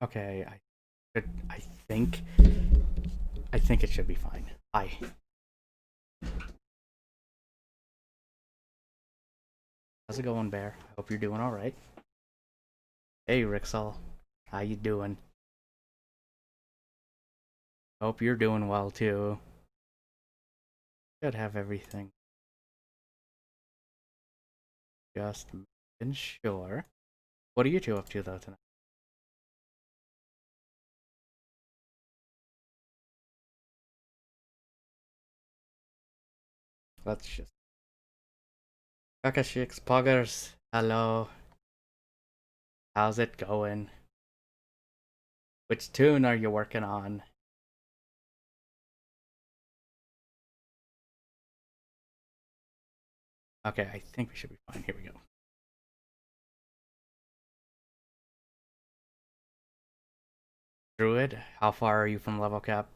Okay, I think I think it should be fine. Hi. How's it going, Bear? I hope you're doing alright. Hey, Rixel. How you doing? Hope you're doing well too. Should have everything. Just making sure. What are you two up to though tonight? Let's just Kakashix Poggers. Hello. How's it going? Which tune are you working on? Okay, I think we should be fine. Here we go. Druid, how far are you from level cap?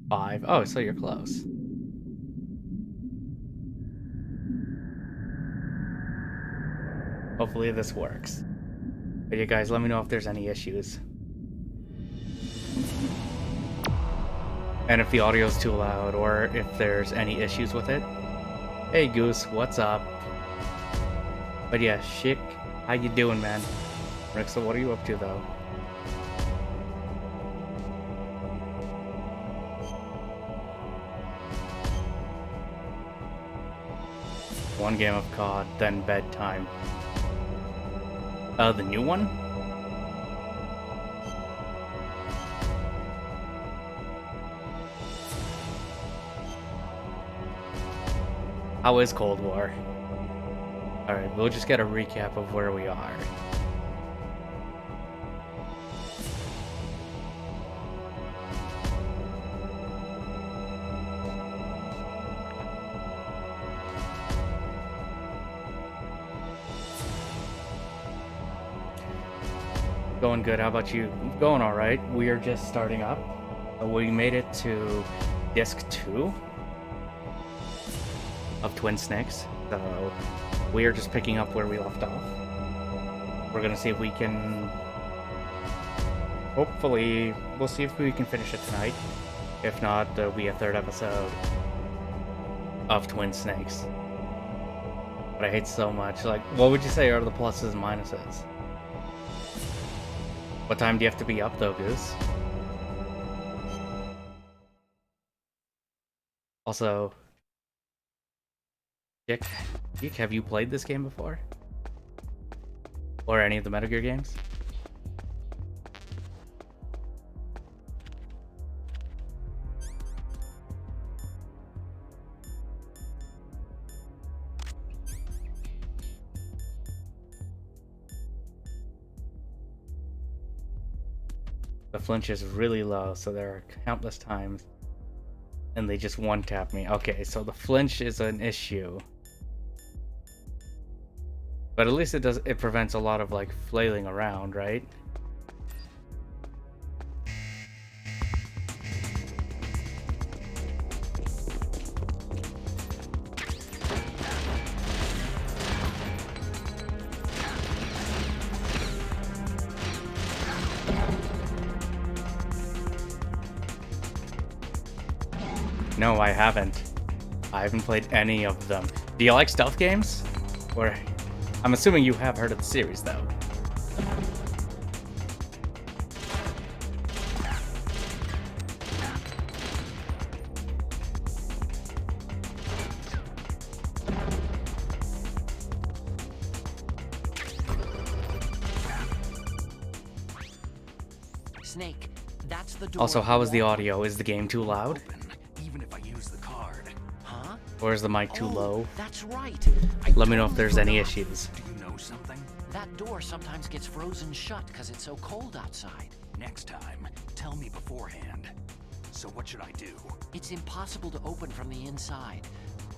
Five. Oh, so you're close. Hopefully this works. But you guys, let me know if there's any issues. And if the audio is too loud or if there's any issues with it. Hey Goose, what's up? But yeah, Schick, how you doing, man? Rixa, what are you up to though? One game of COD, then bedtime. The new one? How is Cold War? Alright, we'll just get a recap of where we are. Going good, how about you? Going alright. We are just starting up. We made it to Disc 2 of Twin Snakes, so we are just picking up where we left off. We're gonna see if we can... Hopefully, we'll see if we can finish it tonight. If not, there'll be a third episode of Twin Snakes. But I hate so much. Like, what would you say are the pluses and minuses? What time do you have to be up though, Goose? Also, Dick, have you played this game before? Or any of the Metal Gear games? The flinch is really low, so there are countless times and they just one-tap me. Okay, so the flinch is an issue. But at least it prevents a lot of like flailing around, right? No, I haven't. I haven't played any of them. Do you like stealth games? Or I'm assuming you have heard of the series though. Snake, that's the door. Also, how is the audio? Is the game too loud? Even if I use the card. Huh? Or is the mic too low? That's right. Let me know if there's any issues. Do you know something? That door sometimes gets frozen shut because it's so cold outside. Next time, tell me beforehand. So what should I do? It's impossible to open from the inside.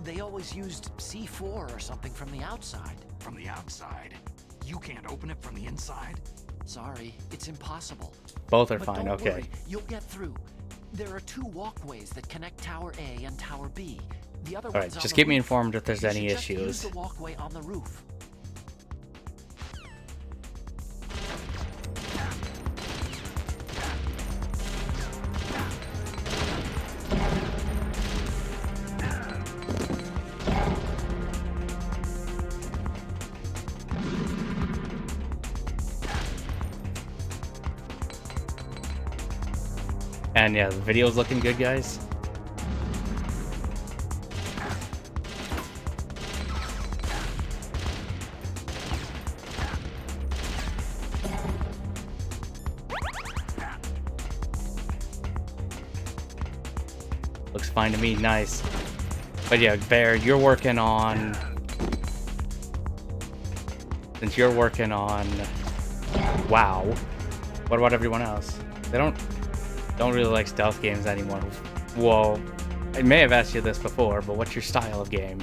They always used C4 or something from the outside. From the outside? You can't open it from the inside? Sorry, it's impossible. Both are But fine, don't okay. worry, you'll get through. There are 2 walkways that connect Tower A and Tower B. The other Alright, one's on just the keep me roof. informed if there's You any should just use issues. the walkway on the roof. And yeah, the video's looking good, guys. Looks fine to me, nice. But yeah, Bear, you're working on... Since you're working on... WoW, what about everyone else? They don't really like stealth games anymore. Whoa. I may have asked you this before, but what's your style of game?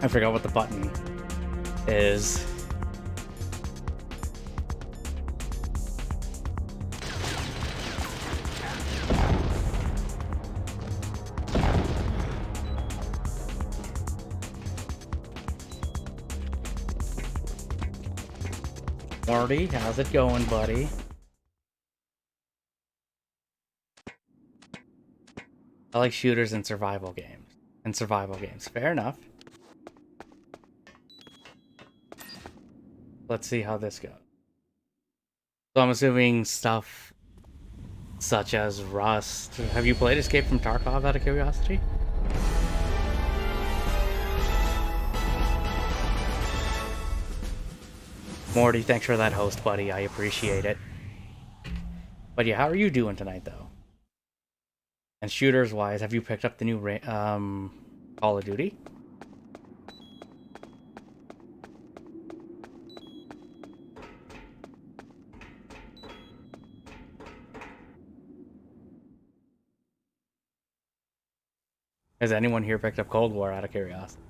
I forgot what the button is. Marty, how's it going, buddy? I like shooters and survival games. Fair enough. Let's see how this goes. So I'm assuming stuff such as Rust. Have you played Escape from Tarkov out of curiosity? Morty, thanks for that host, buddy. I appreciate it. But yeah, how are you doing tonight, though? And shooters-wise, have you picked up the new Call of Duty? Has anyone here picked up Cold War out of curiosity?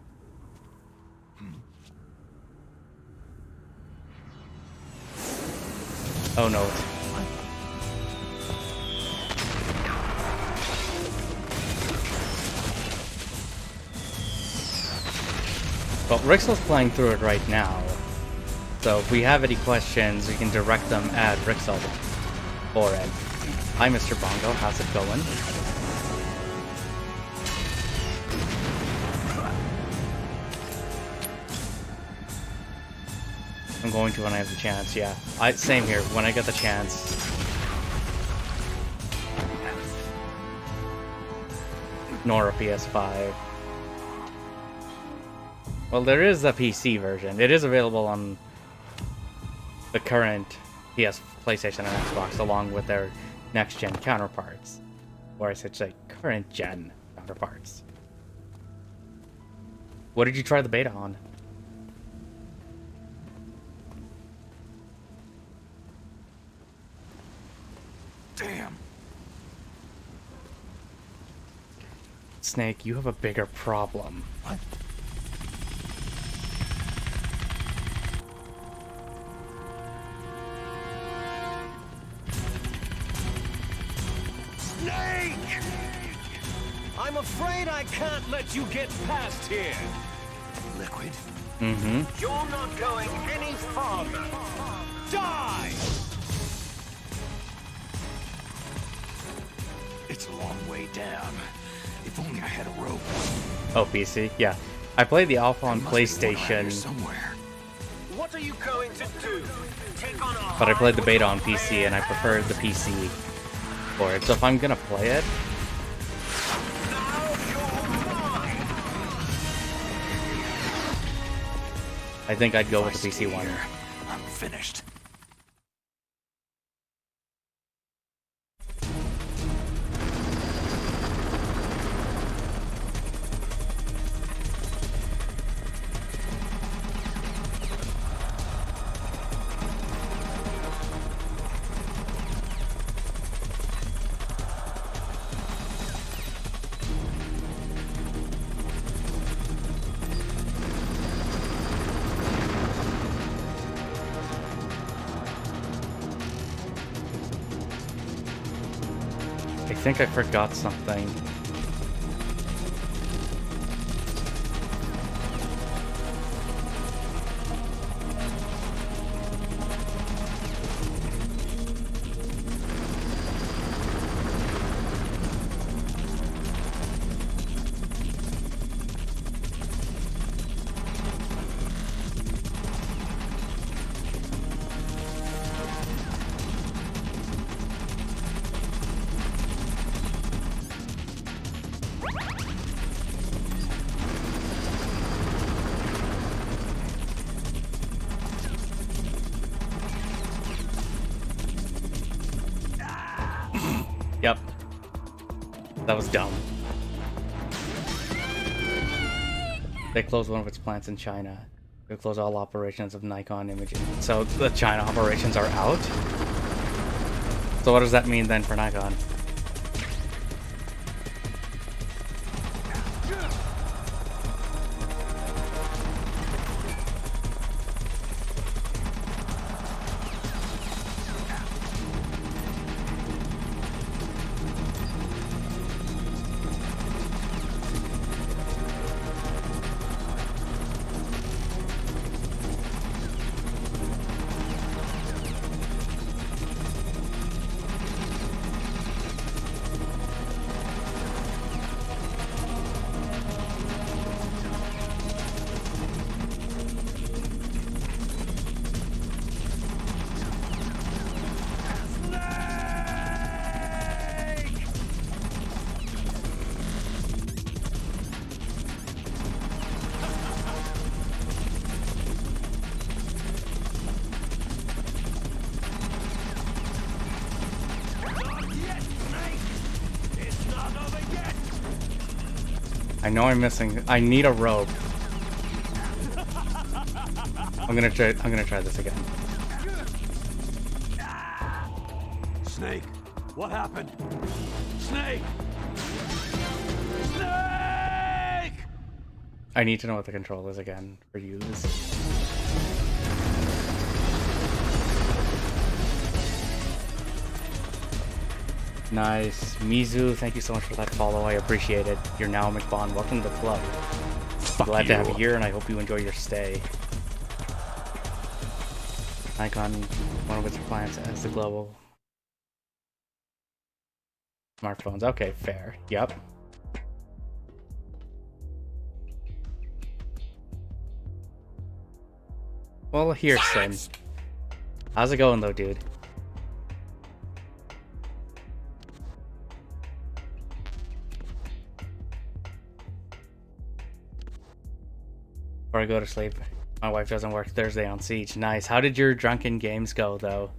Oh no. Well, Rixel's playing through it right now. So if we have any questions, we can direct them at Rixel for it. Hi, Mr. Bongo. How's it going? I'm going to when I have the chance, yeah. Same here, when I get the chance. Nor a PS5. Well, there is a PC version. It is available on the current PlayStation and Xbox, along with their next-gen counterparts. Or I should say, current-gen counterparts. What did you try the beta on? Damn. Snake, you have a bigger problem. What? Snake! I'm afraid I can't let you get past here. Liquid? Mm-hmm. You're not going any farther. Die! It's a long way down. If only I had a rope. Oh, PC? Yeah. I played the alpha on There must be one around here PlayStation, somewhere. What are you going to do? Take on a but I played the beta on PC, and I preferred the PC for it. So if I'm gonna play it, Now you're mine! I think I'd go with the PC one. I'm finished. I think I forgot something. Yep. That was dumb. They closed one of its plants in China. They closed all operations of Nikon Imaging. So the China operations are out? So what does that mean then for Nikon? I know I'm missing. I need a rope. I'm gonna try this again. Snake, what happened? Snake! Snake! I need to know what the control is again for use. Nice. Mizu, thank you so much for that follow. I appreciate it. You're now McBond. Welcome to the club. Glad to have you here, and I hope you enjoy your stay. Nikon, one of its plans as the global smartphones. Okay, fair. Yep. Well, here's Sin. How's it going, though, dude? Before I go to sleep, my wife doesn't work Thursday on Siege. Nice. How did your drunken games go, though?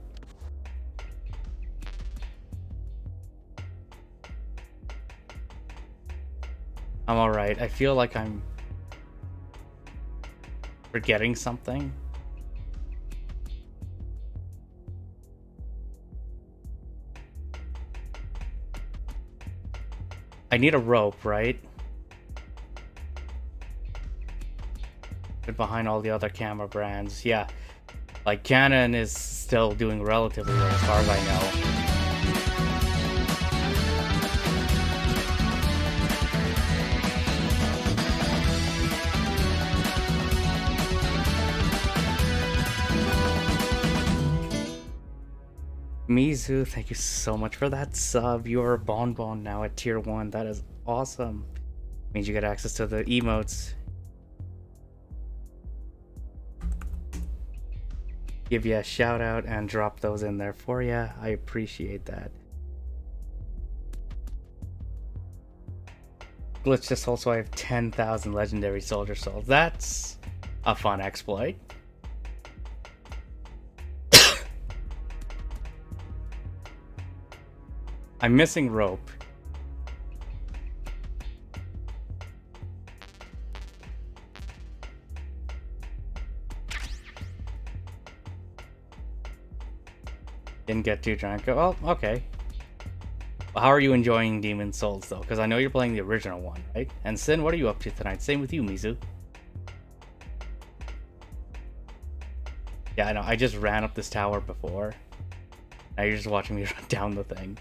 I'm alright. I feel like I'm forgetting something. I need a rope, right? Behind all the other camera brands. Yeah, like Canon is still doing relatively well as far as I know. Mizu, thank you so much for that sub. You're a bonbon now at tier 1. That is awesome. Means you get access to the emotes. Give you a shout out and drop those in there for you. I appreciate that. Glitch this also, I have 10,000 legendary soldier souls. That's a fun exploit. I'm missing rope. Didn't get too drunk. Well, okay. Well, how are you enjoying Demon's Souls, though? Because I know you're playing the original one, right? And Sin, what are you up to tonight? Same with you, Mizu. Yeah, I know. I just ran up this tower before. Now you're just watching me run down the thing.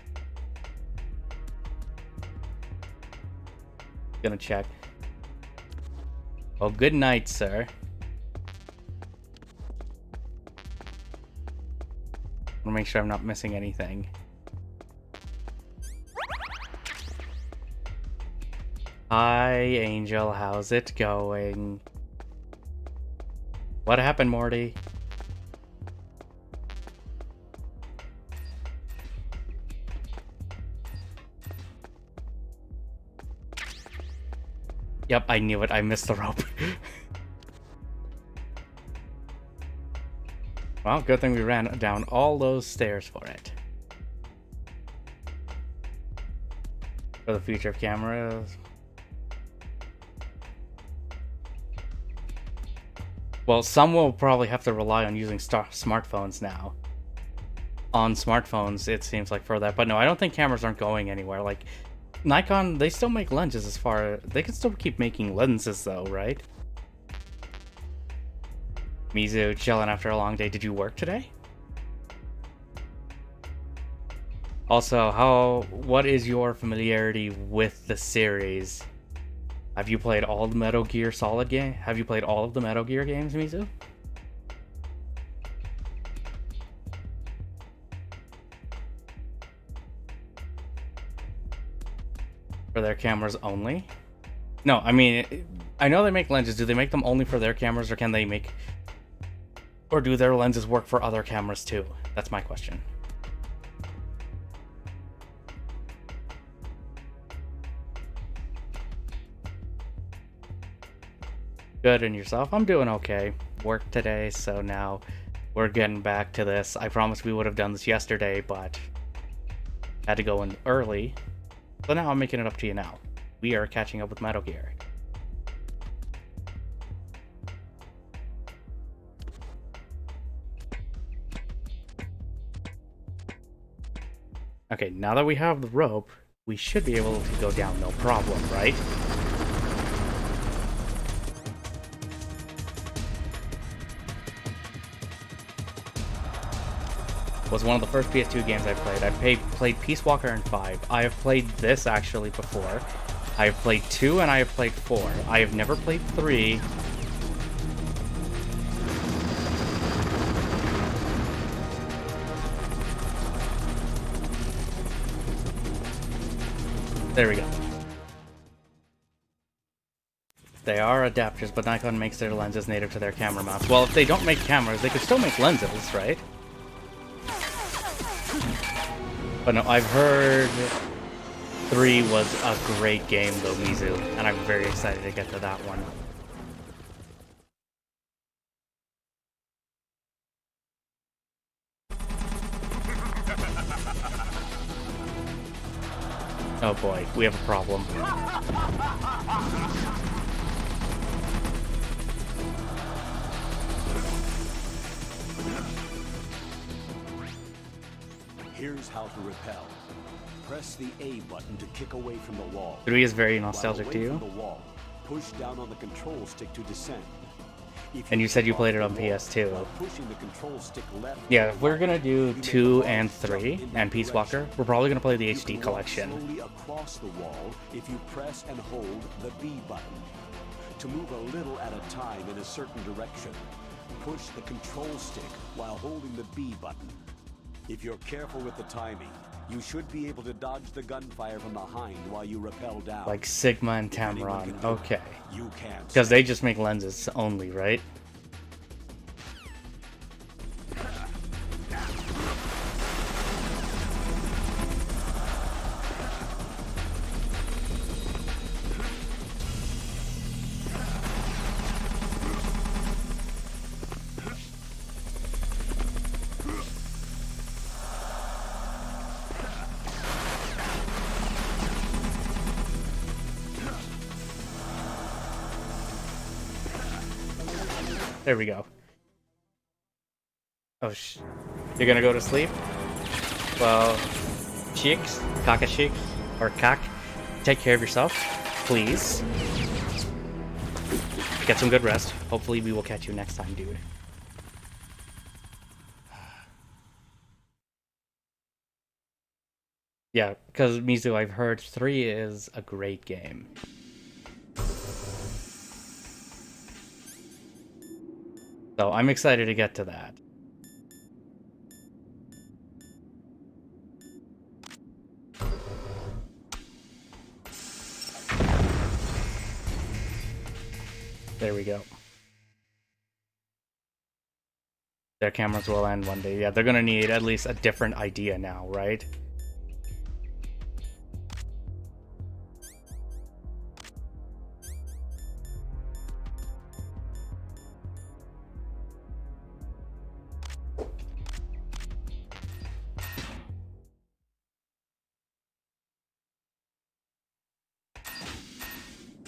Gonna check. Well, good night, sir. I wanna make sure I'm not missing anything. Hi, Angel. How's it going? What happened, Morty? Yep, I knew it. I missed the rope. Well, good thing we ran down all those stairs for it. For the future of cameras. Well, some will probably have to rely on using smartphones now. On smartphones, it seems like for that. But no, I don't think cameras aren't going anywhere. Like, Nikon, they still make lenses as far... They can still keep making lenses, though, right? Mizu, chilling after a long day. Did you work today? Also, what is your familiarity with the series? Have you played all the Metal Gear Solid game? Have you played all of the Metal Gear games, Mizu? For their cameras only? No, I mean, I know they make lenses. Do they make them only for their cameras, or can they make... Or do their lenses work for other cameras too? That's my question. Good, and yourself? I'm doing okay. Work today, so now we're getting back to this. I promised we would have done this yesterday, but had to go in early. So now I'm making it up to you now. We are catching up with Metal Gear. Okay, now that we have the rope, we should be able to go down no problem, right? Was one of the first PS2 games I played. I played Peace Walker and 5. I have played this actually before. I have played 2 and I have played 4. I have never played 3. There we go. They are adapters, but Nikon makes their lenses native to their camera mounts. Well, if they don't make cameras, they could still make lenses, right? But no, I've heard 3 was a great game though, Mizu, and I'm very excited to get to that one. Oh boy, we have a problem. Here's how to repel. Press the A button to kick away from the wall. 3 is very nostalgic to you. While away from the wall, push down on the control stick to descend. And you said you played it on PS2. While pushing the control stick left, Yeah, if we're gonna do 2 and 3 and Peace Walker, we're probably gonna play the you HD can walk collection. slowly across the wall if you press and hold the B button. To move a little at a time in a certain direction, push the control stick while holding the B button. If you're careful with the timing, you should be able to dodge the gunfire from behind while you rappel down. Like Sigma and If anyone Tamron. can do it, Okay. you can. Because they just make lenses only, right? There we go. Oh, you're gonna go to sleep? Well, chicks, Kakashik, or Kak, take care of yourself, please. Get some good rest. Hopefully we will catch you next time, dude. Yeah, because Mizu, I've heard 3 is a great game. So I'm excited to get to that. There we go. Their cameras will end one day. Yeah, they're gonna need at least a different idea now, right?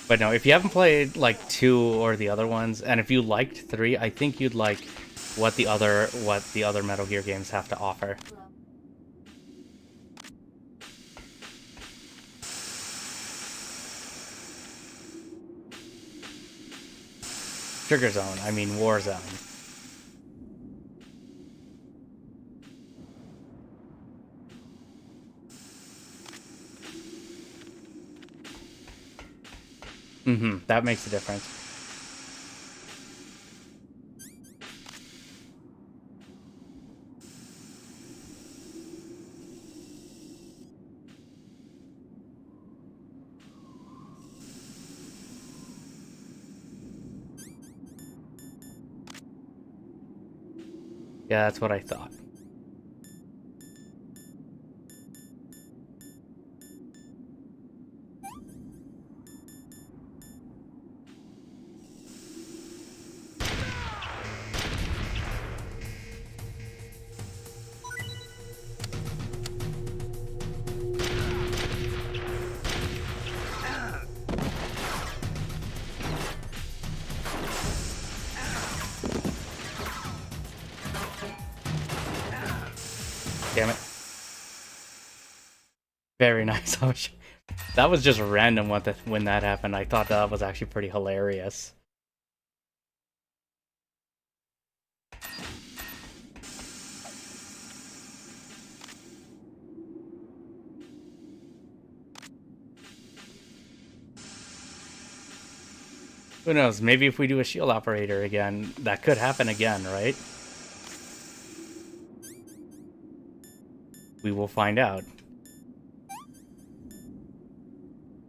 But no, if you haven't played like 2 or the other ones, and if you liked 3, I think you'd like what the other Metal Gear games have to offer. Trigger Zone, I mean Warzone. That makes a difference. Yeah, that's what I thought. Damn it. Very nice. That was just random when that happened. I thought that was actually pretty hilarious. Who knows? Maybe if we do a shield operator again, that could happen again, right? We will find out.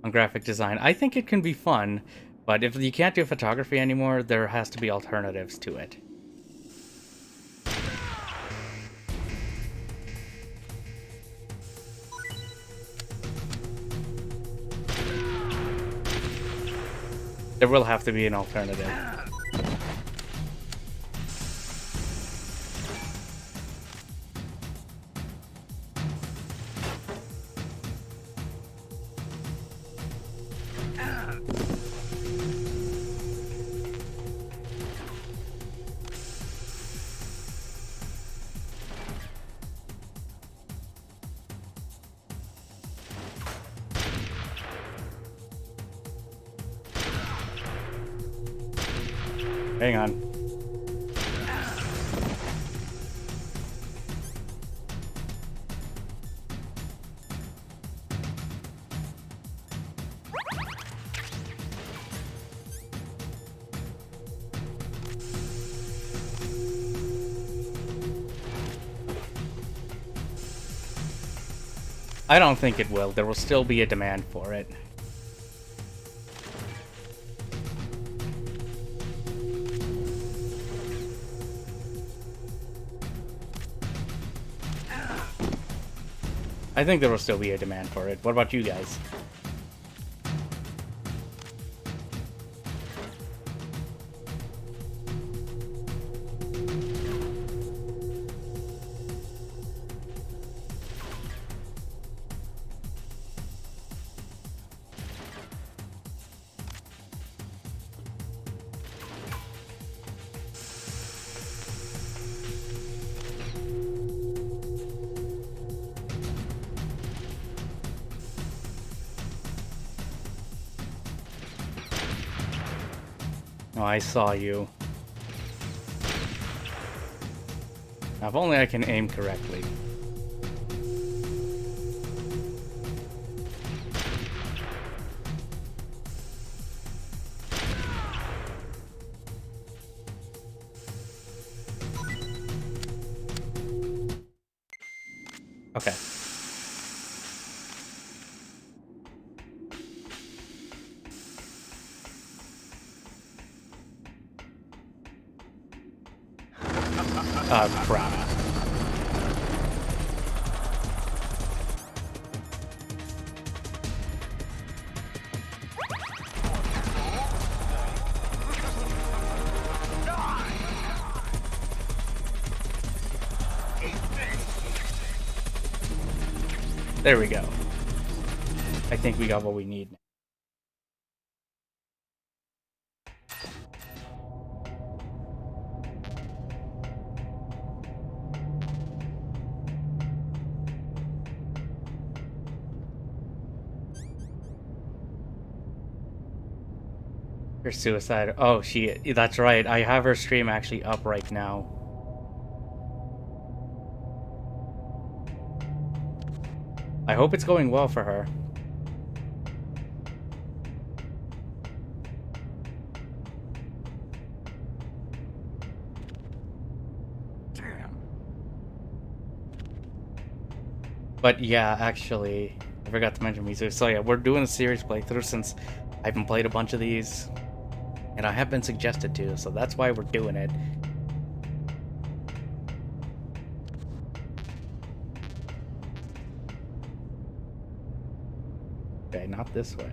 On graphic design, I think it can be fun, but if you can't do photography anymore, there has to be alternatives to it. There will have to be an alternative. Hang on. I don't think it will. There will still be a demand for it. I think there will still be a demand for it. What about you guys? Oh, I saw you. Now, if only I can aim correctly. Okay. Crap. There we go. I think we got what we need. Her suicide. Oh, that's right. I have her stream actually up right now. I hope it's going well for her. Damn. But yeah, actually, I forgot to mention Mizu. So yeah, we're doing a series playthrough since I haven't played a bunch of these. And I have been suggested to, so that's why we're doing it. Okay, not this way.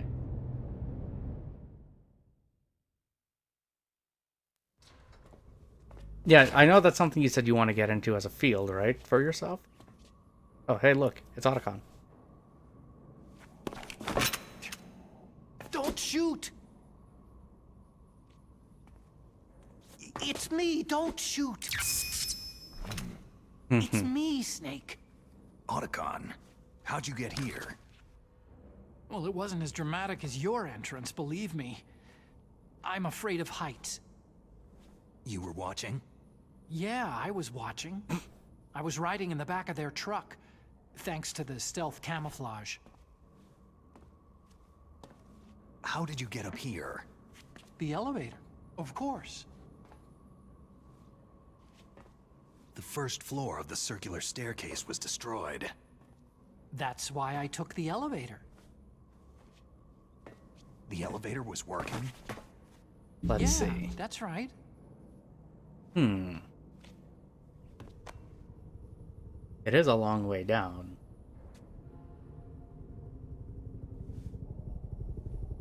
Yeah, I know that's something you said you want to get into as a field, right? For yourself? Oh, hey, look. It's Otacon. Don't shoot! It's me, don't shoot! It's me, Snake. Otacon, how'd you get here? Well, it wasn't as dramatic as your entrance, believe me. I'm afraid of heights. You were watching? Yeah, I was watching. I was riding in the back of their truck, thanks to the stealth camouflage. How did you get up here? The elevator, of course. The first floor of the circular staircase was destroyed. That's why I took the elevator. The elevator was working? Let's see. That's right. It is a long way down.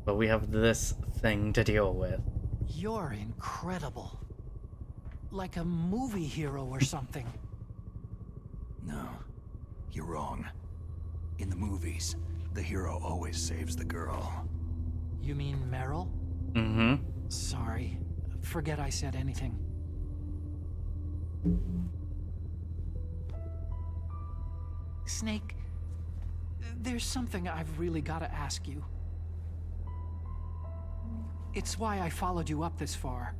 But we have this thing to deal with. You're incredible. Like a movie hero or something. No, you're wrong. In the movies, the hero always saves the girl. You mean Meryl? Mm-hmm. Sorry. Forget I said anything. Snake, there's something I've really got to ask you. It's why I followed you up this far.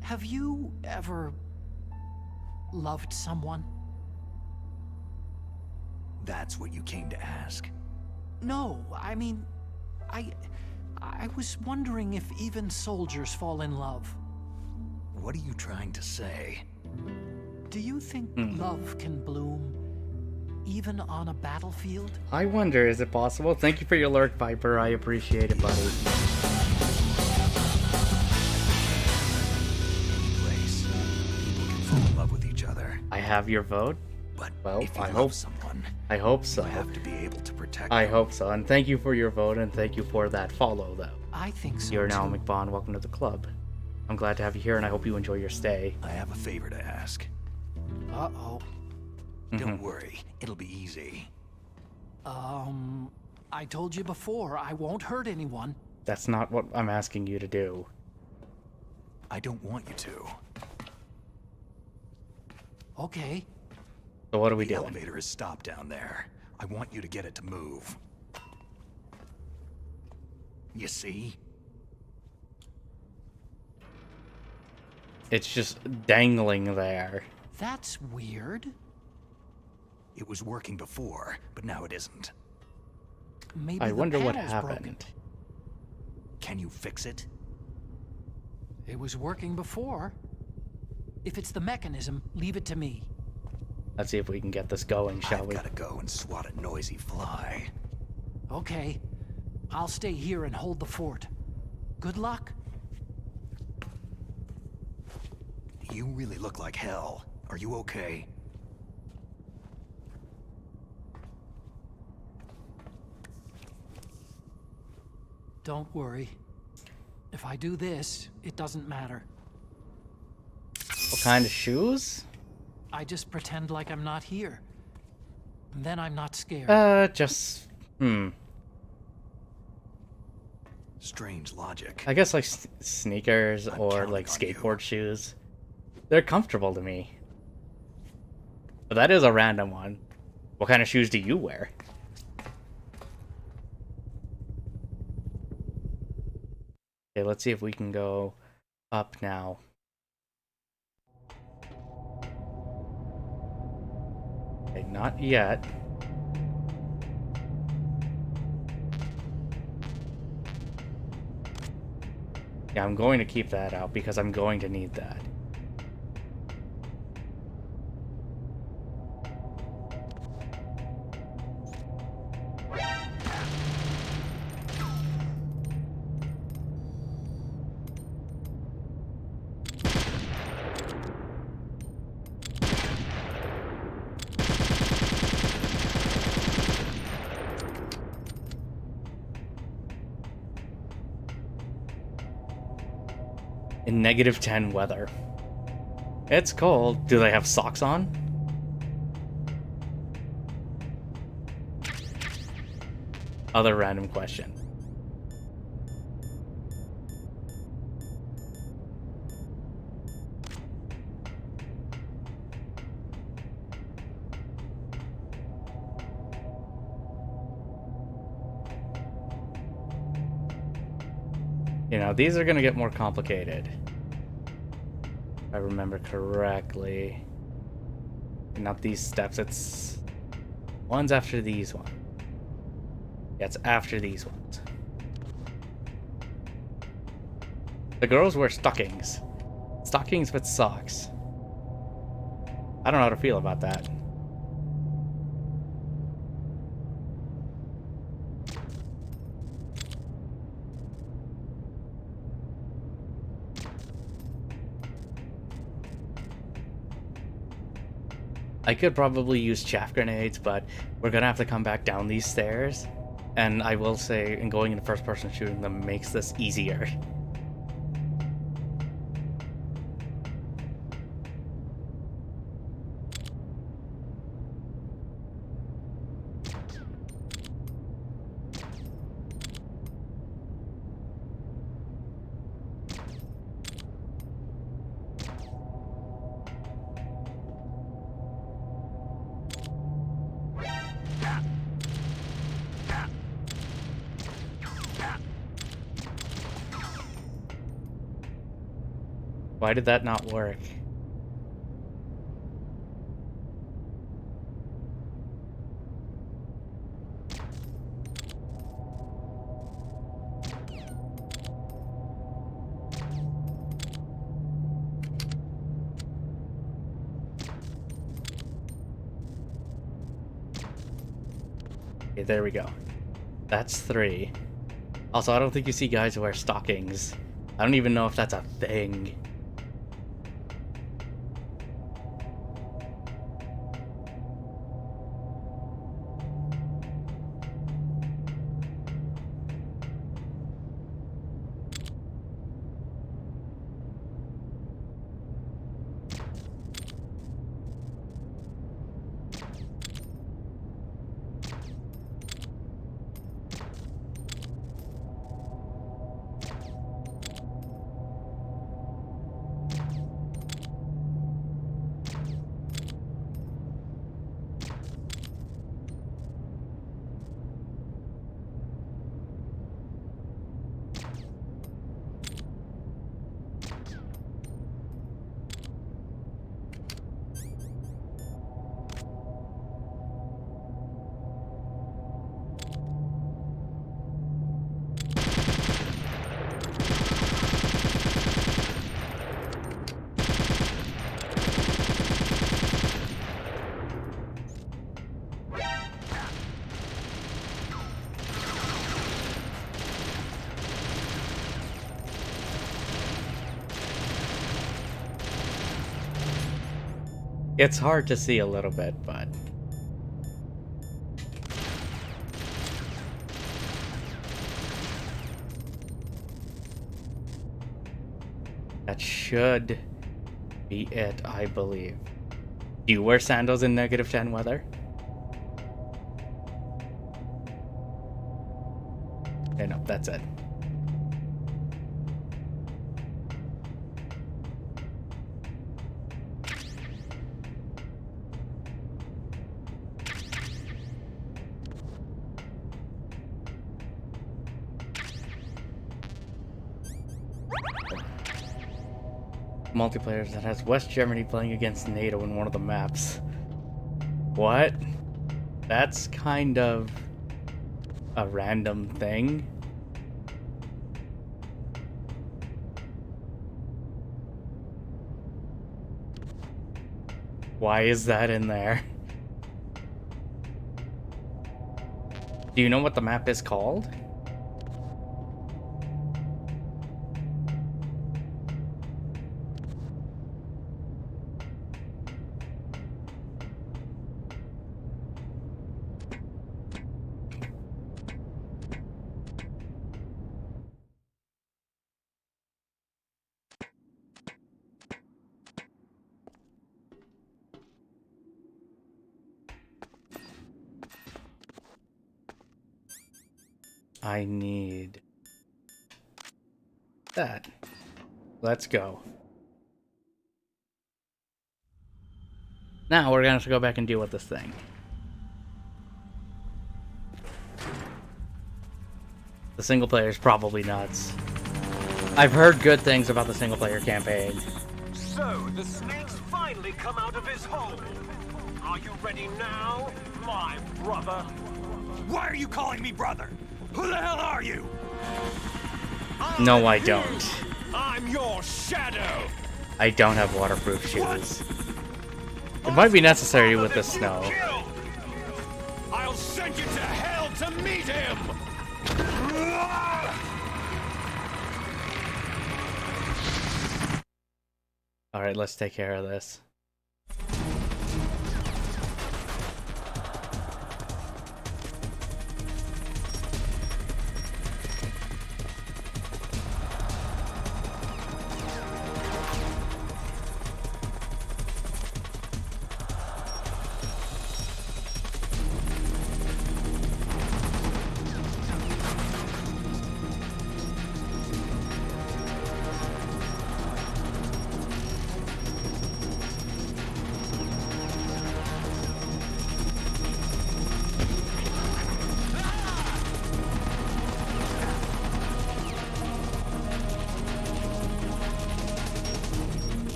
Have you ever loved someone? That's what you came to ask? No, I mean, I was wondering if even soldiers fall in love. What are you trying to say? Do you think love can bloom even on a battlefield? I wonder, is it possible? Thank you for your alert, Viper. I appreciate it, buddy. Any place, people can fall in love with each other. I have your vote. But Well, if you I love hope- someone, I hope so. you have to be able to protect I them. hope so. And thank you for your vote, and thank you for that follow, though. I think so. You're now too. McBond. Welcome to the club. I'm glad to have you here, and I hope you enjoy your stay. I have a favor to ask. Uh-oh. Don't worry, it'll be easy. I told you before, I won't hurt anyone. That's not what I'm asking you to do. I don't want you to. Okay. So what are we The doing? elevator is stopped down there. I want you to get it to move. You see? it's just dangling there. That's weird. It was working before, but now it isn't. Maybe I the wonder what panel's happened. broken. Can you fix it? It was working before. If it's the mechanism, leave it to me. Let's see if we can get this going, shall I've we? gotta go and swat a noisy fly. Okay. I'll stay here and hold the fort. Good luck. You really look like hell. Are you okay? Don't worry. If I do this, it doesn't matter. What kind of shoes? I just pretend like I'm not here. And then I'm not scared. Just... Strange logic. I guess like sneakers I'm or counting like on you. skateboard shoes. They're comfortable to me. But that is a random one. What kind of shoes do you wear? Okay, let's see if we can go up now. Okay, not yet. Yeah, I'm going to keep that out because I'm going to need that. In -10 weather. It's cold. Do they have socks on? Other random question. You know, these are gonna get more complicated. If I remember correctly. Not these steps, it's... One's after these ones. Yeah, it's after these ones. The girls wear stockings. Stockings with socks. I don't know how to feel about that. I could probably use chaff grenades, but we're gonna have to come back down these stairs. And I will say, in going into first person shooting them makes this easier. Why did that not work? Okay, there we go. That's 3. Also, I don't think you see guys who wear stockings. I don't even know if that's a thing. It's hard to see a little bit, but... that should be it, I believe. Do you wear sandals in -10 weather? Okay, no, that's it. Multiplayer that has West Germany playing against NATO in one of the maps. What? That's kind of a random thing. Why is that in there? Do you know what the map is called? I need that. Let's go. Now we're gonna have to go back and deal with this thing. The single player is probably nuts. I've heard good things about the single player campaign. So, the snake's finally come out of his hole. Are you ready now, my brother? Why are you calling me brother? Who the hell are you? No, I don't. I'm your shadow. I don't have waterproof shoes. It might be necessary with the snow. I'll send you to hell to meet him. Alright, let's take care of this.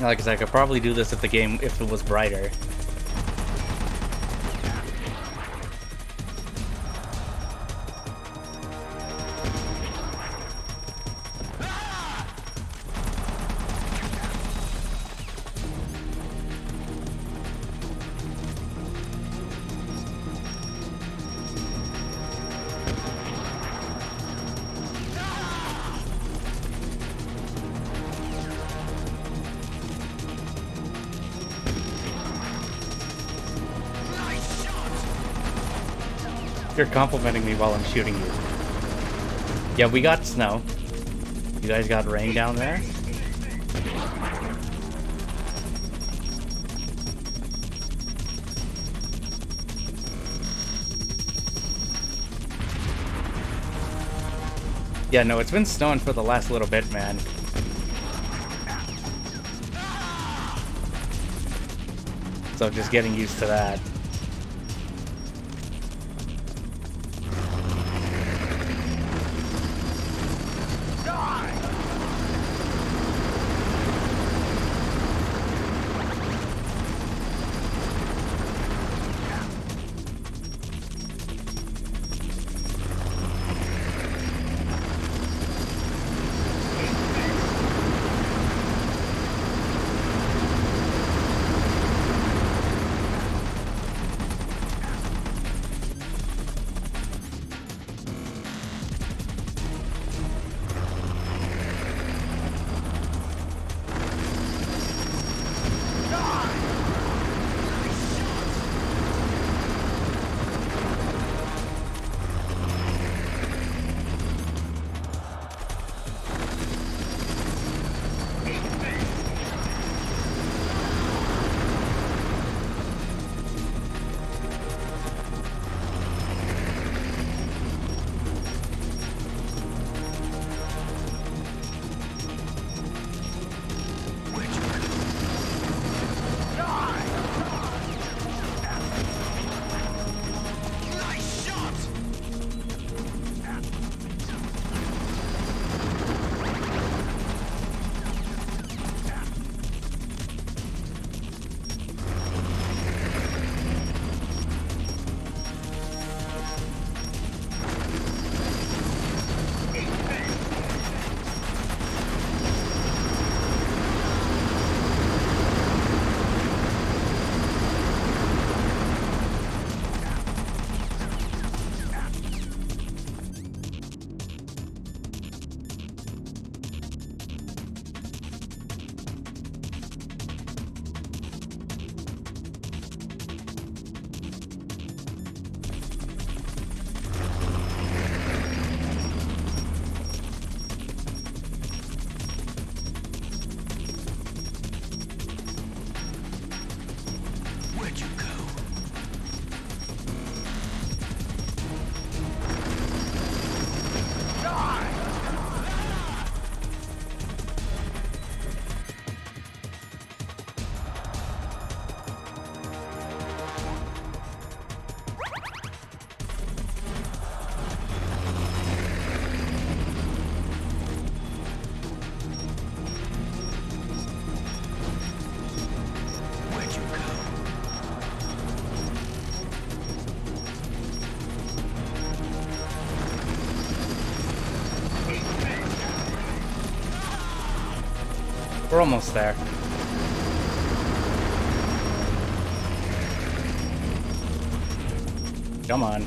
Like I said, I could probably do this if it was brighter. You're complimenting me while I'm shooting you. Yeah, we got snow. You guys got rain down there? Yeah, no, it's been snowing for the last little bit, man. So just getting used to that. We're almost there. Come on.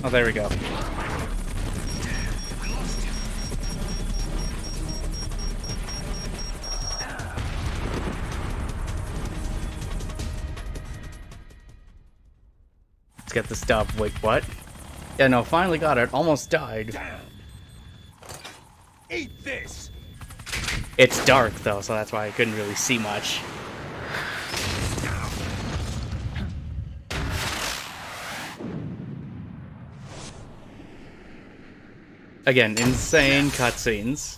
Oh, there we go. Let's get this dub. Wait, what? Yeah, no, finally got it. Almost died. Eat this! It's dark, though, so that's why I couldn't really see much. Again, insane cutscenes.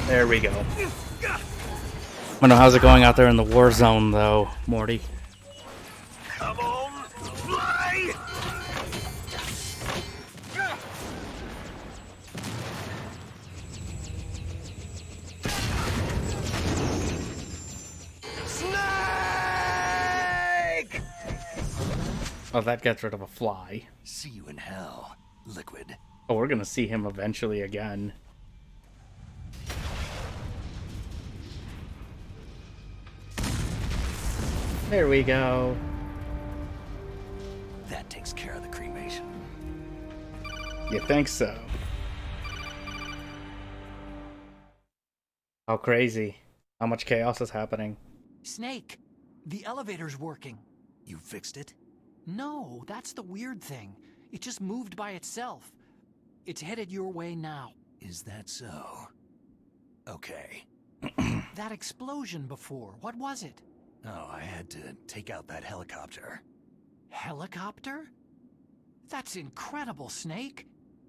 There we go. I don't know, how's it going out there in the war zone, though, Morty? Come on, fly! Oh, that gets rid of a fly. See you in hell, Liquid. Oh, we're gonna see him eventually again. There we go. That takes care of the cremation. You think so? How crazy. How much chaos is happening. Snake, the elevator's working. You fixed it? No, that's the weird thing. It just moved by itself. It's headed your way now. Is that so? Okay. That explosion before, what was it? Oh, I had to take out that helicopter. Helicopter? That's incredible, Snake.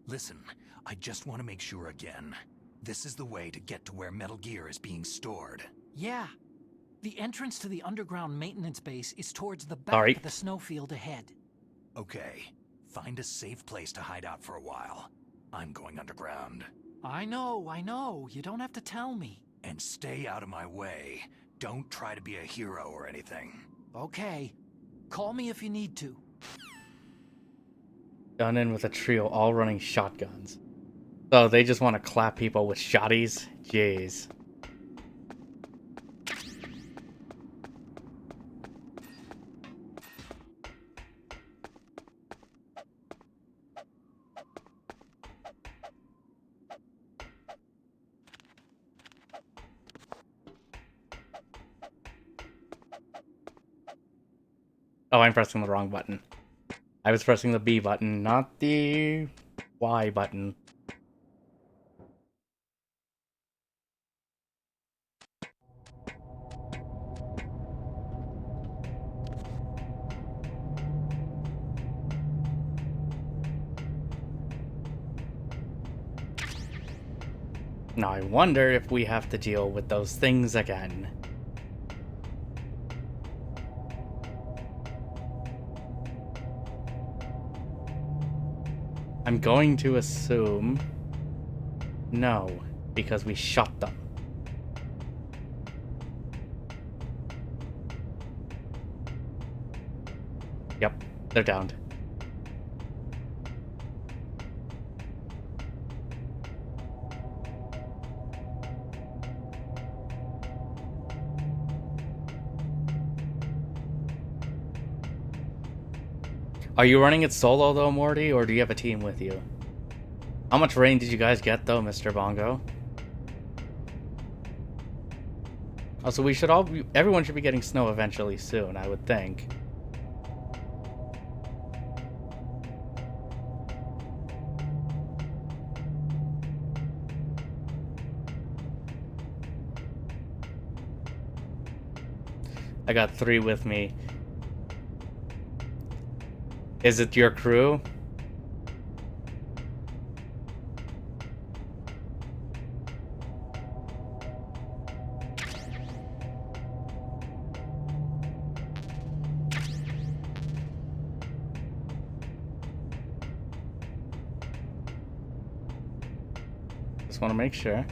Listen, I just want to make sure again. This is the way to get to where Metal Gear is being stored. Yeah. The entrance to the underground maintenance base is towards the back Sorry. of the snowfield ahead. Okay. Find a safe place to hide out for a while. I'm going underground. I know. You don't have to tell me. And stay out of my way. Don't try to be a hero or anything. Okay. Call me if you need to. Done in with a trio all running shotguns. So they just want to clap people with shotties? Jeez. Oh, I'm pressing the wrong button. I was pressing the B button, not the Y button. Now I wonder if we have to deal with those things again. I'm going to assume no, because we shot them. Yep, they're downed. Are you running it solo though, Morty, or do you have a team with you? How much rain did you guys get though, Mr. Bongo? Also, we should everyone should be getting snow eventually soon, I would think. I got 3 with me. Is it your crew? Just want to make sure.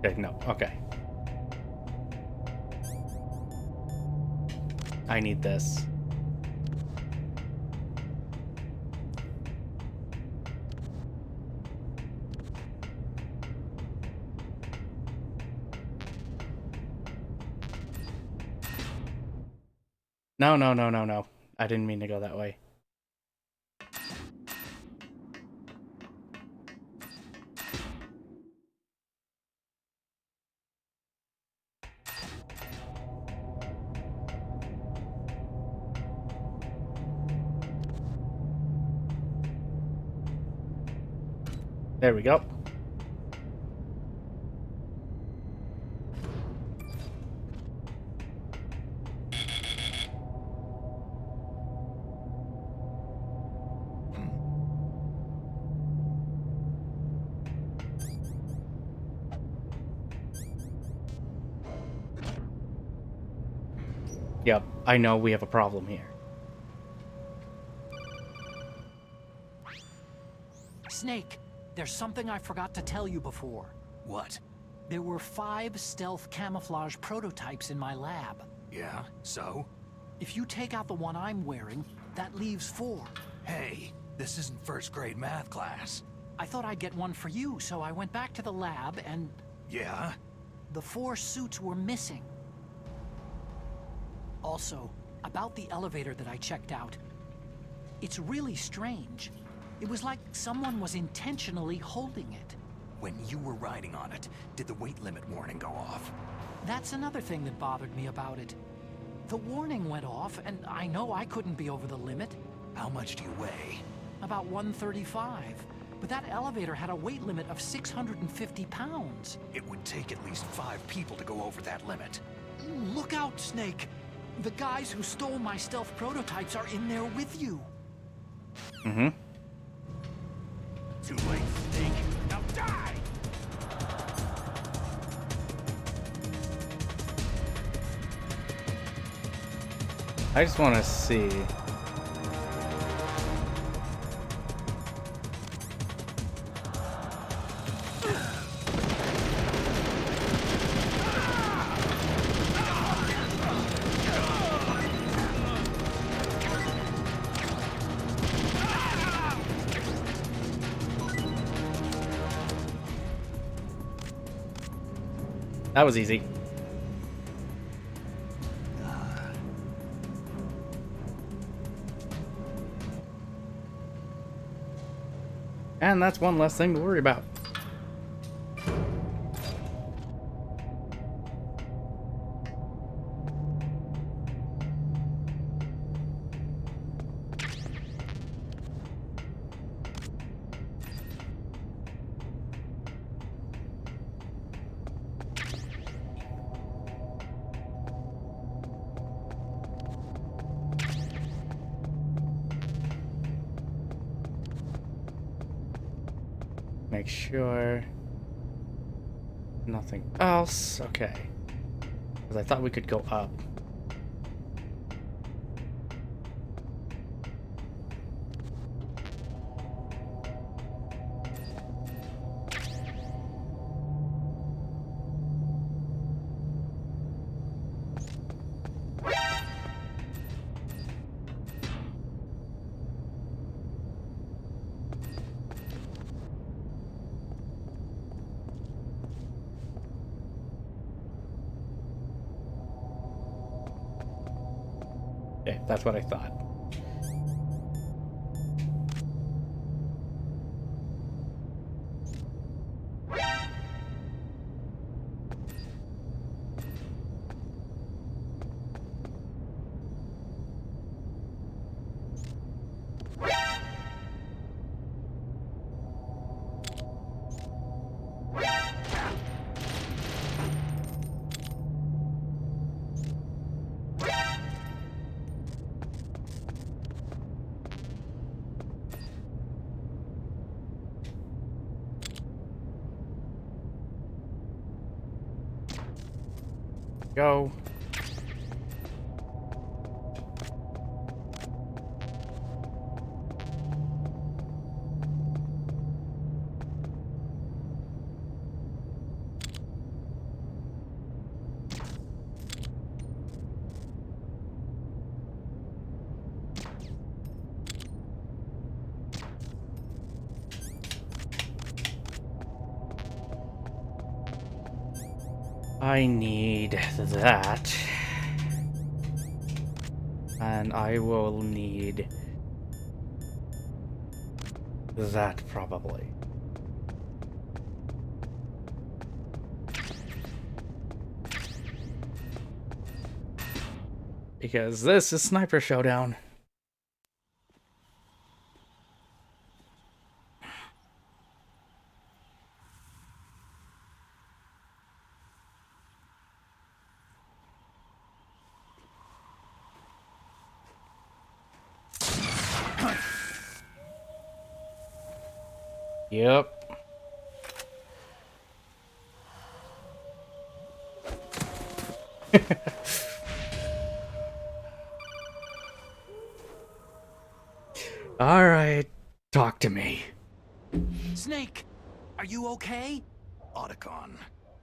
Okay, no, okay. I need this. No, no, no, no, no. I didn't mean to go that way. There we go. Yep, I know we have a problem here. Snake, there's something I forgot to tell you before. What? There were 5 stealth camouflage prototypes in my lab. Yeah, so? If you take out the one I'm wearing, that leaves 4. Hey, this isn't first grade math class. I thought I'd get one for you, so I went back to the lab and Yeah? the 4 suits were missing. Also, about the elevator that I checked out. It's really strange. It was like someone was intentionally holding it. When you were riding on it, did the weight limit warning go off? That's another thing that bothered me about it. The warning went off, and I know I couldn't be over the limit. How much do you weigh? About 135. But that elevator had a weight limit of 650 pounds. It would take at least 5 people to go over that limit. Look out, Snake! The guys who stole my stealth prototypes are in there with you. Mm-hmm. Too late, Snake. Now die! I just want to see. That was easy. And that's one less thing to worry about. Make sure nothing else. Okay. Because I thought we could go up. Okay, that's what I thought. Go. I need that. And I will need that probably. Because this is Sniper Showdown. Yep. All right, talk to me. Snake, are you okay? Otacon,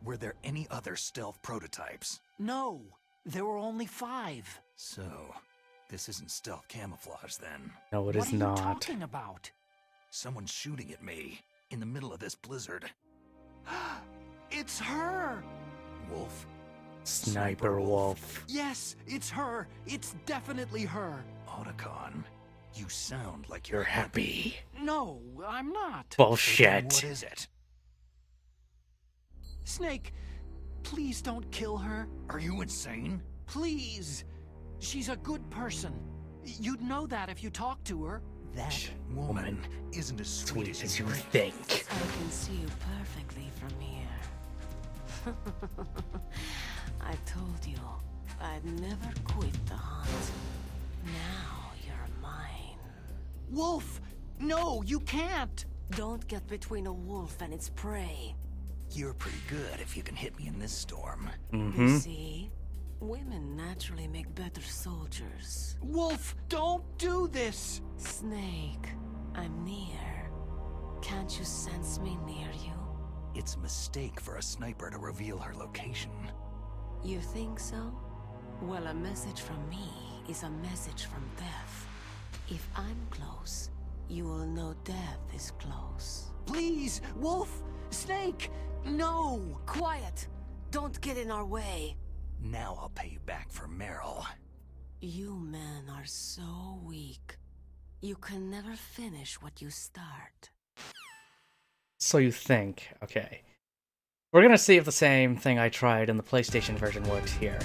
were there any other stealth prototypes? No, there were only 5. So, this isn't stealth camouflage then. No, it What is are you not. talking about? Someone's shooting at me in the middle of this blizzard. It's her! Wolf? Sniper Wolf. Yes, it's her. It's definitely her. Otacon, you sound like You're happy. No, I'm not. Then Bullshit. what is it? Snake, please don't kill her. Are you insane? Please. She's a good person. You'd know that if you talked to her. That woman isn't as sweet Sweet as you think. think. I can see you perfectly from here. I told you I'd never quit the hunt. Now you're mine. Wolf! No, you can't! Don't get between a wolf and its prey. You're pretty good if you can hit me in this storm. You see? Women naturally make better soldiers. Wolf, don't do this! Snake, I'm near. Can't you sense me near you? It's a mistake for a sniper to reveal her location. You think so? Well, a message from me is a message from death. If I'm close, you will know death is close. Please, Wolf! Snake! No! Quiet! Don't get in our way. Now I'll pay you back for Meryl. You men are so weak. You can never finish what you start. So you think. Okay. We're gonna see if the same thing I tried in the PlayStation version works here.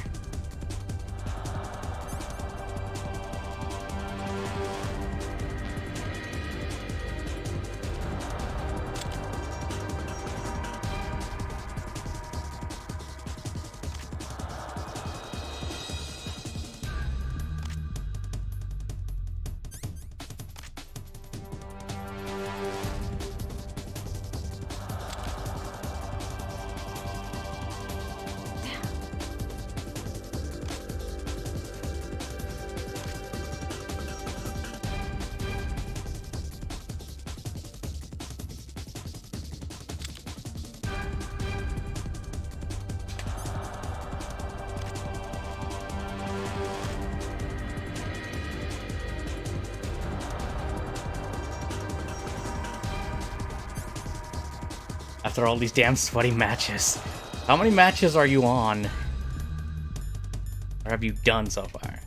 After all these damn sweaty matches. How many matches are you on? Or have you done so far?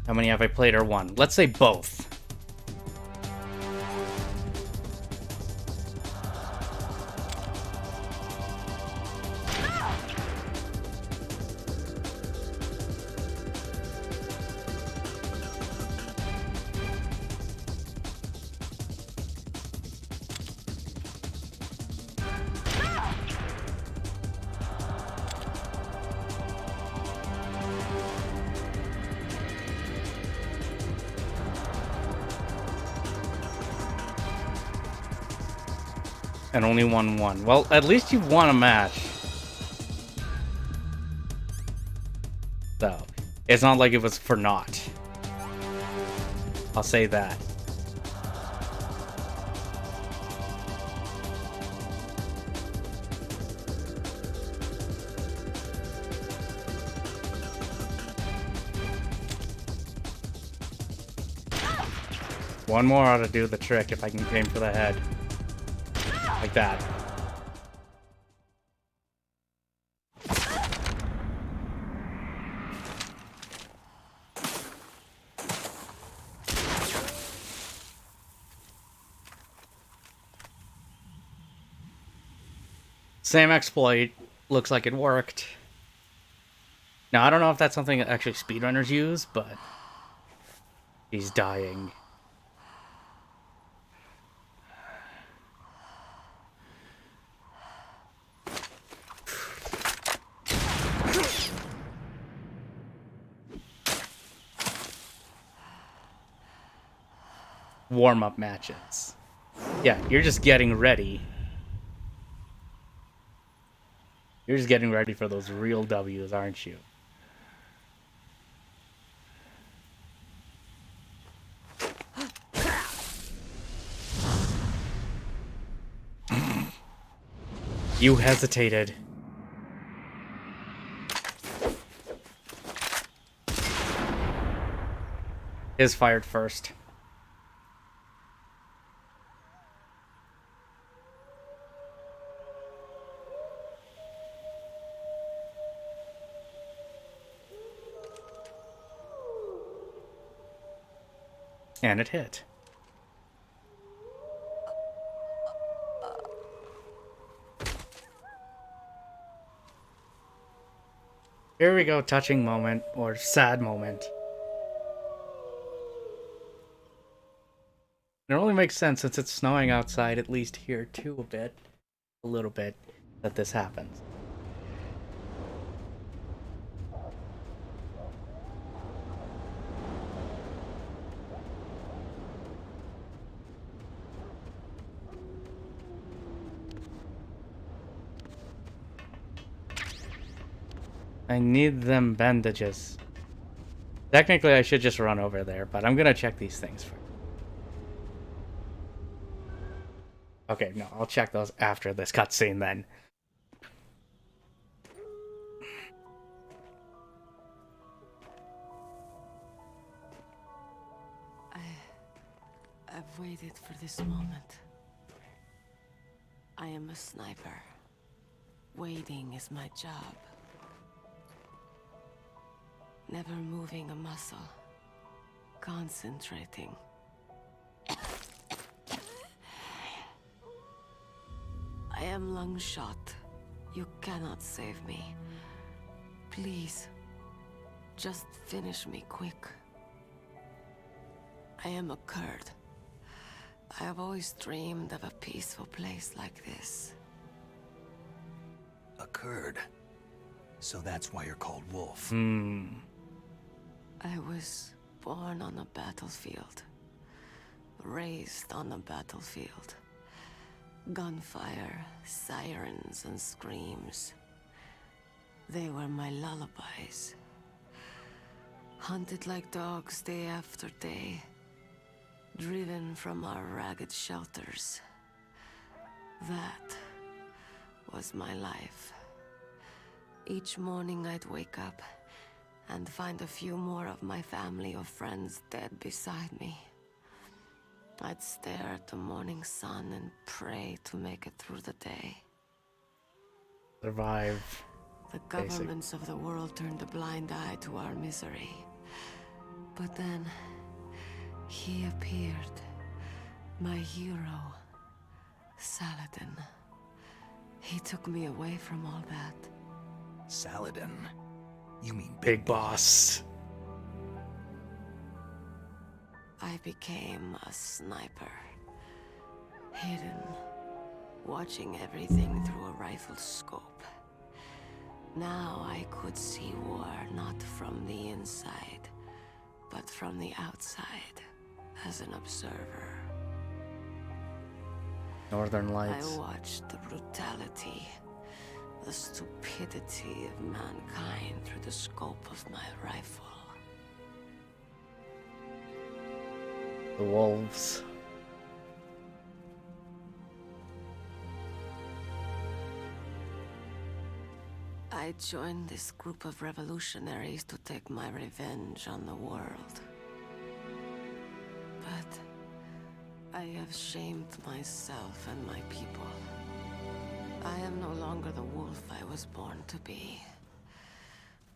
How many have I played or won? Let's say both. And only won one. Well, at least you've won a match. So, it's not like it was for naught. I'll say that. One more ought to do the trick if I can aim for the head. Like that. Same exploit. Looks like it worked. Now, I don't know if that's something that actually speedrunners use, but he's dying. Warm-up matches. Yeah, you're just getting ready. You're just getting ready for those real W's, aren't you? You hesitated. His fired first. And it hit. Here we go, touching moment, or sad moment. It only makes sense since it's snowing outside, at least here too a little bit, that this happens. I need them bandages. Technically, I should just run over there, but I'm gonna check these things first. Okay, no, I'll check those after this cutscene then. I've waited for this moment. I am a sniper. Waiting is my job. Never moving a muscle. Concentrating. I am Lungshot. You cannot save me. Please, just finish me quick. I am a Kurd. I have always dreamed of a peaceful place like this. A Kurd. So that's why you're called Wolf. I was born on a battlefield. Raised on a battlefield. Gunfire, sirens, and screams. They were my lullabies. Hunted like dogs day after day. Driven from our ragged shelters. That was my life. Each morning I'd wake up and find a few more of my family or friends dead beside me. I'd stare at the morning sun and pray to make it through the day. Survive. The governments of the world turned a blind eye to our misery. But then, he appeared. My hero, Saladin. He took me away from all that. Saladin? You mean Big Boss. I became a sniper. Hidden, watching everything through a rifle's scope. Now I could see war not from the inside, but from the outside, as an observer. Northern I Lights. watched the brutality, the stupidity of mankind through the scope of my rifle. The Wolves. I joined this group of revolutionaries to take my revenge on the world. But I have shamed myself and my people. I am no longer the wolf I was born to be.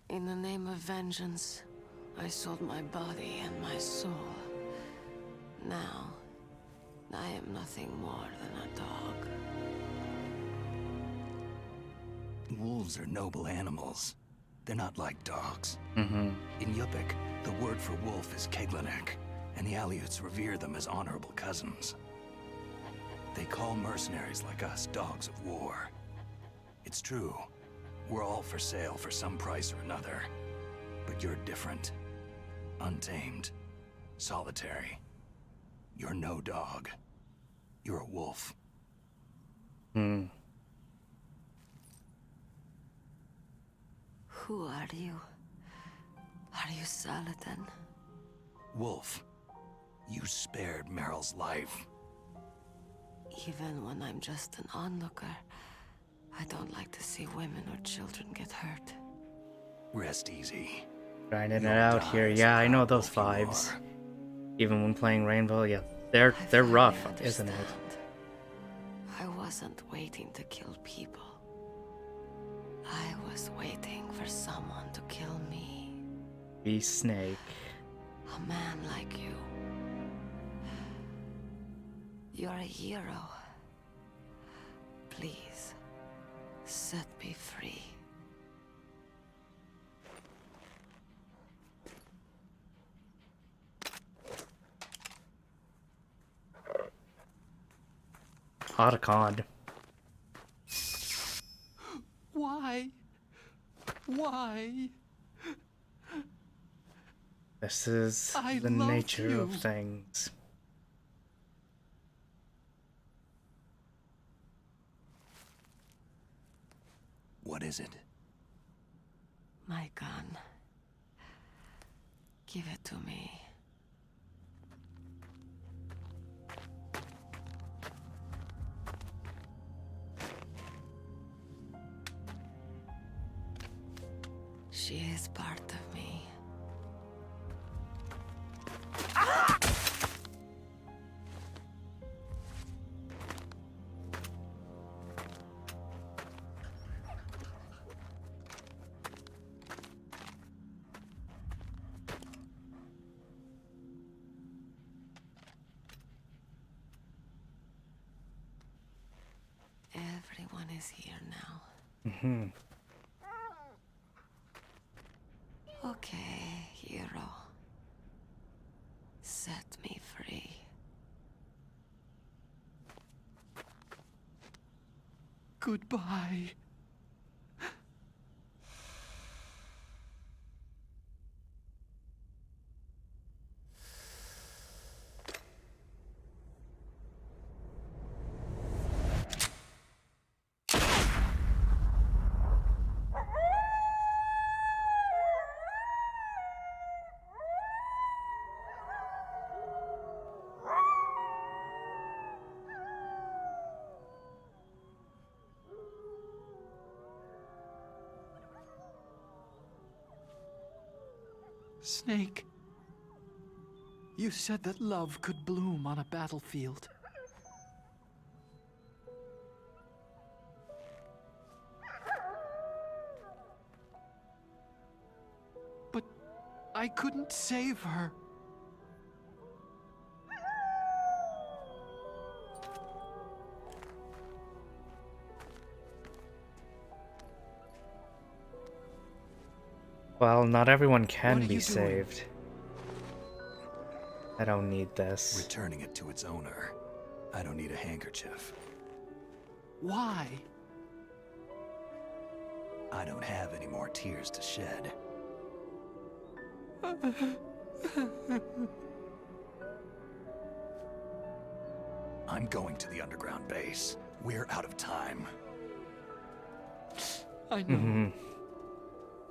In the name of vengeance, I sold my body and my soul. Now, I am nothing more than a dog. Wolves are noble animals. They're not like dogs. Mm-hmm. In Yupik, the word for wolf is Keglanek, and the Aleuts revere them as honorable cousins. They call mercenaries like us dogs of war. It's true. We're all for sale for some price or another. But you're different. Untamed. Solitary. You're no dog. You're a wolf. Hmm. Who are you? Are you Saladin? Wolf. You spared Meryl's life. Even when I'm just an onlooker, I don't like to see women or children get hurt. Rest easy. Grinding it You'll out die here. as Yeah, the I know proud those wolf you vibes. are. Even when playing Rainbow, yeah, I they're finally rough, isn't it? understand. I wasn't waiting to kill people. I was waiting for someone to kill me. Be Snake. A man like you. You're a hero. Please, set me free. Otacon. Why? Why? This is I the love nature of you. things. What is it? My gun. Give it to me. She is part of me. Everyone is here now. Mm-hmm. Okay, hero. Set me free. Goodbye. Snake, you said that love could bloom on a battlefield. But I couldn't save her. Well, not everyone What can are be you doing? saved. I don't need this. Returning it to its owner. I don't need a handkerchief. Why? I don't have any more tears to shed. I'm going to the underground base. We're out of time. I know. Mm-hmm.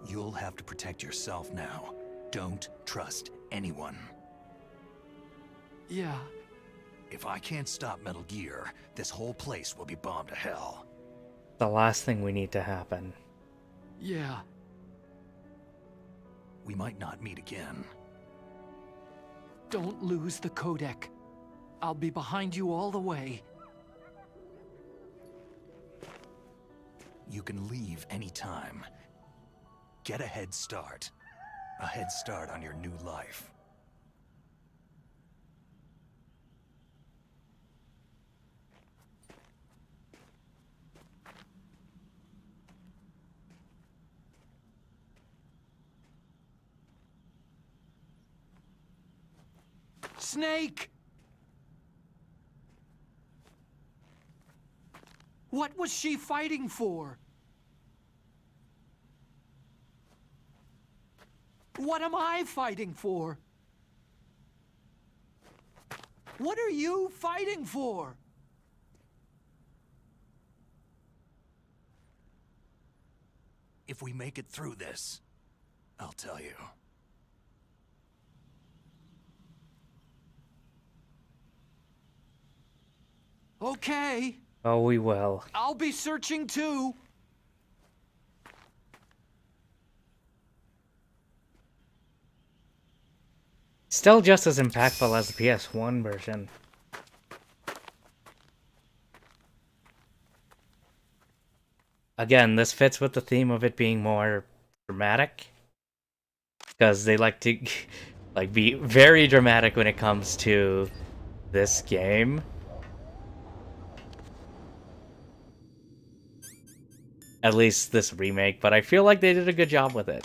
You'll have to protect yourself now. Don't trust anyone. Yeah, If I can't stop Metal Gear, this whole place will be bombed to hell. The last thing we need to happen. yeah. We might not meet again. Don't lose the codec. I'll be behind you all the way. You can leave anytime. Get a head start. A head start on your new life. Snake! What was she fighting for? What am I fighting for? What are you fighting for? If we make it through this, I'll tell you. Okay, Oh, we will. I'll be searching too. Still just as impactful as the PS1 version. Again, this fits with the theme of it being more dramatic. Because they like to like be very dramatic when it comes to this game. At least this remake, but I feel like they did a good job with it.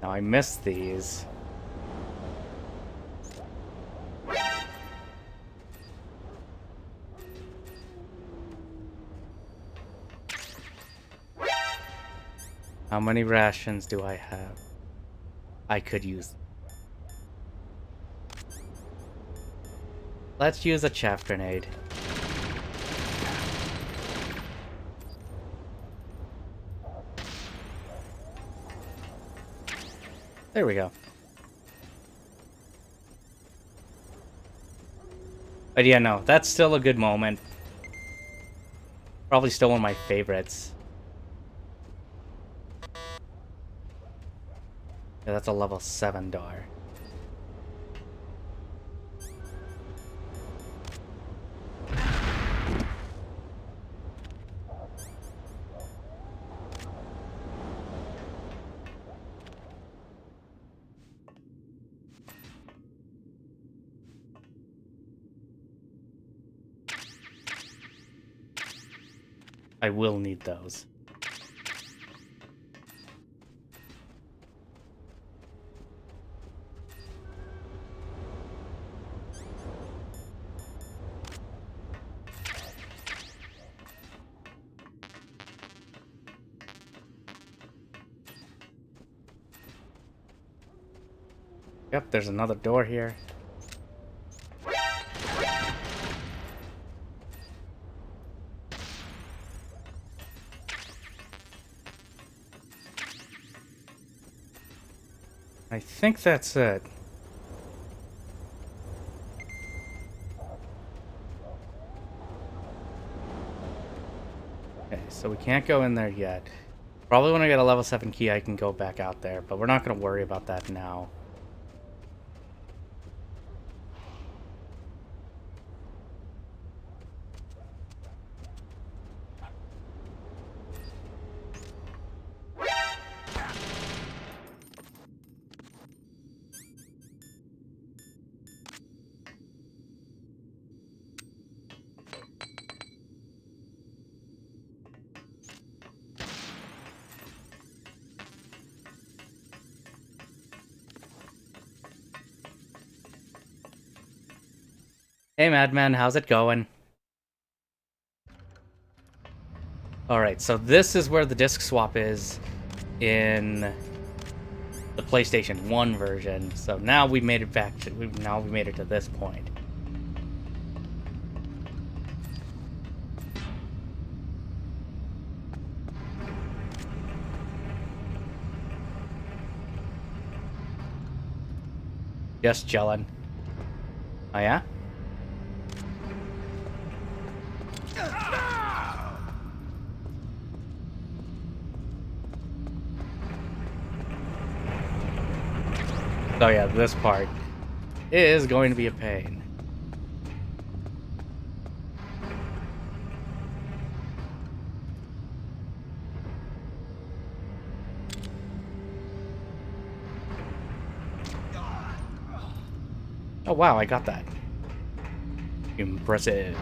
Now I missed these. How many rations do I have? I could use. Let's use a chaff grenade. There we go. But yeah, no, that's still a good moment. Probably still one of my favorites. Yeah, that's a level 7 door. I will need those. Yep, there's another door here. I think that's it. Okay, so we can't go in there yet. Probably when I get a level 7 key I can go back out there, but we're not going to worry about that now. Hey Madman, how's it going? Alright, so this is where the disc swap is in the PlayStation 1 version. So now we made it back to we made it to this point. Just chillin'. Oh yeah? So yeah, this part is going to be a pain. Oh wow, I got that. Impressive.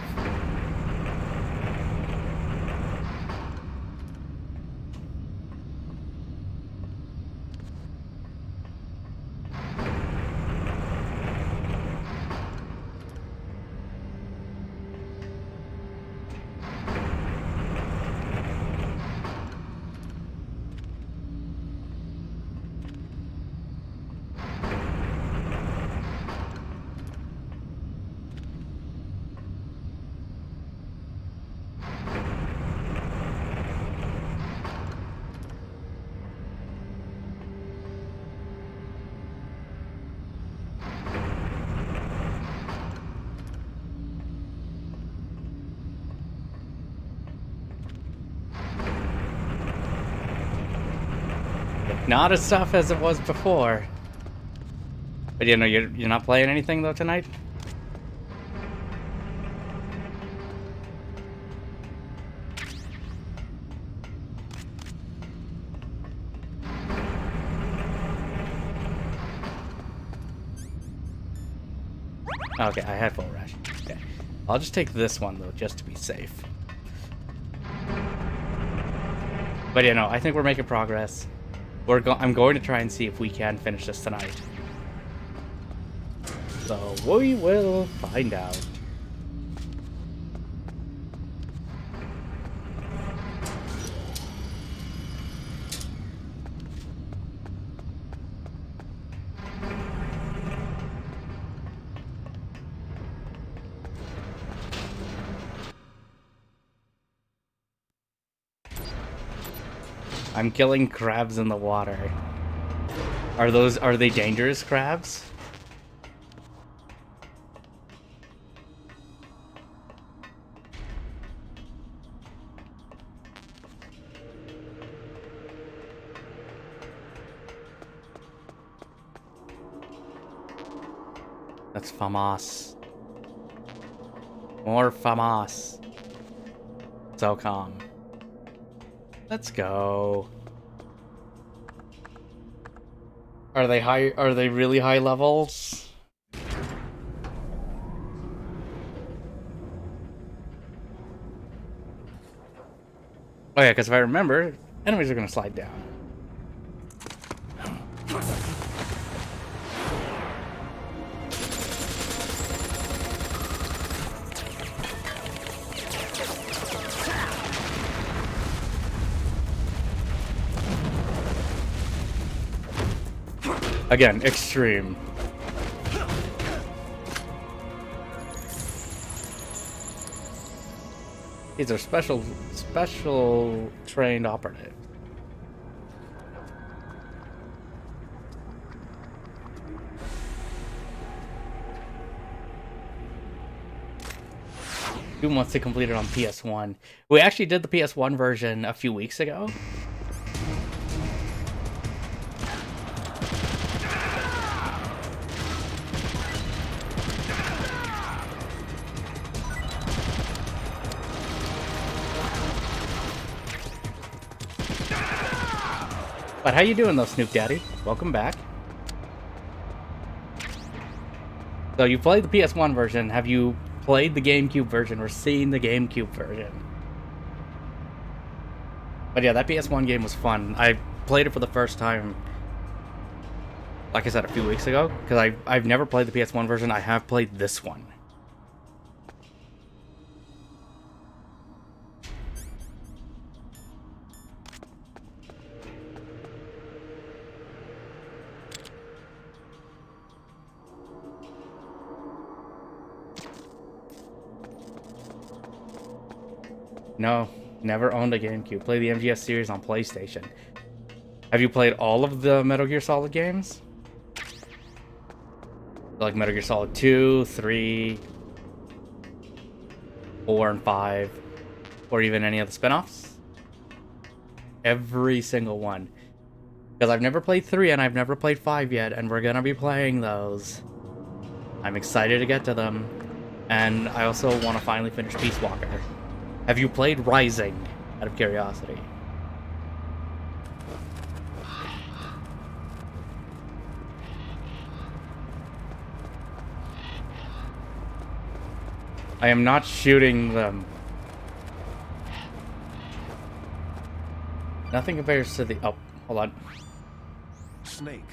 Not as tough as it was before. But you know, you're not playing anything though tonight? Okay, I had full rush. Okay. I'll just take this one though, just to be safe. But you know, I think we're making progress. I'm going to try and see if we can finish this tonight. So we will find out. I'm killing crabs in the water. Are they dangerous crabs? That's FAMAS. More FAMAS. So calm. Let's go. Are they high? Are they really high levels? Oh yeah, because if I remember, enemies are gonna slide down. Again, extreme. These are special trained operatives. Who wants to complete it on PS1? We actually did the PS1 version a few weeks ago. But how you doing though, Snoop Daddy? Welcome back. So you played the PS1 version. Have you played the GameCube version or seen the GameCube version? But yeah, that PS1 game was fun. I played it for the first time, like I said, a few weeks ago. Because I've never played the PS1 version. I have played this one. No, never owned a GameCube. Play the MGS series on PlayStation. Have you played all of the Metal Gear Solid games? Like Metal Gear Solid 2, 3, 4, and 5, or even any of the spin-offs? Every single one. Because I've never played 3 and I've never played 5 yet, and we're gonna be playing those. I'm excited to get to them. And I also want to finally finish Peace Walker. Have you played Rising, out of curiosity? I am not shooting them. Nothing compares to the... Oh, hold on. Snake,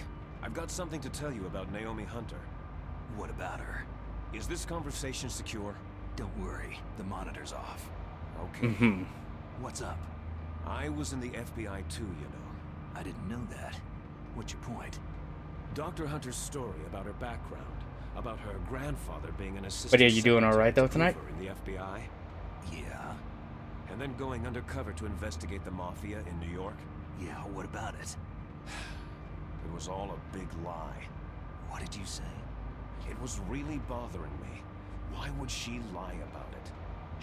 I've got something to tell you about Naomi Hunter. What about her? Is this conversation secure? Don't worry, the monitor's off. Okay. Mm-hmm. What's up? I was in the FBI too, you know. I didn't know that. What's your point? Dr. Hunter's story about her background, about her grandfather being an assistant. But yeah, you doing all right, though, secretary tonight? in the FBI, Yeah? and then going undercover to investigate the mafia in New York. Yeah, what about it? It was all a big lie. What did you say? It was really bothering me. Why would she lie about it?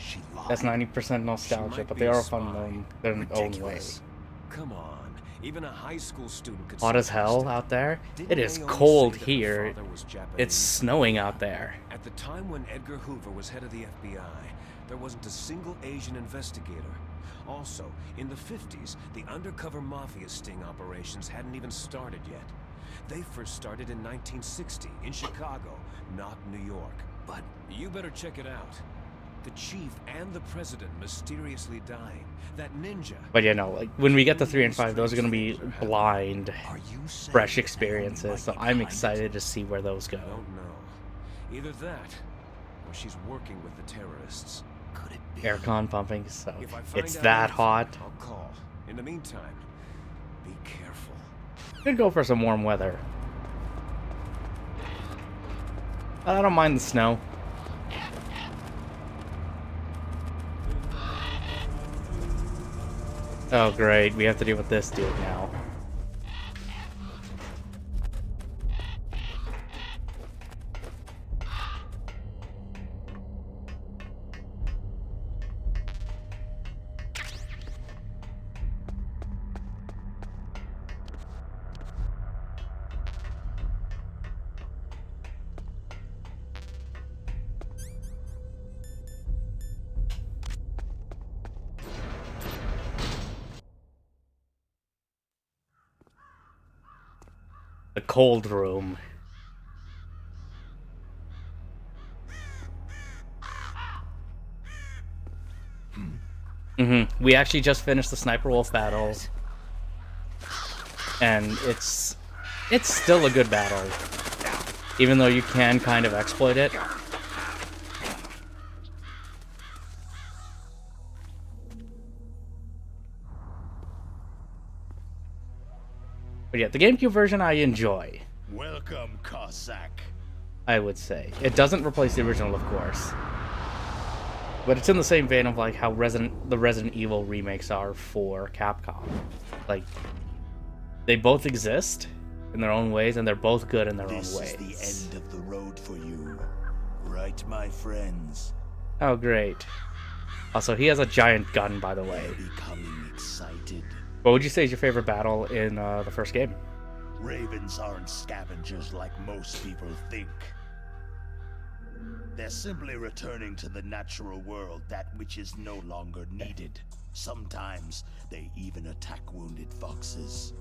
She lied. That's 90% nostalgia, might but be they a are spy. fun in their own way. Ridiculous. Come on, even a high school student could. Hot see as hell past it. out there. Didn't It is Naomi cold say that her here. father was Japanese? It's snowing out there. At the time when Edgar Hoover was head of the FBI, there wasn't a single Asian investigator. Also, in the 50s, the undercover mafia sting operations hadn't even started yet. They first started in 1960 in Chicago, not New York. But you better check it out. The chief and the president mysteriously dying. That ninja. But you know, like when we get to 3 and 5, those are gonna be blind, Are you saying fresh that experiences. Naomi So might be I'm behind it? excited to see where those go. I don't know. Either that, or she's working with the terrorists. Could it be? Aircon pumping, so If I find it's out that anything, hot. I'll call. In the meantime, be careful. Could go for some warm weather. I don't mind the snow. Oh great, we have to deal with this dude now. The cold room. We actually just finished the Sniper Wolf battle, and it's still a good battle, even though you can kind of exploit it. But yeah, the GameCube version I enjoy. Welcome, Cossack. I would say. It doesn't replace the original, of course. But it's in the same vein of like how the Resident Evil remakes are for Capcom. Like, they both exist in their own ways, and they're both good in their own This ways. is the end of the road for you. Right, my friends? Oh, great. Also, he has a giant gun, by the way. Becoming excited. What would you say is your favorite battle in the first game? Ravens aren't scavengers like most people think. They're simply returning to the natural world, that which is no longer needed. Sometimes they even attack wounded foxes.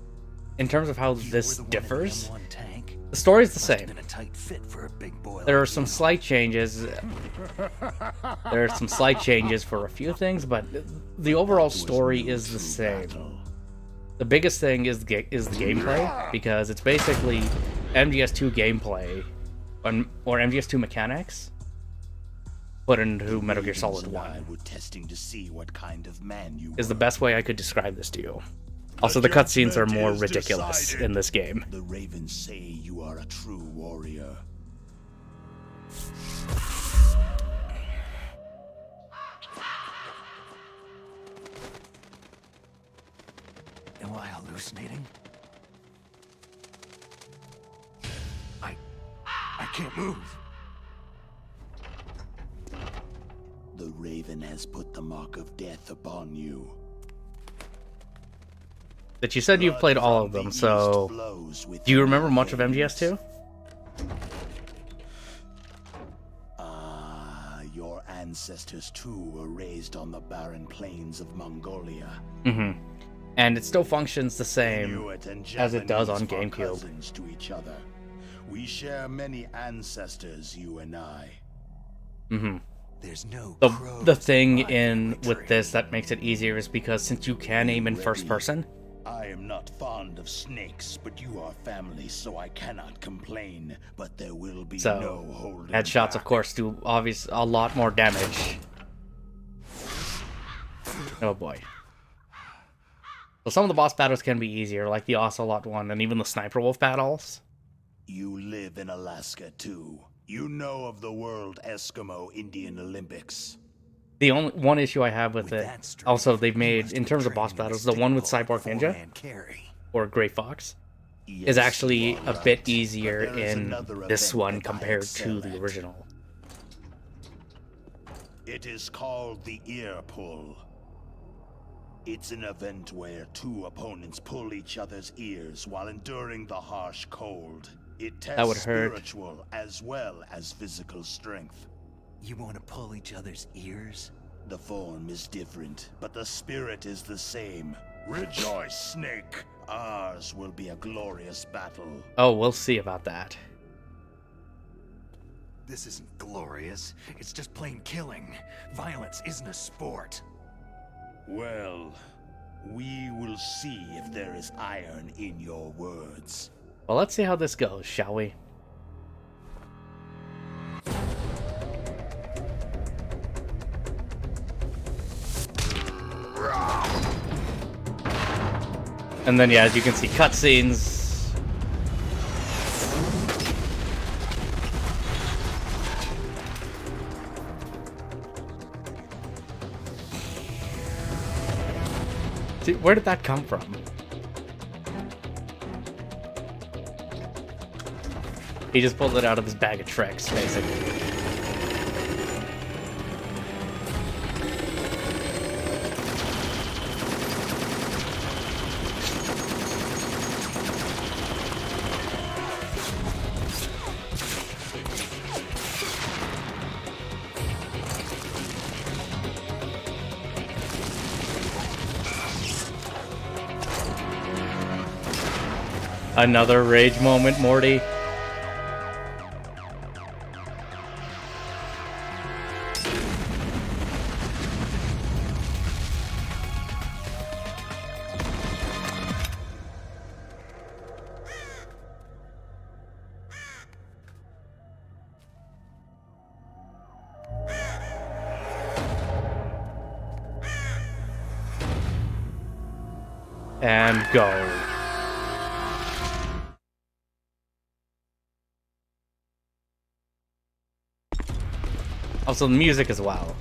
In terms of how You this were the differs, one in the M1 tank. the story's the Must have same. been a tight fit for a big boy There like are some you. slight changes. There are some slight changes for a few things, but the overall story is the same. The biggest thing is the gameplay, because it's basically MGS2 gameplay, or MGS2 mechanics, put into Metal Gear Solid Ravens and I 1. were testing to see what kind of man you Is the were. best way I could describe this to you. Also, the cutscenes are judgment more is ridiculous decided. in this game. The Ravens say you are a true warrior. Am I hallucinating? I can't move. The Raven has put the mark of death upon you. But you said you've played all of them, so do you remember much of MGS2? Your ancestors too were raised on the barren plains of Mongolia. And it still functions the same Inuit and as it does on Japanese were GameCube. cousins to each other. We share many ancestors, you and I. There's no The crows thing in my in family with tree. this that makes it easier is because since you can aim in first person, I am not fond of snakes, but you are family, so I cannot complain. But there will be so no holding headshots back. of course do a lot more damage. Oh boy. So some of the boss battles can be easier, like the Ocelot one and even the Sniper Wolf battles. You live in Alaska too. You know of the World Eskimo Indian Olympics. The only one issue I have with With it, that strength, also they've he made, must in have terms of trained boss in battles, the the one with stick Cyborg pull, Ninja four-man carry. or Grey Fox Yes, is actually you are a bit right, easier but there is in another this event one that I compared excel to the at. original. It is called the Ear Pull. It's an event where two opponents pull each other's ears while enduring the harsh cold. It tests would hurt. spiritual as well as physical strength. You want to pull each other's ears? The form is different, but the spirit is the same. Rejoice, Snake! Ours will be a glorious battle. Oh, we'll see about that. This isn't glorious. It's just plain killing. Violence isn't a sport. Well, we will see if there is iron in your words. Well, let's see how this goes, shall we? And then, yeah, as you can see, cutscenes. See, where did that come from? He just pulled it out of his bag of tricks, basically. Another rage moment, Morty. And go. Also, the music as well.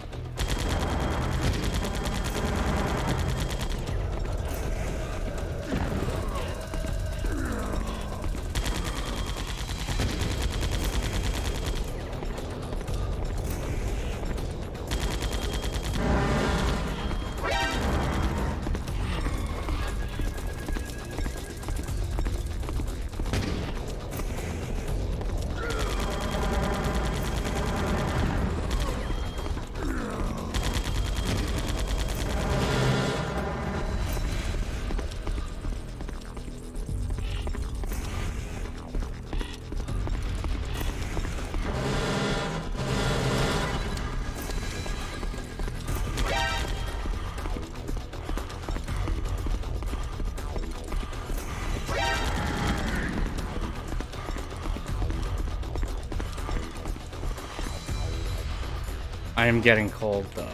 I am getting cold, though.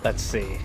Let's see.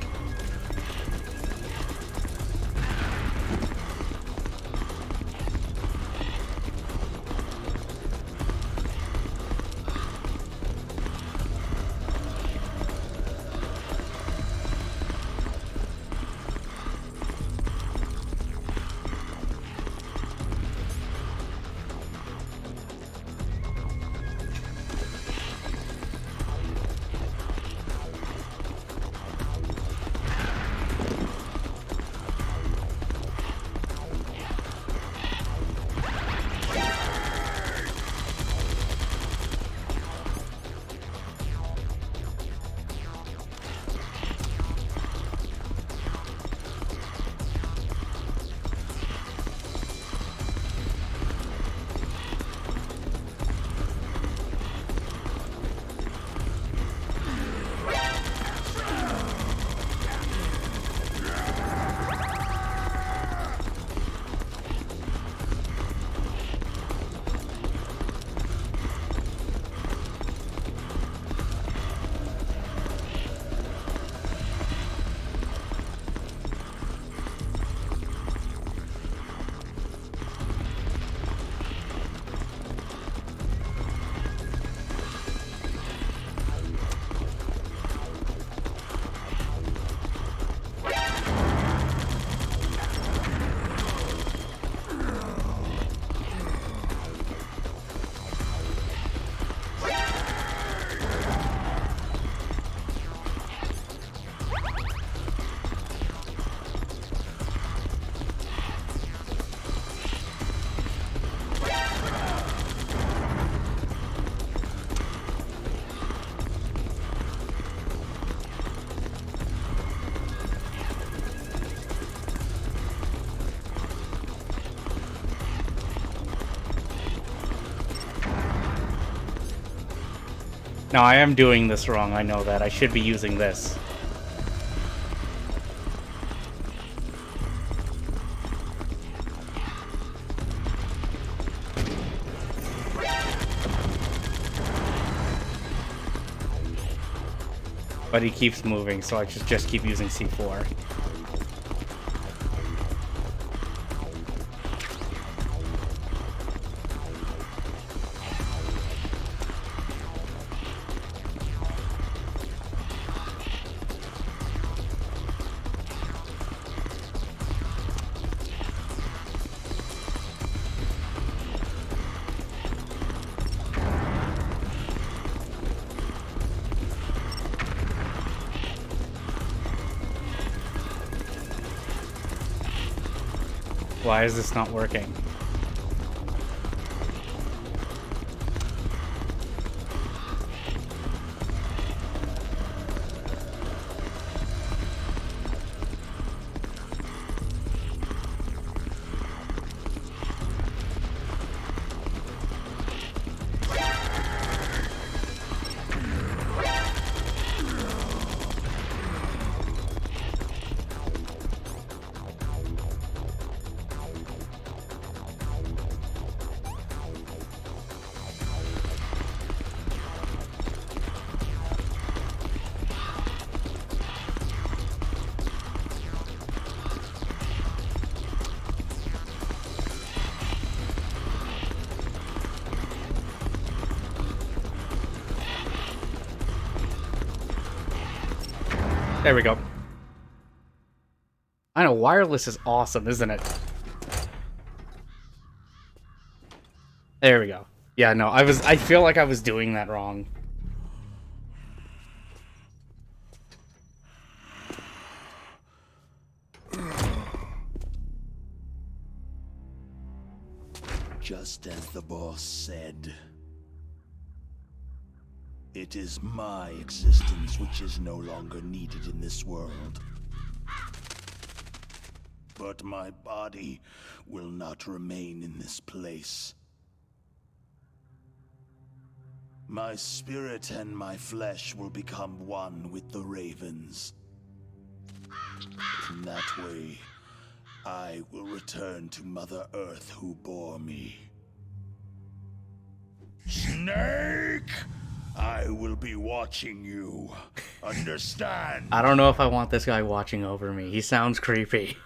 No, I am doing this wrong. I know that. I should be using this. But he keeps moving, so I should just keep using C4. Why is this not working? There we go. I know, wireless is awesome, isn't it? There we go. Yeah, no, I feel like I was doing that wrong. Just as the boss said. It is my existence which is no longer needed in this world. But my body will not remain in this place. My spirit and my flesh will become one with the ravens. In that way, I will return to Mother Earth who bore me. Snake! I will be watching you. Understand? I don't know if I want this guy watching over me. He sounds creepy.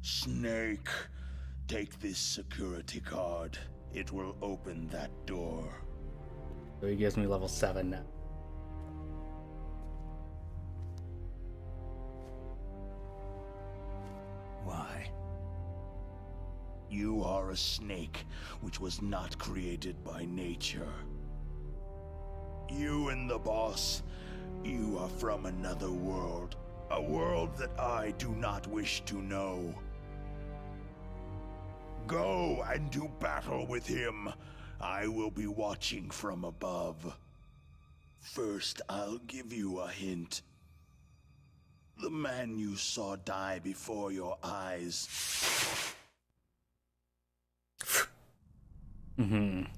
Snake, take this security card. It will open that door. So he gives me level 7 now. Why? You are a snake, which was not created by nature. You and the boss, you are from another world. A world that I do not wish to know. Go and do battle with him. I will be watching from above. First, I'll give you a hint. The man you saw die before your eyes. That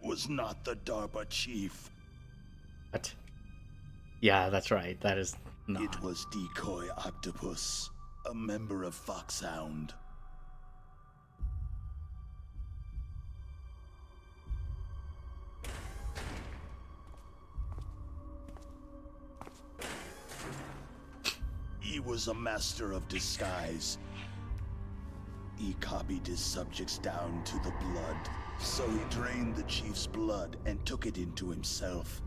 was not the DARPA chief. What? Yeah, that's right. That is not. It was Decoy Octopus, a member of Foxhound. He was a master of disguise. He copied his subjects down to the blood, so he drained the chief's blood and took it into himself.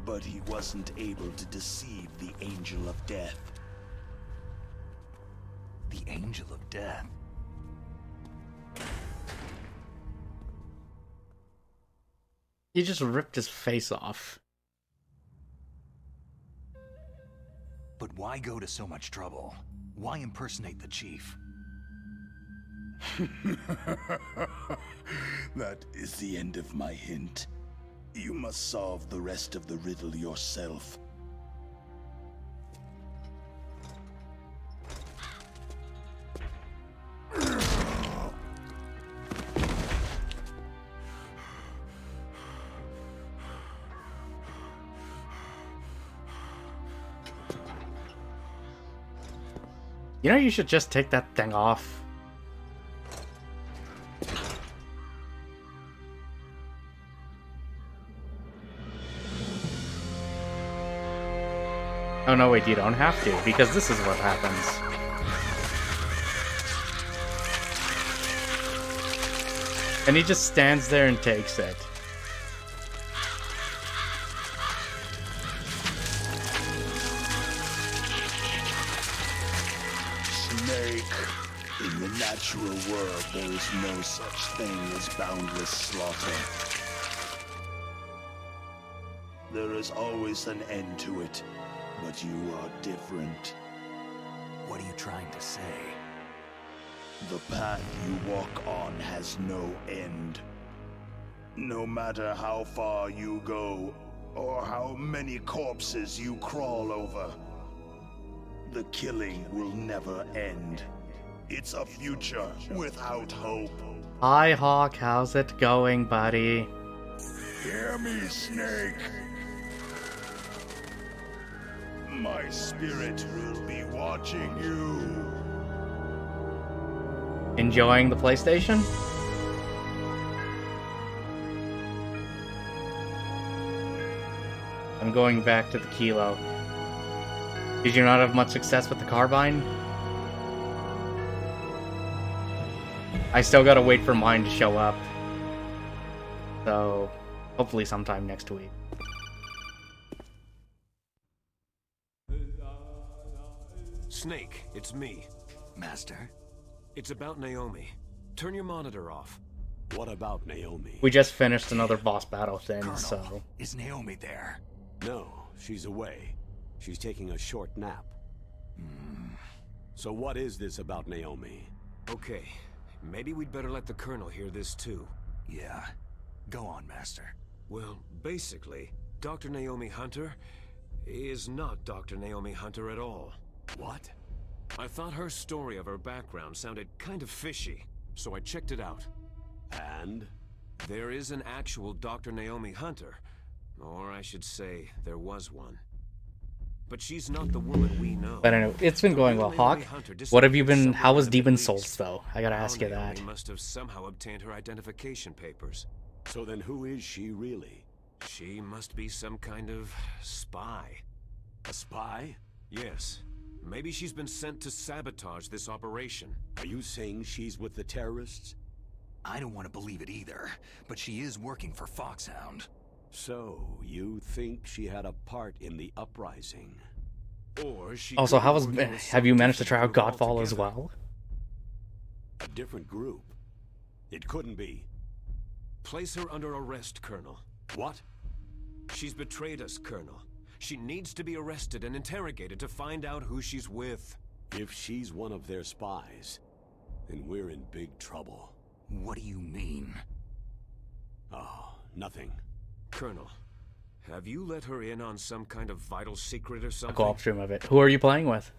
But he wasn't able to deceive the Angel of Death. The Angel of Death? He just ripped his face off. But why go to so much trouble? Why impersonate the chief? That is the end of my hint. You must solve the rest of the riddle yourself. You know, you should just take that thing off. Oh no, wait, you don't have to, because this is what happens. And he just stands there and takes it. Snake, in the natural world, there is no such thing as boundless slaughter. There is always an end to it, but you are different. What are you trying to say? The path you walk on has no end. No matter how far you go, or how many corpses you crawl over, the killing will never end. It's a future without hope. Hi, Hawk, how's it going, buddy? Hear me, Snake. My spirit will be watching you. Enjoying the PlayStation? I'm going back to the Kilo. Did you not have much success with the carbine? I still gotta wait for mine to show up. So, hopefully sometime next week. Snake, it's me. Master? It's about Naomi. Turn your monitor off. What about Naomi? We just finished another boss battle thing, Colonel, so... is Naomi there? No, she's away. She's taking a short nap. So what is this about Naomi? Okay, maybe we'd better let the Colonel hear this too. Yeah. Go on, Master. Well, basically, Dr. Naomi Hunter is not Dr. Naomi Hunter at all. What? I thought her story of her background sounded kind of fishy, so I checked it out. And? There is an actual Dr. Naomi Hunter. Or I should say, there was one. but she's not the woman we know. But anyway, it's been going well. Hawk, what have you been? How was Demon Souls though? I gotta ask you that. Naomi must have somehow obtained her identification papers. So then who is she really? She must be some kind of spy. A spy? Yes. Maybe she's been sent to sabotage this operation. Are you saying she's with the terrorists? I don't want to believe it either, but she is working for Foxhound. So, you think she had a part in the uprising? Or she Also, could how be was? working with Have some you managed to try out different group Godfall as altogether. well? A different group? It couldn't be. Place her under arrest, Colonel. What? She's betrayed us, Colonel. She needs to be arrested and interrogated to find out who she's with. If she's one of their spies, then we're in big trouble. What do you mean? Oh, nothing. Colonel, have you let her in on some kind of vital secret or A something? co-op stream of it. Who are you playing with?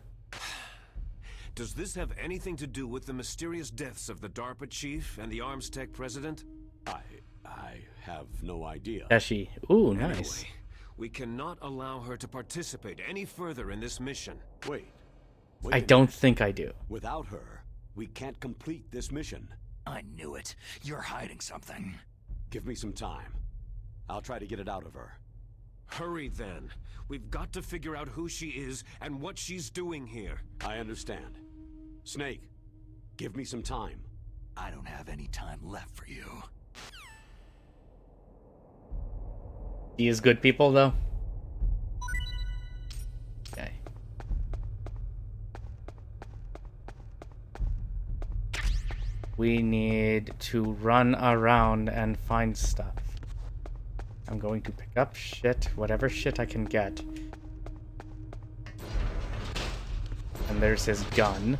Does this have anything to do with the mysterious deaths of the DARPA chief and the Arms Tech president? I have no idea. Eshi. Ooh, nice. Anyway, we cannot allow her to participate any further in this mission. Wait I a don't minute. think I do. Without her, we can't complete this mission. I knew it. You're hiding something. Give me some time. I'll try to get it out of her. Hurry then. We've got to figure out who she is and what she's doing here. I understand. Snake, give me some time. I don't have any time left for you. He is good people though. Okay. We need to run around and find stuff. I'm going to pick up shit, whatever shit I can get. And there's his gun.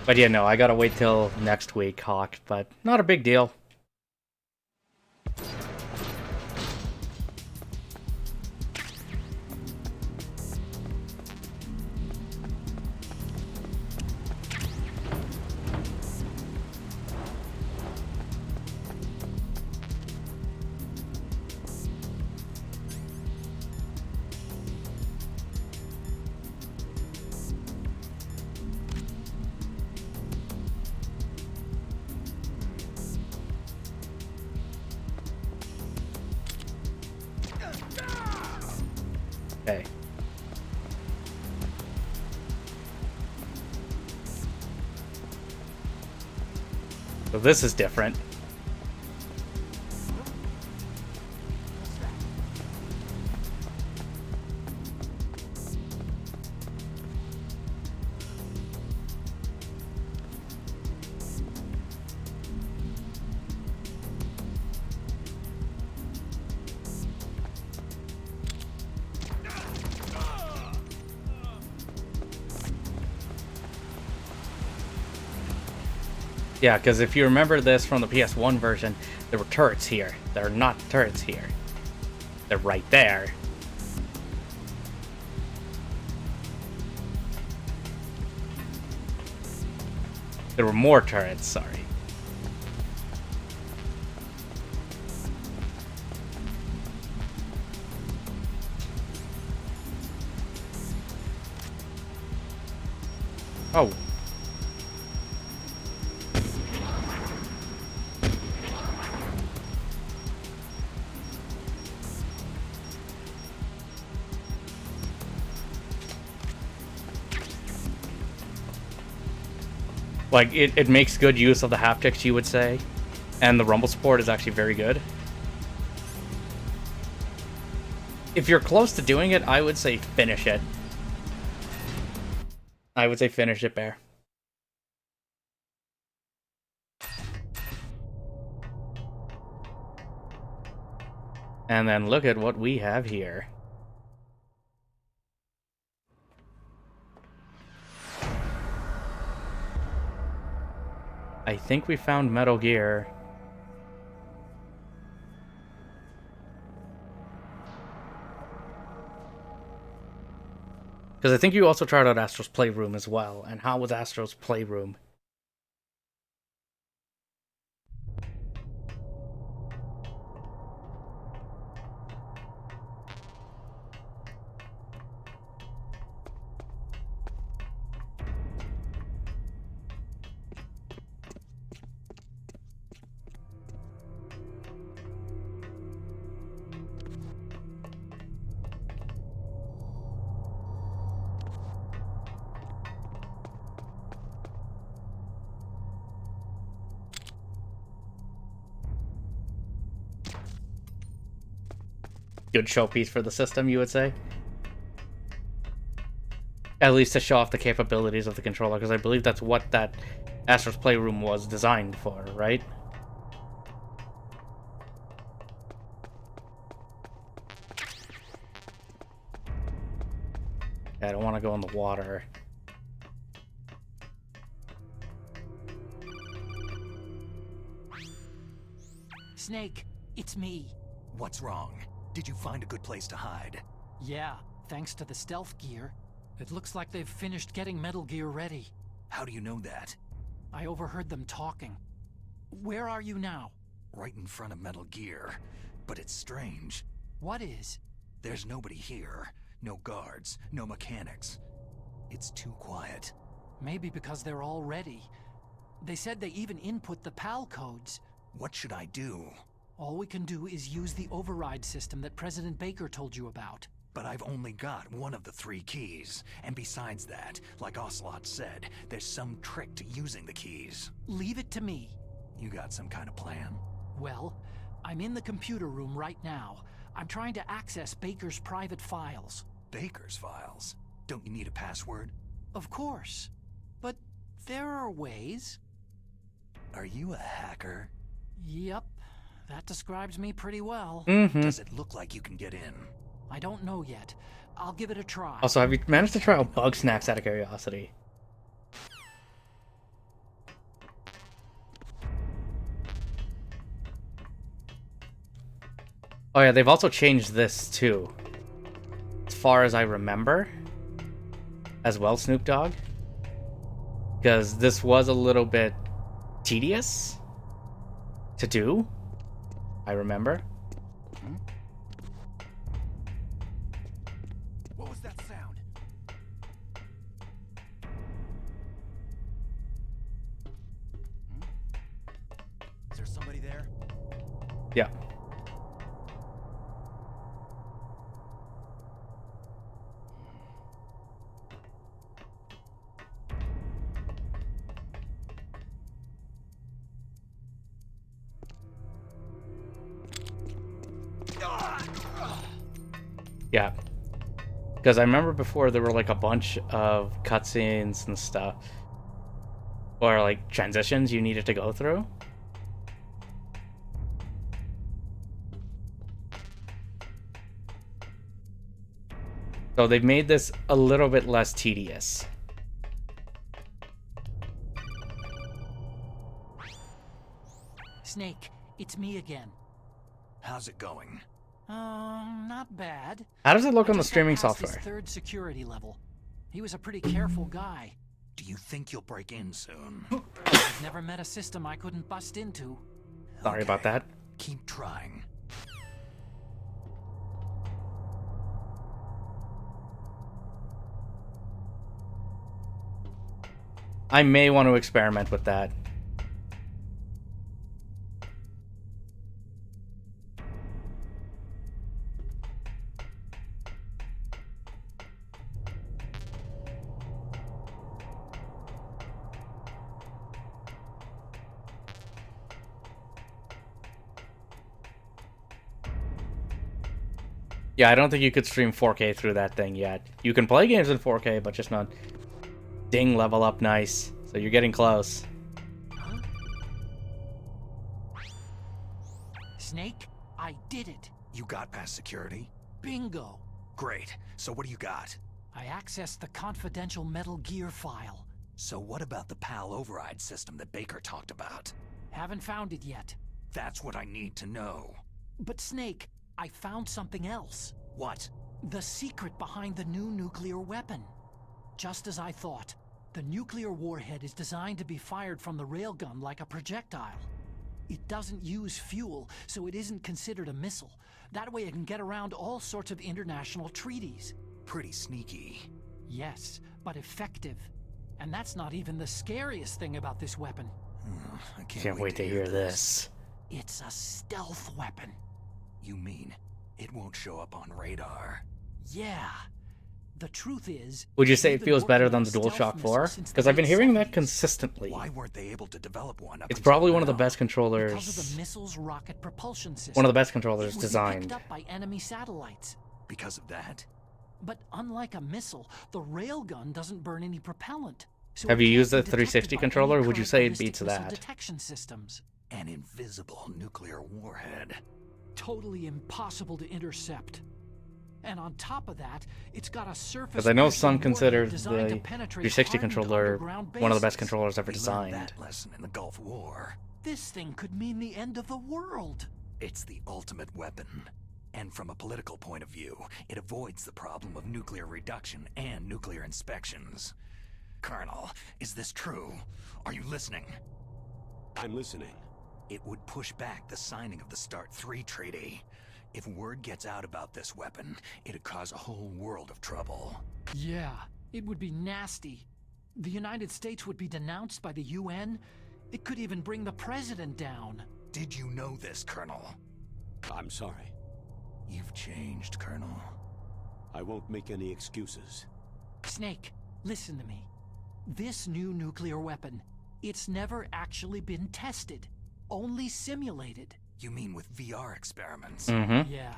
But yeah, no, I gotta wait till next week, Hawk, but not a big deal. Okay. So this is different. Yeah, because if you remember this from the PS1 version, there were turrets here. There are not turrets here. They're right there. There were more turrets, sorry. Oh. Like, it makes good use of the haptics, you would say. And the rumble support is actually very good. If you're close to doing it, I would say finish it. I would say finish it, Bear. And then look at what we have here. I think we found Metal Gear. Because I think you also tried out Astro's Playroom as well. And how was Astro's Playroom? good showpiece for the system, you would say. At least to show off the capabilities of the controller, because I believe that's what that Astro's Playroom was designed for, right? I don't want to go in the water. Snake, it's me. What's wrong? Did you find a good place to hide? Yeah, thanks to the stealth gear. It looks like they've finished getting Metal Gear ready. How do you know that? I overheard them talking. Where are you now? Right in front of Metal Gear. But it's strange. What is? There's nobody here. No guards, no mechanics. It's too quiet. Maybe because they're all ready. They said they even input the PAL codes. What should I do? All we can do is use the override system that President Baker told you about. But I've only got one of the 3 keys. And besides that, like Ocelot said, there's some trick to using the keys. Leave it to me. You got some kind of plan? Well, I'm in the computer room right now. I'm trying to access Baker's private files. Baker's files? Don't you need a password? Of course. But there are ways. Are you a hacker? Yep. That describes me pretty well. Does it look like you can get in? I don't know yet. I'll give it a try. Also, have you managed to try out Bug Snacks out of curiosity? Oh yeah, they've also changed this too. As far as I remember. As well, Snoop Dogg. Because this was a little bit tedious to do. I remember. What was that sound? Is there somebody there? Yeah. Yeah. Because I remember before there were like a bunch of cutscenes and stuff. Or like transitions you needed to go through. So they've made this a little bit less tedious. Snake, it's me again. How's it going? Not bad. How does it look I on the just got streaming past his software? 3rd security level. He was a pretty careful guy. Do you think you'll break in soon? I've never met a system I couldn't bust into. Sorry about that. Keep trying. I may want to experiment with that. Yeah, I don't think you could stream 4K through that thing yet. You can play games in 4K, but just not ding level up nice. So you're getting close. Snake, I did it. You got past security? Bingo. Great. So what do you got? I accessed the confidential Metal Gear file. So what about the PAL override system that Baker talked about? Haven't found it yet. That's what I need to know. But Snake, I found something else. What? The secret behind the new nuclear weapon. Just as I thought, the nuclear warhead is designed to be fired from the railgun like a projectile. It doesn't use fuel, so it isn't considered a missile. That way it can get around all sorts of international treaties. Pretty sneaky. Yes, but effective. And that's not even the scariest thing about this weapon. I Can't wait to hear this. It's a stealth weapon. You mean it won't show up on radar? Yeah. The truth is, Would you say we've it been feels better working than on the a DualShock stealth 4? missile since the Because I've been late hearing that 70s. consistently. Why weren't they able to develop one up It's until probably one of the now? best Because of controllers. the missile's rocket propulsion system. One of the best It controllers would be designed. picked up by enemy satellites. Because of that? But unlike a missile, the railgun doesn't burn any propellant. So Have it you can't used be the detected 360 by controller, any or would you current say it ballistic beats missile that? detection systems. An invisible nuclear warhead. Totally impossible to intercept. And on top of that, it's got a surface. Because I know crystal some warhead consider designed to the penetrate 360 hardened controller underground one of the best bases. controllers ever We learned designed. that lesson in the Gulf War. This thing could mean the end of the world. It's the ultimate weapon. And from a political point of view, it avoids the problem of nuclear reduction and nuclear inspections. Colonel, is this true? Are you listening? I'm listening. It would push back the signing of the START 3 treaty. If word gets out about this weapon, it'd cause a whole world of trouble. Yeah, it would be nasty. The United States would be denounced by the UN. It could even bring the president down. Did you know this, Colonel? I'm sorry. You've changed, Colonel. I won't make any excuses. Snake, listen to me. This new nuclear weapon, it's never actually been tested. Only simulated. You mean with VR experiments? Mm-hmm. Yeah,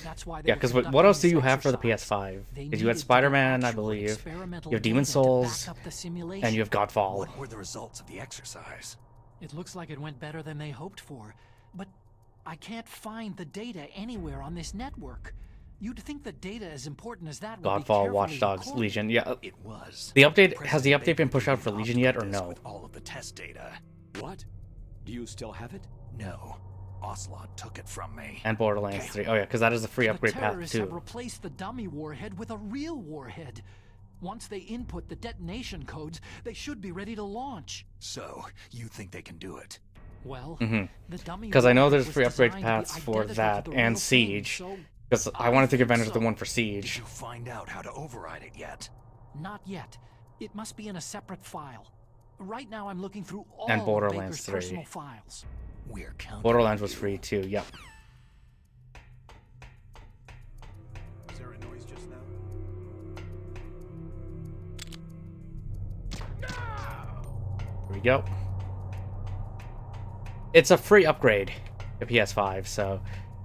that's why they Yeah, were because what conducting else do this you have for the exercise. PS5? They Because you had needed to Spider-Man, get I actual believe. experimental You have Demon data to back Souls, up the simulation. and you have Godfall. What were the results of the exercise? It looks like it went better than they hoped for, but I can't find the data anywhere on this network. You'd think the data as important as that would be Godfall, carefully Watch Dogs, recorded. Legion. Yeah, It was. the update has the President update Baker been pushed out gave for an Legion yet, or optical disc no? With all of the test data. What? Do you still have it? No. Ocelot took it from me. And Borderlands 3. Oh yeah, because that is the free upgrade The path terrorists have too. replaced the dummy warhead with a real warhead. Once they input the detonation codes, they should be ready to launch. So, you think they can do it? Well, Mhm. the dummy Because I know warhead there's was free upgrade designed to be paths for identical to that the and real thing, Siege. so Because I want to take think advantage of the so. one for Did Siege. you find out how to override it yet? Not yet. It must be in a separate file. Right now, I'm looking through all And of Borderlands Baker's 3. personal files. We're counting. Borderlands on was you. free too. Yep. Was there a noise just now? Here we go. It's a free upgrade to PS5, so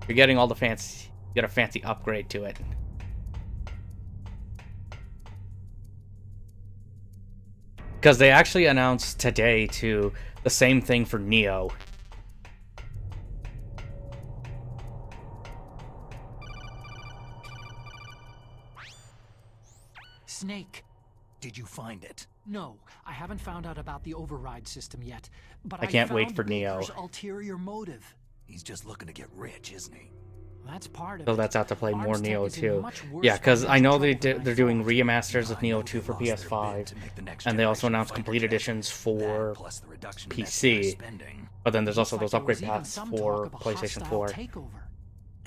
you're getting all the fancy. You get a fancy upgrade to it. Because they actually announced today too the same thing for Neo. Snake. Did you find it? No, I haven't found out about the override system yet. But I can't wait found for Neo. Baker's ulterior motive. He's just looking to get rich, isn't he? That's part of So it. that's out to play more Arms Tech Neo is in too. much worse Yeah, because I know financial trouble than I they're doing thought. remasters of I Neo know 2 they for lost their PS5, bid to make the next and they also generation announced fighter complete jet. editions for That, plus the reduction in PC. FBI spending. But then there's Looks also like those there upgrade was even paths some for talk of a PlayStation hostile 4. takeover.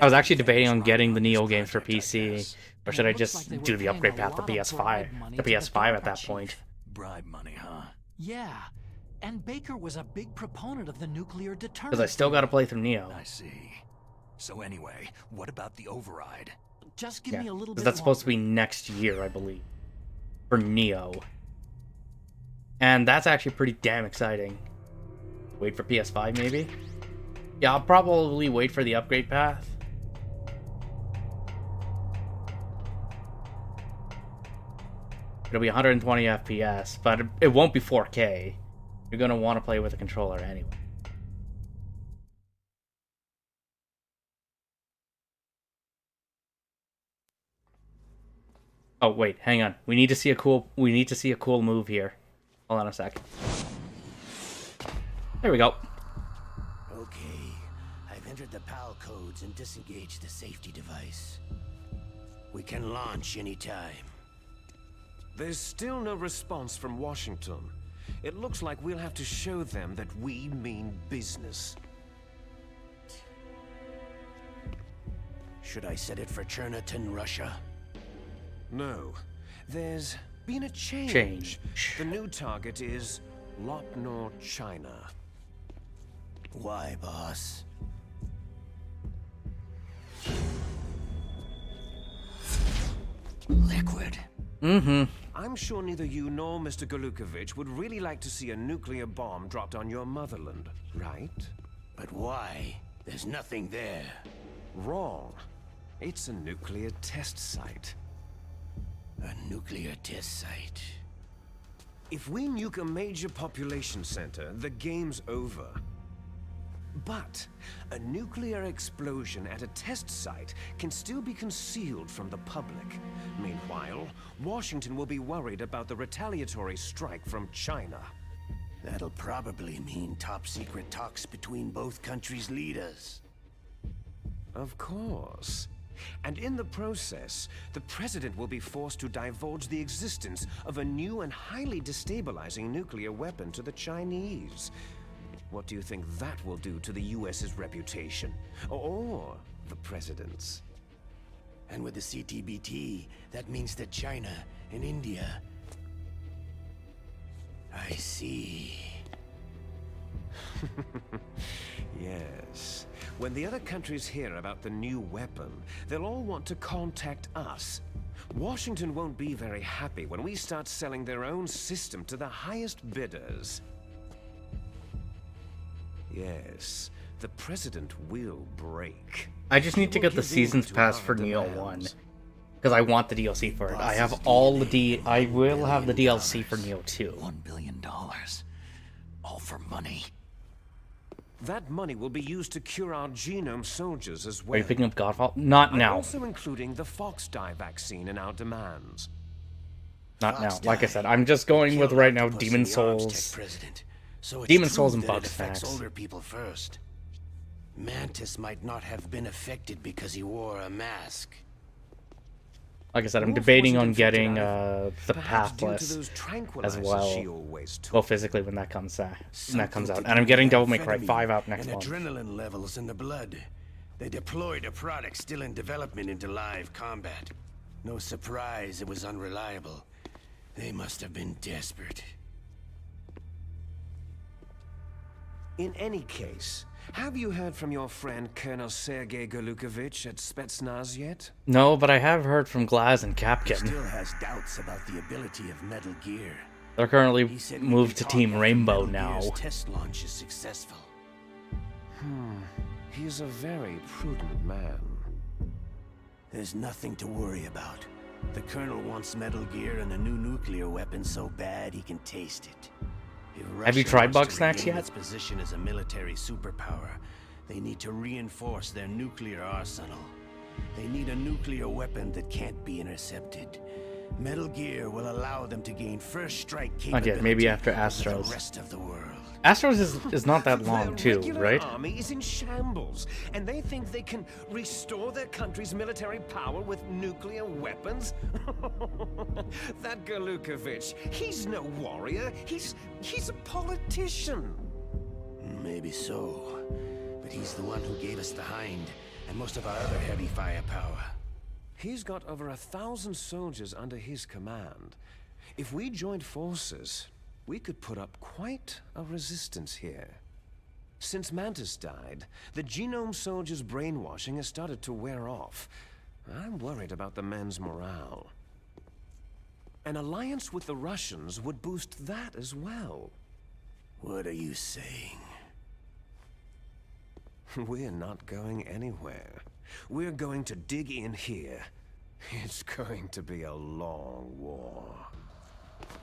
I was actually debating on Everything's getting the riding Neo on this games for project, I PC, guess. or And should it I looks just like they were do the paying upgrade a path for lot of PS5, bribe money the to the PS5 at DARPA that chief. point? Bribe money, huh? Yeah, and Baker was a big proponent of the nuclear deterrent. Because I still got to play through Neo. I see. So anyway, what about the override? Just give Yeah, me a little because bit that's supposed to be longer. next year, I believe, for Neo. And that's actually pretty damn exciting. Wait for PS5, maybe? Yeah, I'll probably wait for the upgrade path. It'll be 120 FPS, but it won't be 4K. You're going to want to play with a controller anyway. Oh wait, hang on. We need to see a cool move here. Hold on a sec. There we go. Okay, I've entered the PAL codes and disengaged the safety device. We can launch anytime. There's still no response from Washington. It looks like we'll have to show them that we mean business. Should I set it for Cherniton, Russia? No, there's been a change. Change. The new target is Lopnor, China. Why, boss? Liquid. Mm-hmm. I'm sure neither you nor Mr. Golukovich would really like to see a nuclear bomb dropped on your motherland, right? But why? There's nothing there. Wrong. It's a nuclear test site. A nuclear test site. If we nuke a major population center, the game's over. But a nuclear explosion at a test site can still be concealed from the public. Meanwhile, Washington will be worried about the retaliatory strike from China. That'll probably mean top-secret talks between both countries' leaders. Of course. And in the process, the President will be forced to divulge the existence of a new and highly destabilizing nuclear weapon to the Chinese. What do you think that will do to the US's reputation? Or the President's? And with the CTBT, that means that China and India... I see. Yes. When the other countries hear about the new weapon, they'll all want to contact us. Washington won't be very happy when we start selling their own system to the highest bidders. Yes, the President will break. I just need to get the Seasons Pass for Neo 1. Because I want the DLC for it. I have all the I will have the DLC for Neo 2. $1 billion. All for money. That money will be used to cure our genome soldiers as well. Are you picking up Godfall? Not now. Also including the Foxdie vaccine in our demands. Not now. Like I said, I'm just going with right now Demon Souls. Demon Souls and Bugsnax. Older people first. Mantis might not have been affected because he wore a mask. Like I said, I'm debating on getting the Pathless as well. Well, physically when that comes out. And I'm getting Devil May Cry 5 out next month. Adrenaline levels in the blood. They deployed a product still in development into live combat. No surprise it was unreliable. They must have been desperate. In any case, have you heard from your friend Colonel Sergei Golukovich at Spetsnaz yet? No, but I have heard from Glaz and Capkin. Still has doubts about the ability of Metal Gear. They're currently moved to Team Rainbow now. Test launch is successful. He's a very prudent man. There's nothing to worry about. The Colonel wants Metal Gear and a new nuclear weapon so bad he can taste it. Have you tried Bugsnax yet? Its position as a military superpower. They need to reinforce their nuclear arsenal. They need a nuclear weapon that can't be intercepted. Metal Gear will allow them to gain first strike capability. Okay, maybe after over Astros. the rest of the world. Astros is not that long too, right? Their army is in shambles, and they think they can restore their country's military power with nuclear weapons? That Golukovich, he's no warrior. He's a politician. Maybe so, but he's the one who gave us the Hind and most of our other heavy firepower. He's got over 1,000 soldiers under his command. If we joined forces, we could put up quite a resistance here. Since Mantis died, the Genome Soldiers' brainwashing has started to wear off. I'm worried about the men's morale. An alliance with the Russians would boost that as well. What are you saying? We're not going anywhere. We're going to dig in here. It's going to be a long war.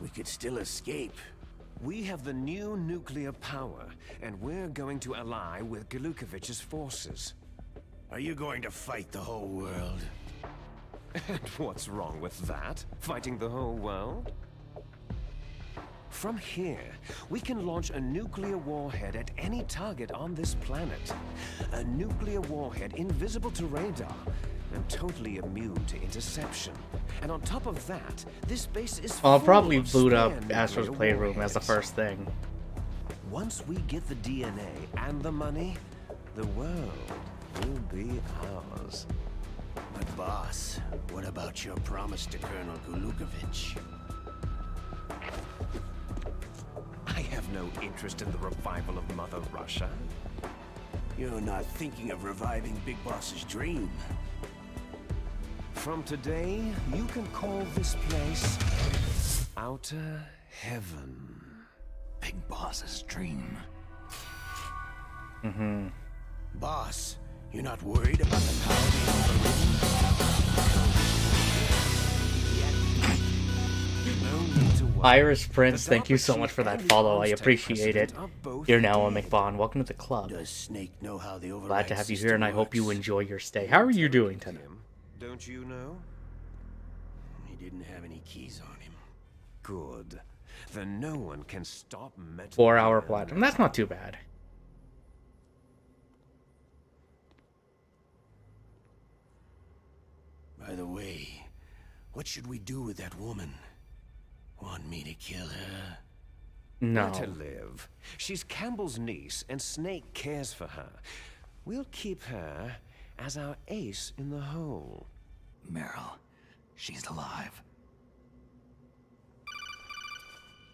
We could still escape. We have the new nuclear power, and we're going to ally with Golukovich's forces. Are you going to fight the whole world? And what's wrong with that? Fighting the whole world? From here, we can launch a nuclear warhead at any target on this planet. A nuclear warhead invisible to radar and totally immune to interception. And on top of that, this base is I'll full probably of boot up spare Astro's nuclear Playroom as the warheads. first thing. Once we get the DNA and the money, the world will be ours. But boss, what about your promise to Colonel Golukovich? I have no interest in the revival of Mother Russia. You're not thinking of reviving Big Boss's dream. From today, you can call this place Outer Heaven. Big Boss's dream. Mm-hmm. Boss, you're not worried about the power being overridden? No need to worry. Irish Prince, The thank you DARPA so chief much for that and the follow. I arms tech appreciate it. president are both You're now a dead. McBond. Welcome to the club. Does Snake know how the override Glad to have you here, system and I hope you works? enjoy your stay. How are you doing tonight? Him, don't you know? He didn't have any keys on him. Good. Then no one can stop Metal 4-hour Gear. platinum. That's not too bad. By the way, what should we do with that woman? Want me to kill her? No. Let her live. She's Campbell's niece, and Snake cares for her. We'll keep her as our ace in the hole. Meryl, she's alive.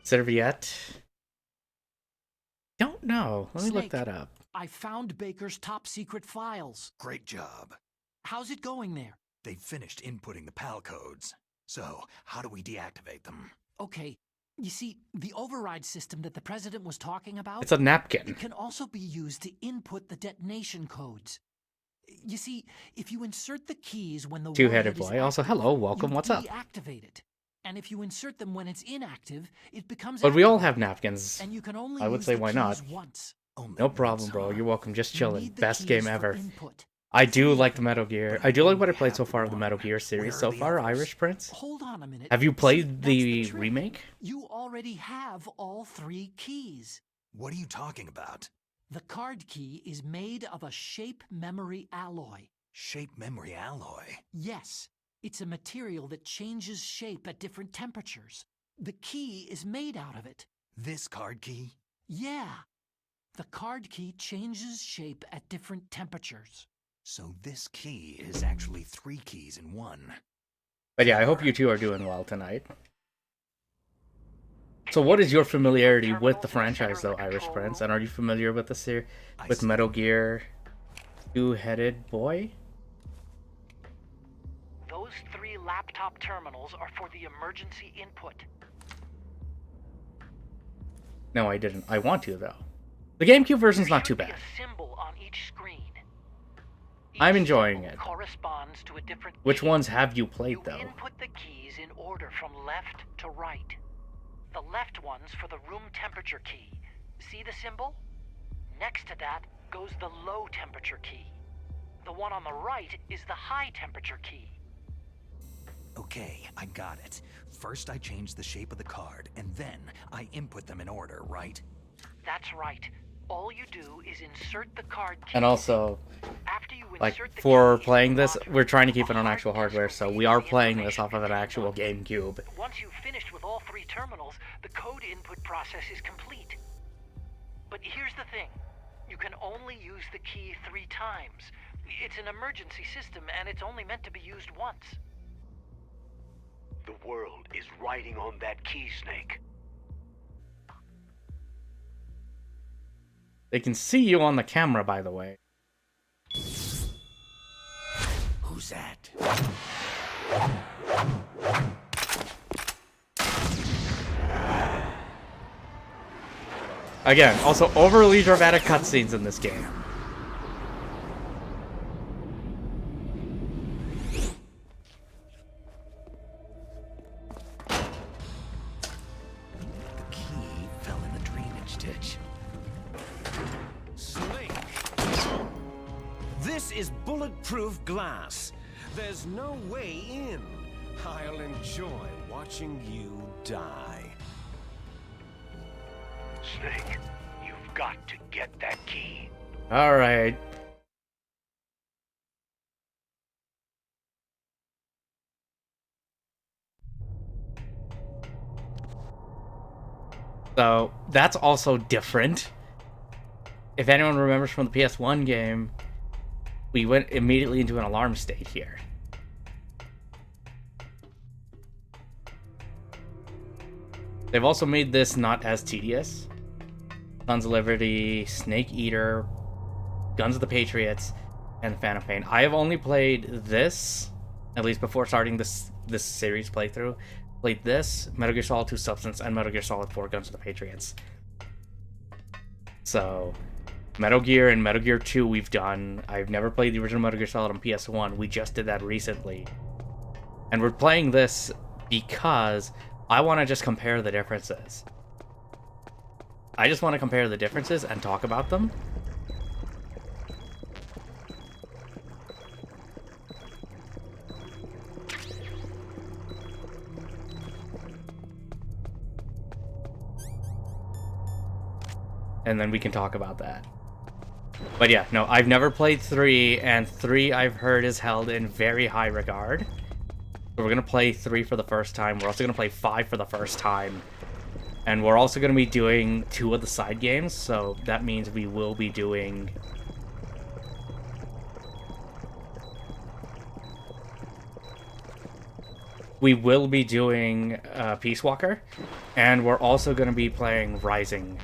Serviette? Don't know. Let me look Snake. that up. I found Baker's top secret files. Great job. How's it going there? They've finished inputting the PAL codes. So, how do we deactivate them? Okay, you see, the override system that the president was talking about, It's a napkin. it can also be used to input the detonation codes. You see, if you insert the keys when the Two-headed warhead is boy. Also, active, hello, welcome, you what's up? deactivate it. And if you insert them when it's inactive, it becomes But we all have activated. napkins. And you can only I would use say the why not. keys once. Only No problem, once, bro. huh? You're welcome. Just You chilling. need the Best keys game for ever. input. I do Three. like the Metal Gear. I do like what I played so far of the Metal Gear series Where so are the far, others? Irish Prince. Hold on a minute. Have you See, played that's the trick. remake? You already have all 3 keys. What are you talking about? The card key is made of a shape memory alloy. Shape memory alloy. Yes, it's a material that changes shape at different temperatures. The key is made out of it. This card key? Yeah. The card key changes shape at different temperatures. So this key is actually 3 keys in one. But yeah, I hope you two are doing well tonight. So what is your familiarity with the franchise though, Irish Prince? And are you familiar with the with Metal Gear Two-Headed Boy? Those 3 laptop terminals are for the emergency input. No, I didn't. I want to though. The GameCube version's not too bad. A symbol on each screen. I'm Each enjoying symbol it. corresponds to a different Which key. ones have you played You though? input the keys in order from left to right. The left one's for the room temperature key. See the symbol? Next to that goes the low temperature key. The one on the right is the high temperature key. Okay, I got it. First I change the shape of the card, and then I input them in order, right? That's right. All you do is insert the card key. And also, After you like, insert the for key, playing this, Roger, we're trying to keep it on a actual hard disk hardware, so reads we are the playing this information off of an into actual one. GameCube. Once you've finished with all 3 terminals, the code input process is complete. But here's the thing. You can only use the key 3 times. It's an emergency system, and it's only meant to be used once. The world is riding on that key, Snake. They can see you on the camera, by the way. Who's that? Again, also overly dramatic cutscenes in this game. The key fell in the drainage ditch. Snake! This is bulletproof glass. There's no way in. I'll enjoy watching you die. Snake, you've got to get that key. Alright. So, that's also different. If anyone remembers from the PS1 game, we went immediately into an alarm state here. They've also made this not as tedious. Sons of Liberty, Snake Eater, Guns of the Patriots, and Phantom Pain. I have only played this at least before starting this series playthrough, played this, Metal Gear Solid 2 Substance, and Metal Gear Solid 4 Guns of the Patriots. So, Metal Gear and Metal Gear 2 we've done. I've never played the original Metal Gear Solid on PS1. We just did that recently. And we're playing this because I want to just compare the differences. I just want to compare the differences and talk about them. And then we can talk about that. But yeah, no, I've never played 3, and 3 I've heard is held in very high regard. So we're going to play 3 for the first time. We're also going to play 5 for the first time. And we're also going to be doing 2 of the side games, so that means we will be doing... Peace Walker, and we're also going to be playing Rising.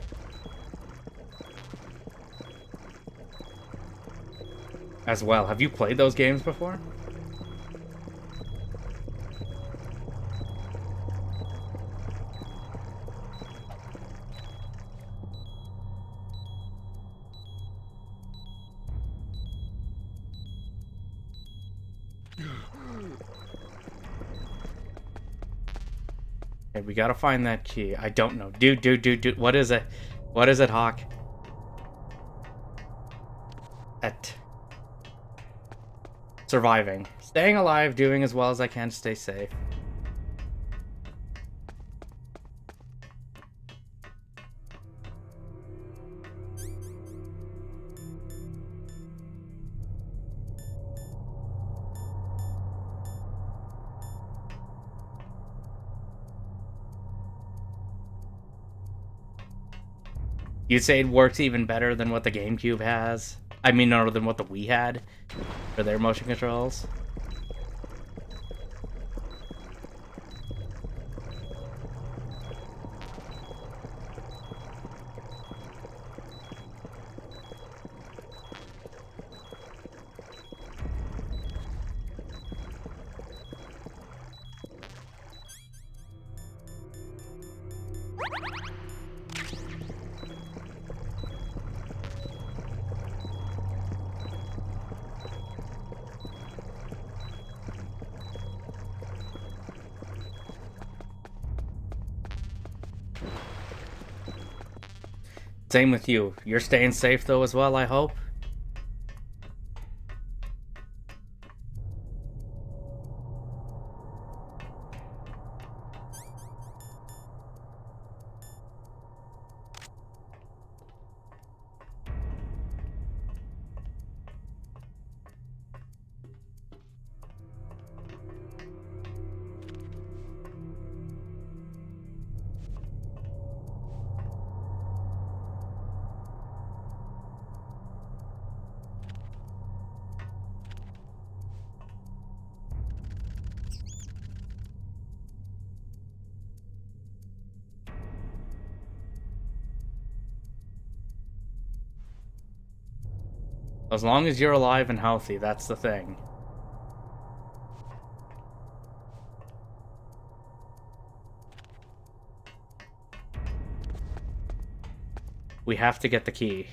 As well. Have you played those games before? Okay, we gotta find that key. I don't know. Dude. What is it? What is it, Hawk? Surviving. Staying alive, doing as well as I can to stay safe. You'd say it works even better than what the GameCube has? I mean, no, than what the Wii had for their motion controls. Same with you. You're staying safe though as well, I hope. As long as you're alive and healthy, that's the thing. We have to get the key.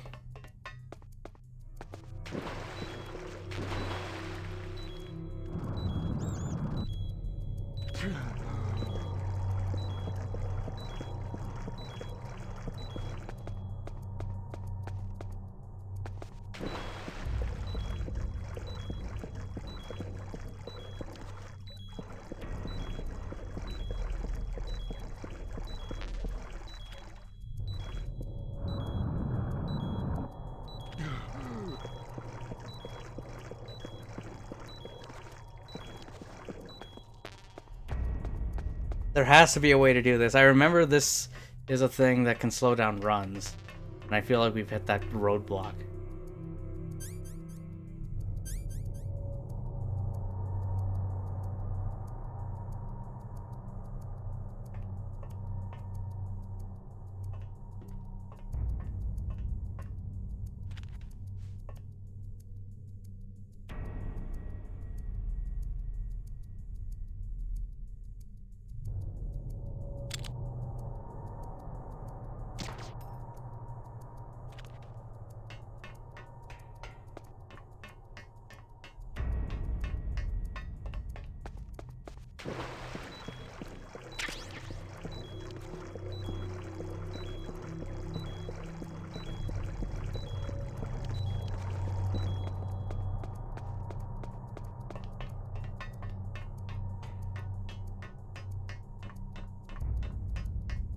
There has to be a way to do this. I remember this is a thing that can slow down runs, and I feel like we've hit that roadblock.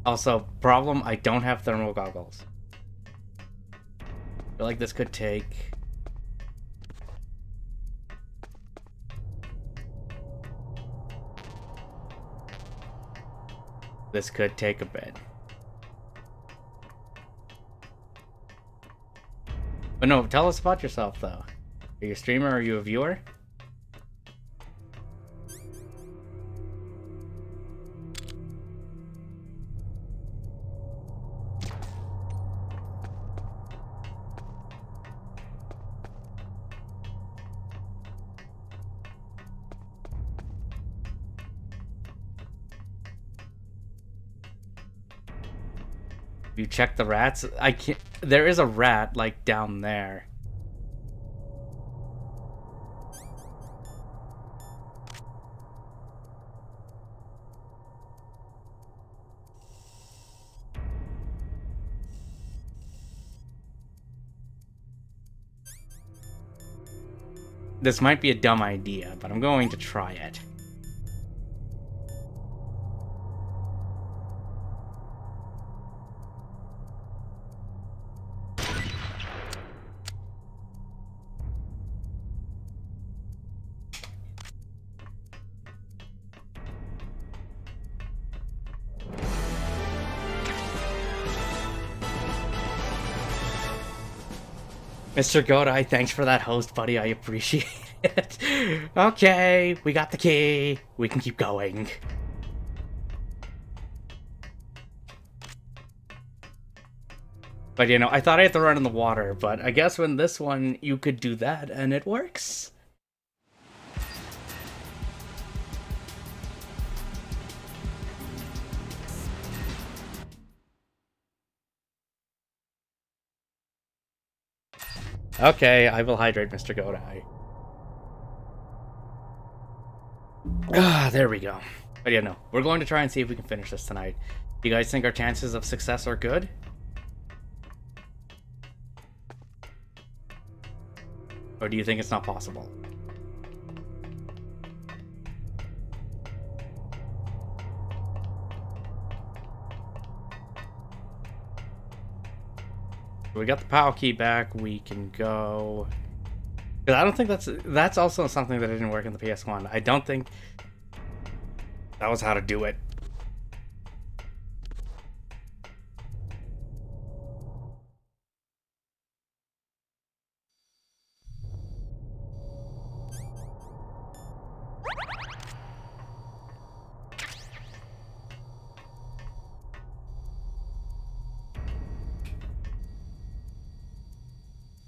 Also, problem, I don't have thermal goggles. I feel like this could take... This could take a bit. But no, tell us about yourself, though. Are you a streamer? Are you a viewer? You check the rats? I can't... There is a rat, like, down there. This might be a dumb idea, but I'm going to try it. Mr. Godai, thanks for that host, buddy. I appreciate it. Okay, we got the key. We can keep going. But, you know, I thought I had to run in the water, but I guess when this one, you could do that, and it works. Okay, I will hydrate Mr. Godai. Ah, there we go. But yeah, no, we're going to try and see if we can finish this tonight. Do you guys think our chances of success are good? Or do you think it's not possible? We got the PAL key back, we can go... Because I don't think that's also something that didn't work in the PS1. I don't think that was how to do it.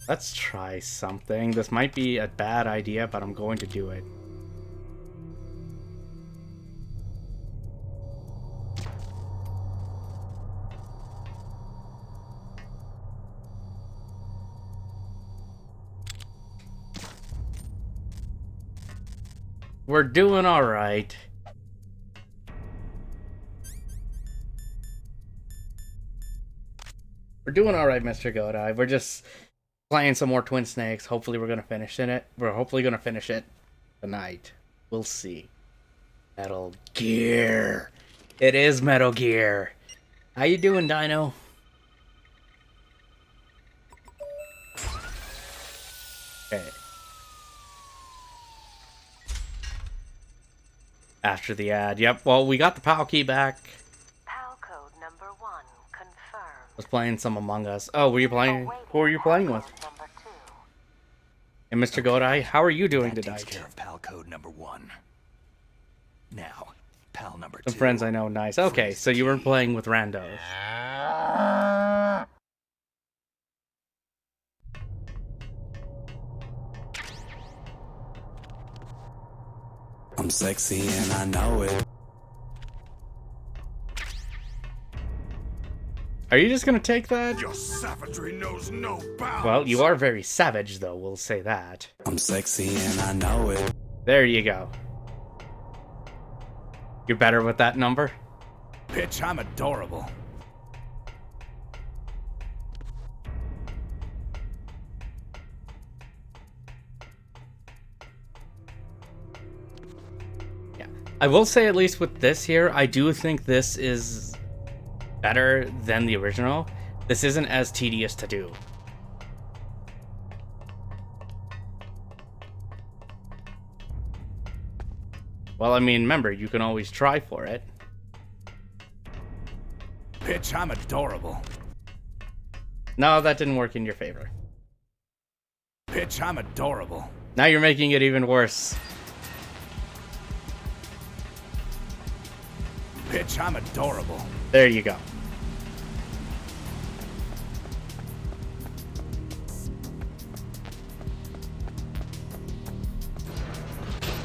Let's try something. This might be a bad idea, but I'm going to do it. We're doing all right. We're doing all right, Mr. Godai. We're just playing some more Twin Snakes. Hopefully we're gonna finish it. We're hopefully gonna finish it tonight. We'll see. Metal Gear. It is Metal Gear. How you doing, Dino? Okay. After the ad. Yep, well, we got the PAL key back. PAL code number 1 confirmed. Was playing some Among Us. Oh, were you playing? Who were you playing with? And Mr. Godai, how are you doing That tonight? takes care of PAL code number 1. Now, PAL number 2. Some friends I know, nice. Okay, so you were playing with randos. I'm sexy and I know it. Are you just gonna take that? Your savagery knows no bounds. Well, you are very savage, though, we'll say that. I'm sexy and I know it. There you go. You're better with that number? Bitch, I'm adorable. Yeah. I will say, at least with this here, I do think this is better than the original. This isn't as tedious to do. Well, I mean, remember, you can always try for it. Bitch, I'm adorable. No, that didn't work in your favor. Bitch, I'm adorable. Now you're making it even worse. Bitch, I'm adorable. There you go.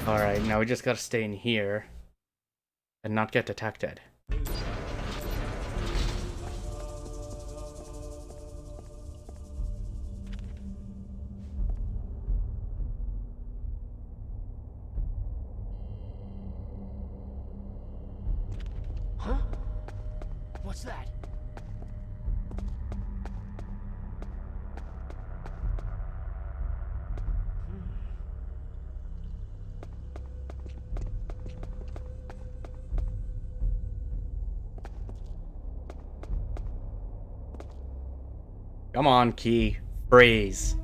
Alright, now we just gotta stay in here and not get detected. Huh? What's that? Come on, key. Freeze.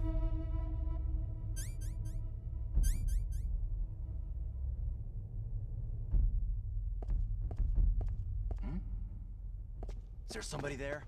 Is there somebody there?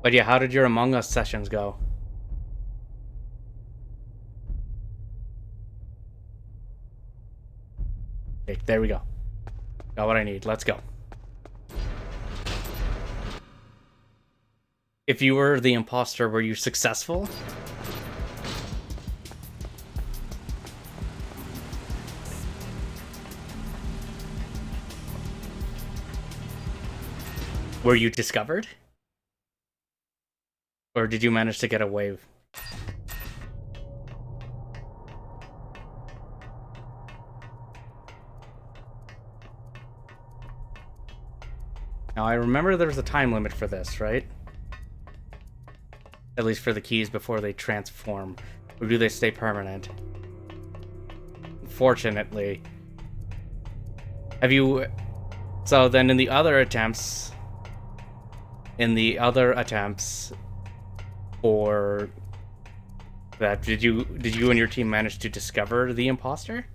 But yeah, how did your Among Us sessions go? Okay, there we go. Got what I need. Let's go. If you were the imposter, were you successful? Were you discovered? Or did you manage to get away? Now, I remember there's a time limit for this, right? At least for the keys before they transform. Or do they stay permanent? Fortunately. Have you... So then in the other attempts... Or that did you and your team manage to discover the imposter?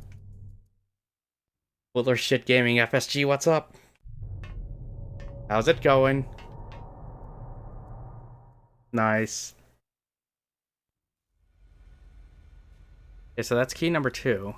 Willer Shit Gaming FSG, what's up? How's it going? Nice. Okay, so that's key number 2.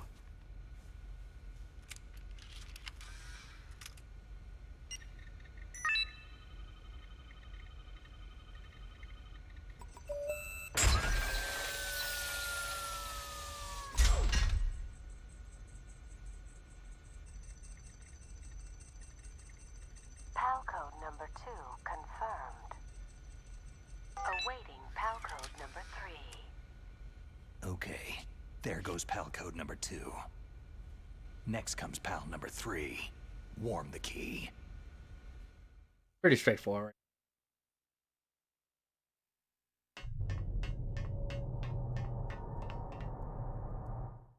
PAL code number 2 confirmed. Awaiting PAL code number 3. Okay, there goes PAL code number 2. Next comes PAL number 3. Warm the key. Pretty straightforward.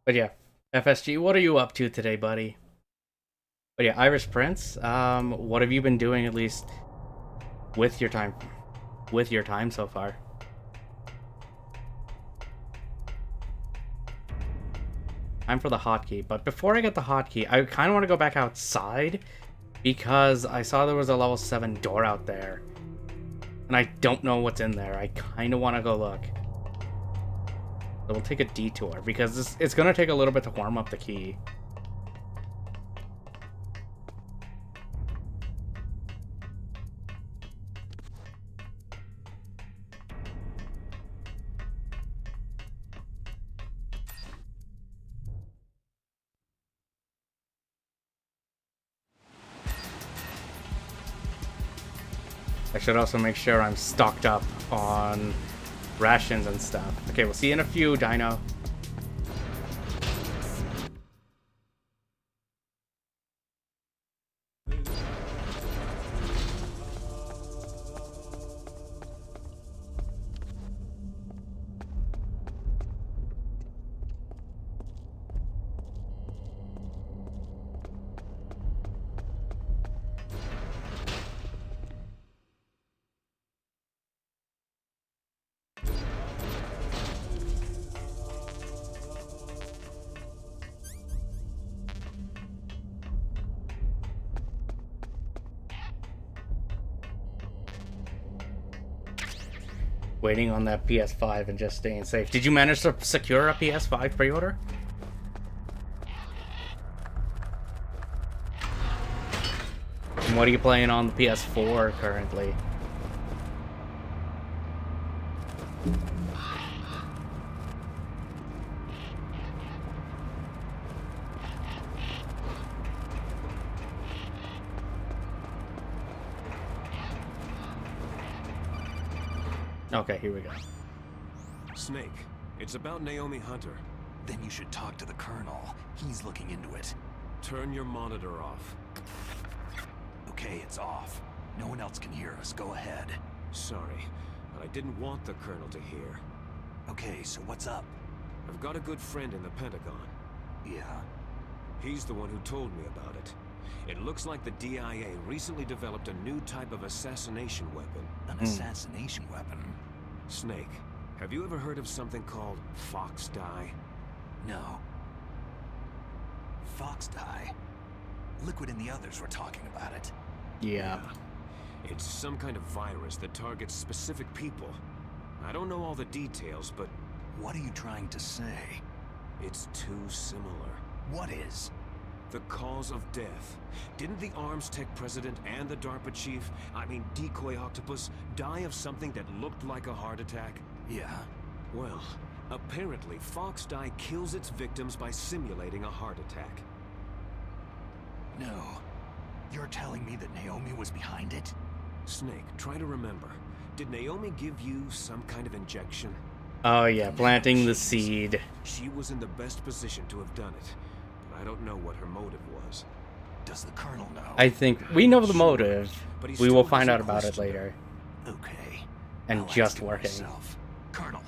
But yeah, FSG, what are you up to today, buddy? But yeah, Irish Prince, what have you been doing, at least with your time so far? Time for the hotkey. But before I get the hotkey, I kind of want to go back outside because I saw there was a level 7 door out there. And I don't know what's in there. I kind of want to go look. So we'll take a detour because it's going to take a little bit to warm up the key. I should also make sure I'm stocked up on rations and stuff. Okay, we'll see you in a few, Dino. Waiting on that PS5 and just staying safe. Did you manage to secure a PS5 pre-order? And what are you playing on the PS4 currently? Okay, here we go. Snake, it's about Naomi Hunter. Then you should talk to the Colonel. He's looking into it. Turn your monitor off. Okay, it's off. No one else can hear us. Go ahead. Sorry, but I didn't want the Colonel to hear. Okay, so what's up? I've got a good friend in the Pentagon. Yeah? He's the one who told me about it. It looks like the DIA recently developed a new type of assassination weapon. An assassination weapon? Snake, have you ever heard of something called Fox Dye? No. Fox Dye? Liquid and the others were talking about it. Yeah. It's some kind of virus that targets specific people. I don't know all the details, but... What are you trying to say? It's too similar. What is? The cause of death. Didn't the Arms Tech president and the DARPA chief, Decoy Octopus, die of something that looked like a heart attack? Yeah. Well, apparently Fox Dye kills its victims by simulating a heart attack. No. You're telling me that Naomi was behind it? Snake, try to remember. Did Naomi give you some kind of injection? Oh yeah, planting the seed. She was in the best position to have done it. I don't know what her motive was. Does the Colonel know? I think we know the motive. But he We will still find out hasn't about it questioned later. Okay. And I'll just ask him working. myself. Colonel,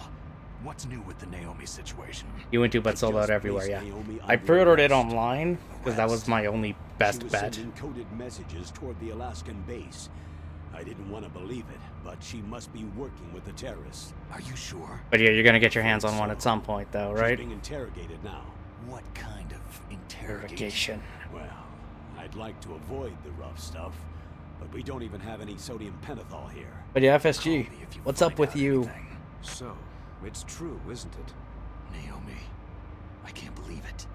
what's new with the Naomi situation? You went to but sold out Just everywhere, placed yeah. Naomi I under pre-ordered it arrest. online because that was my only best She was bet. sending coded messages toward the Alaskan base. I didn't want to believe it, but she must be working with the terrorists. Are you sure? But yeah, you're gonna get your hands on one at some point though, She's right? being interrogated now. What kind of interrogation? Interrogation. Well, I'd like to avoid the rough stuff, but we don't even have any sodium pentothal here. But yeah, Call FSG, me if you what's find up with out you? anything. So, it's true, isn't it? Naomi, I can't believe it.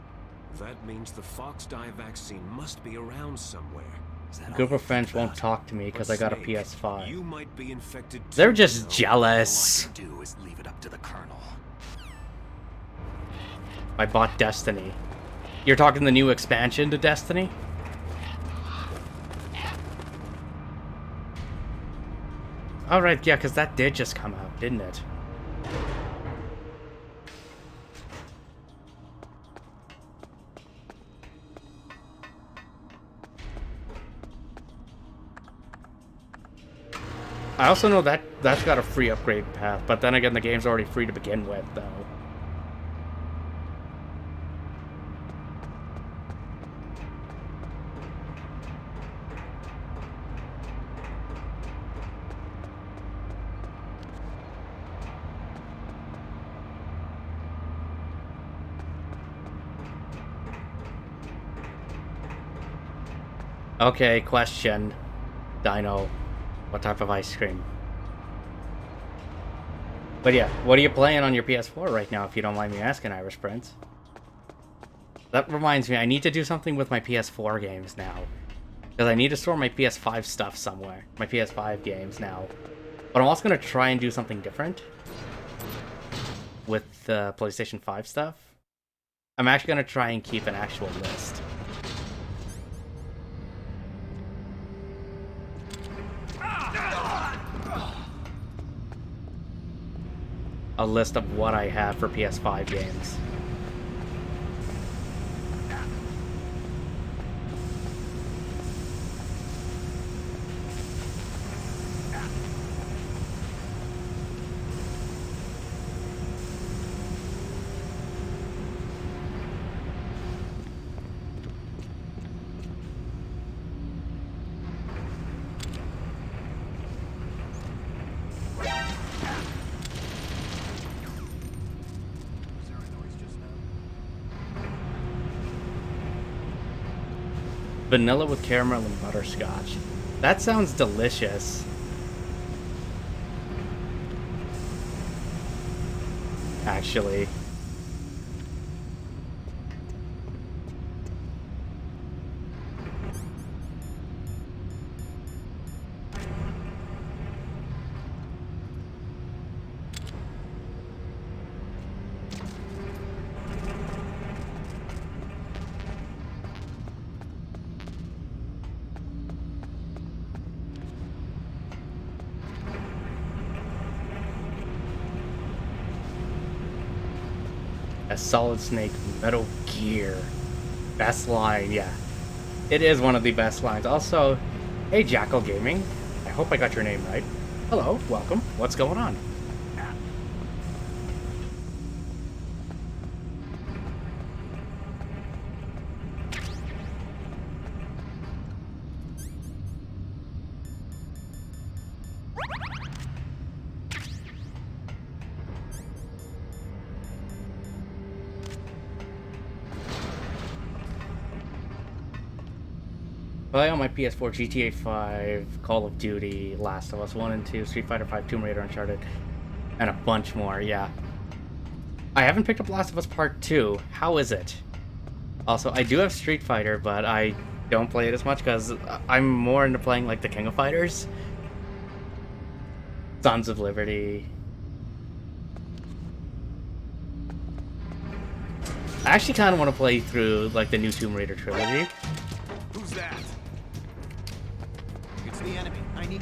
That means the Fox Dye vaccine must be around somewhere. Is that A all group you of friends think won't about? talk to me because I got a Snake, PS5. You might be infected too. They're just No. jealous. All I can do is leave it up to the Colonel. I bought Destiny. You're talking the new expansion to Destiny? Alright, yeah, because that did just come out, didn't it? I also know that that's got a free upgrade path, but then again, the game's already free to begin with, though. Okay, question. Dino, what type of ice cream? But yeah, what are you playing on your PS4 right now, if you don't mind me asking, Irish Prince? That reminds me, I need to do something with my PS4 games now. Because I need to store my PS5 stuff somewhere. My PS5 games now. But I'm also going to try and do something different with the PlayStation 5 stuff. I'm actually going to try and keep an actual list. A list of what I have for PS5 games. Vanilla with caramel and butterscotch. That sounds delicious. Actually. A Solid Snake Metal Gear. Best line, yeah. It is one of the best lines. Also, hey Jackal Gaming. I hope I got your name right. Hello, welcome. What's going on? Play on my PS4, GTA 5, Call of Duty, Last of Us 1 and 2, Street Fighter 5, Tomb Raider, Uncharted, and a bunch more, yeah. I haven't picked up Last of Us Part 2. How is it? Also, I do have Street Fighter, but I don't play it as much because I'm more into playing like the King of Fighters. Sons of Liberty. I actually kind of want to play through like the new Tomb Raider trilogy. Who's that? It's the enemy. I need...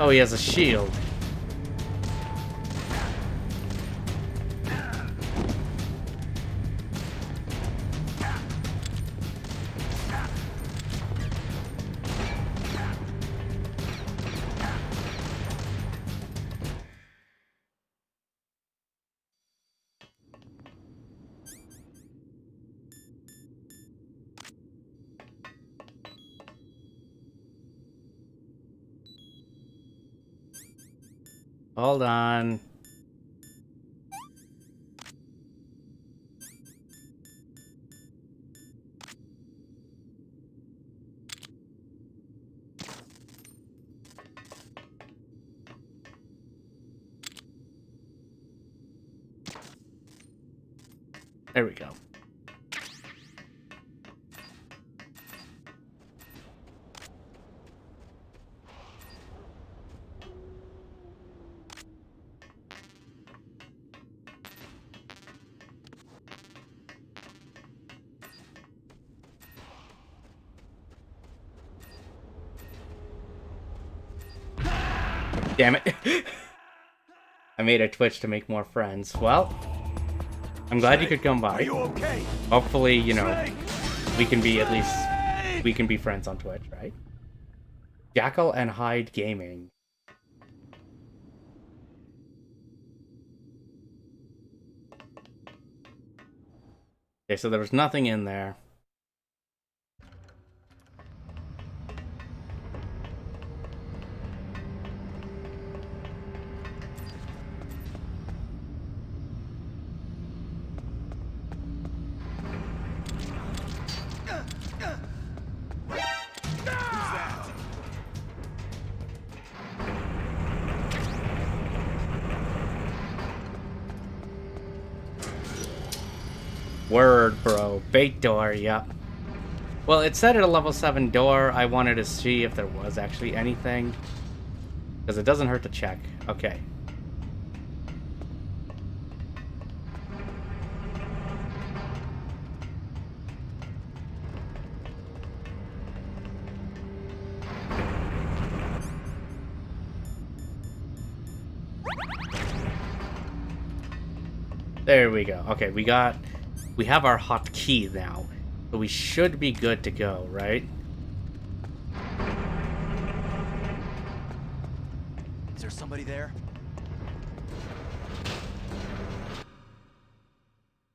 Oh, he has a shield. Hold on. There we go. Damn it. I made a Twitch to make more friends. Well, I'm glad you could come by. Are you okay? Hopefully, you know, we can be at least, we can be friends on Twitch, right? Jackal and Hyde Gaming. Okay, so there was nothing in there. Word, bro. Bait door, yep. Well, it said at a level 7 door. I wanted to see if there was actually anything. Because it doesn't hurt to check. Okay. There we go. Okay, we have our hot key now. So we should be good to go, right? Is there somebody there?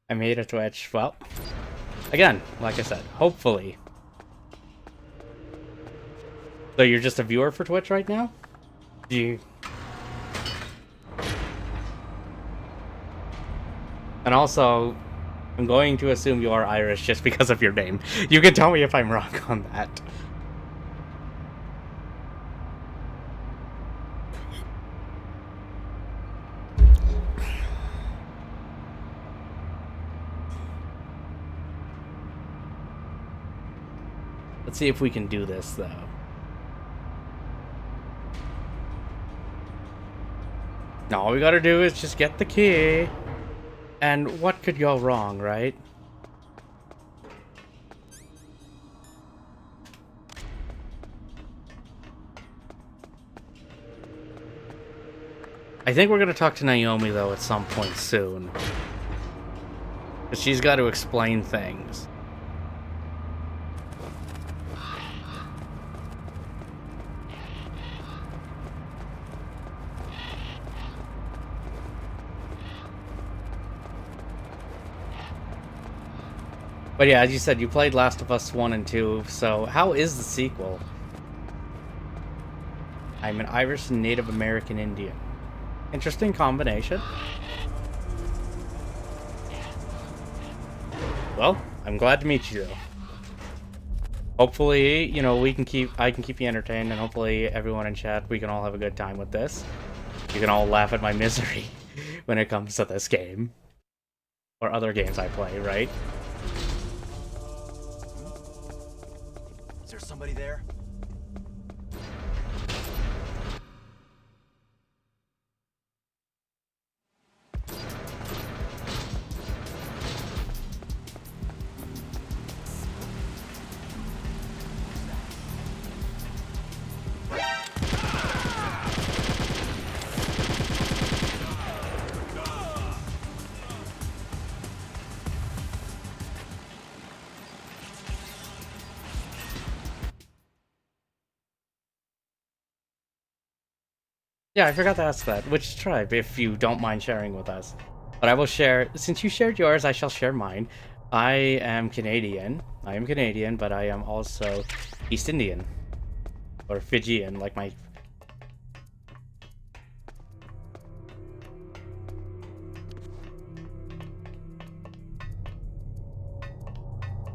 I made a Twitch. Well, again, like I said, hopefully. So you're just a viewer for Twitch right now? Do you... And also, I'm going to assume you are Irish just because of your name. You can tell me if I'm wrong on that. Let's see if we can do this, though. Now all we gotta do is just get the key. And what could go wrong, right? I think we're gonna talk to Naomi, though, at some point soon. Because she's got to explain things. But yeah, as you said, you played Last of Us 1 and 2, so how is the sequel? I'm an Irish and Native American Indian. Interesting combination. Well, I'm glad to meet you, though. Hopefully, you know, I can keep you entertained, and hopefully everyone in chat, we can all have a good time with this. You can all laugh at my misery when it comes to this game. Or other games I play, right? Is there somebody there? Yeah, I forgot to ask that. Which tribe, if you don't mind sharing with us? But I will share, since you shared yours, I shall share mine. I am Canadian. I am Canadian, but I am also East Indian. Or Fijian, like my...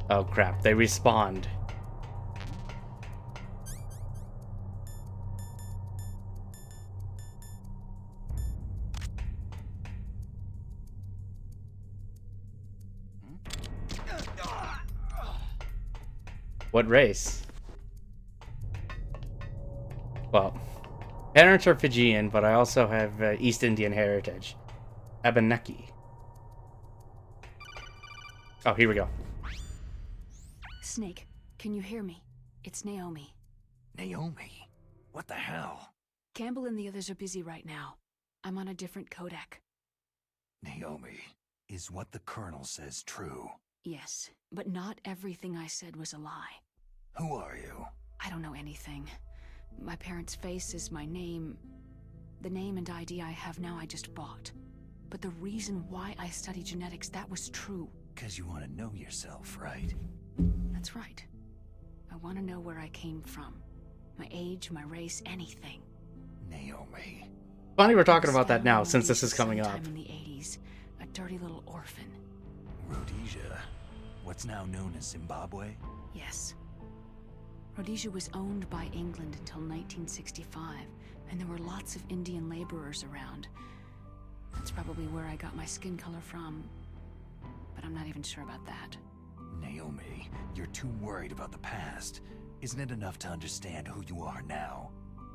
Oh crap, they respawned. What race? Well, parents are Fijian, but I also have East Indian heritage. Abenaki. Oh, here we go. Snake, can you hear me? It's Naomi. Naomi? What the hell? Campbell and the others are busy right now. I'm on a different codec. Naomi, is what the Colonel says true? Yes, but not everything I said was a lie. Who are you? I don't know anything. My parents' face is my name. The name and ID I have now I just bought. But the reason why I study genetics, that was true. 'Cause you want to know yourself, right? That's right. I want to know where I came from. My age, my race, anything. Naomi. Funny we're talking about that now, since this is coming up. Sometime in the 80s, a dirty little orphan. Rhodesia. What's now known as Zimbabwe? Yes. Rhodesia was owned by England until 1965, and there were lots of Indian laborers around. That's probably where I got my skin color from. but I'm not even sure about that. Naomi, you're too worried about the past. Isn't it enough to understand who you are now?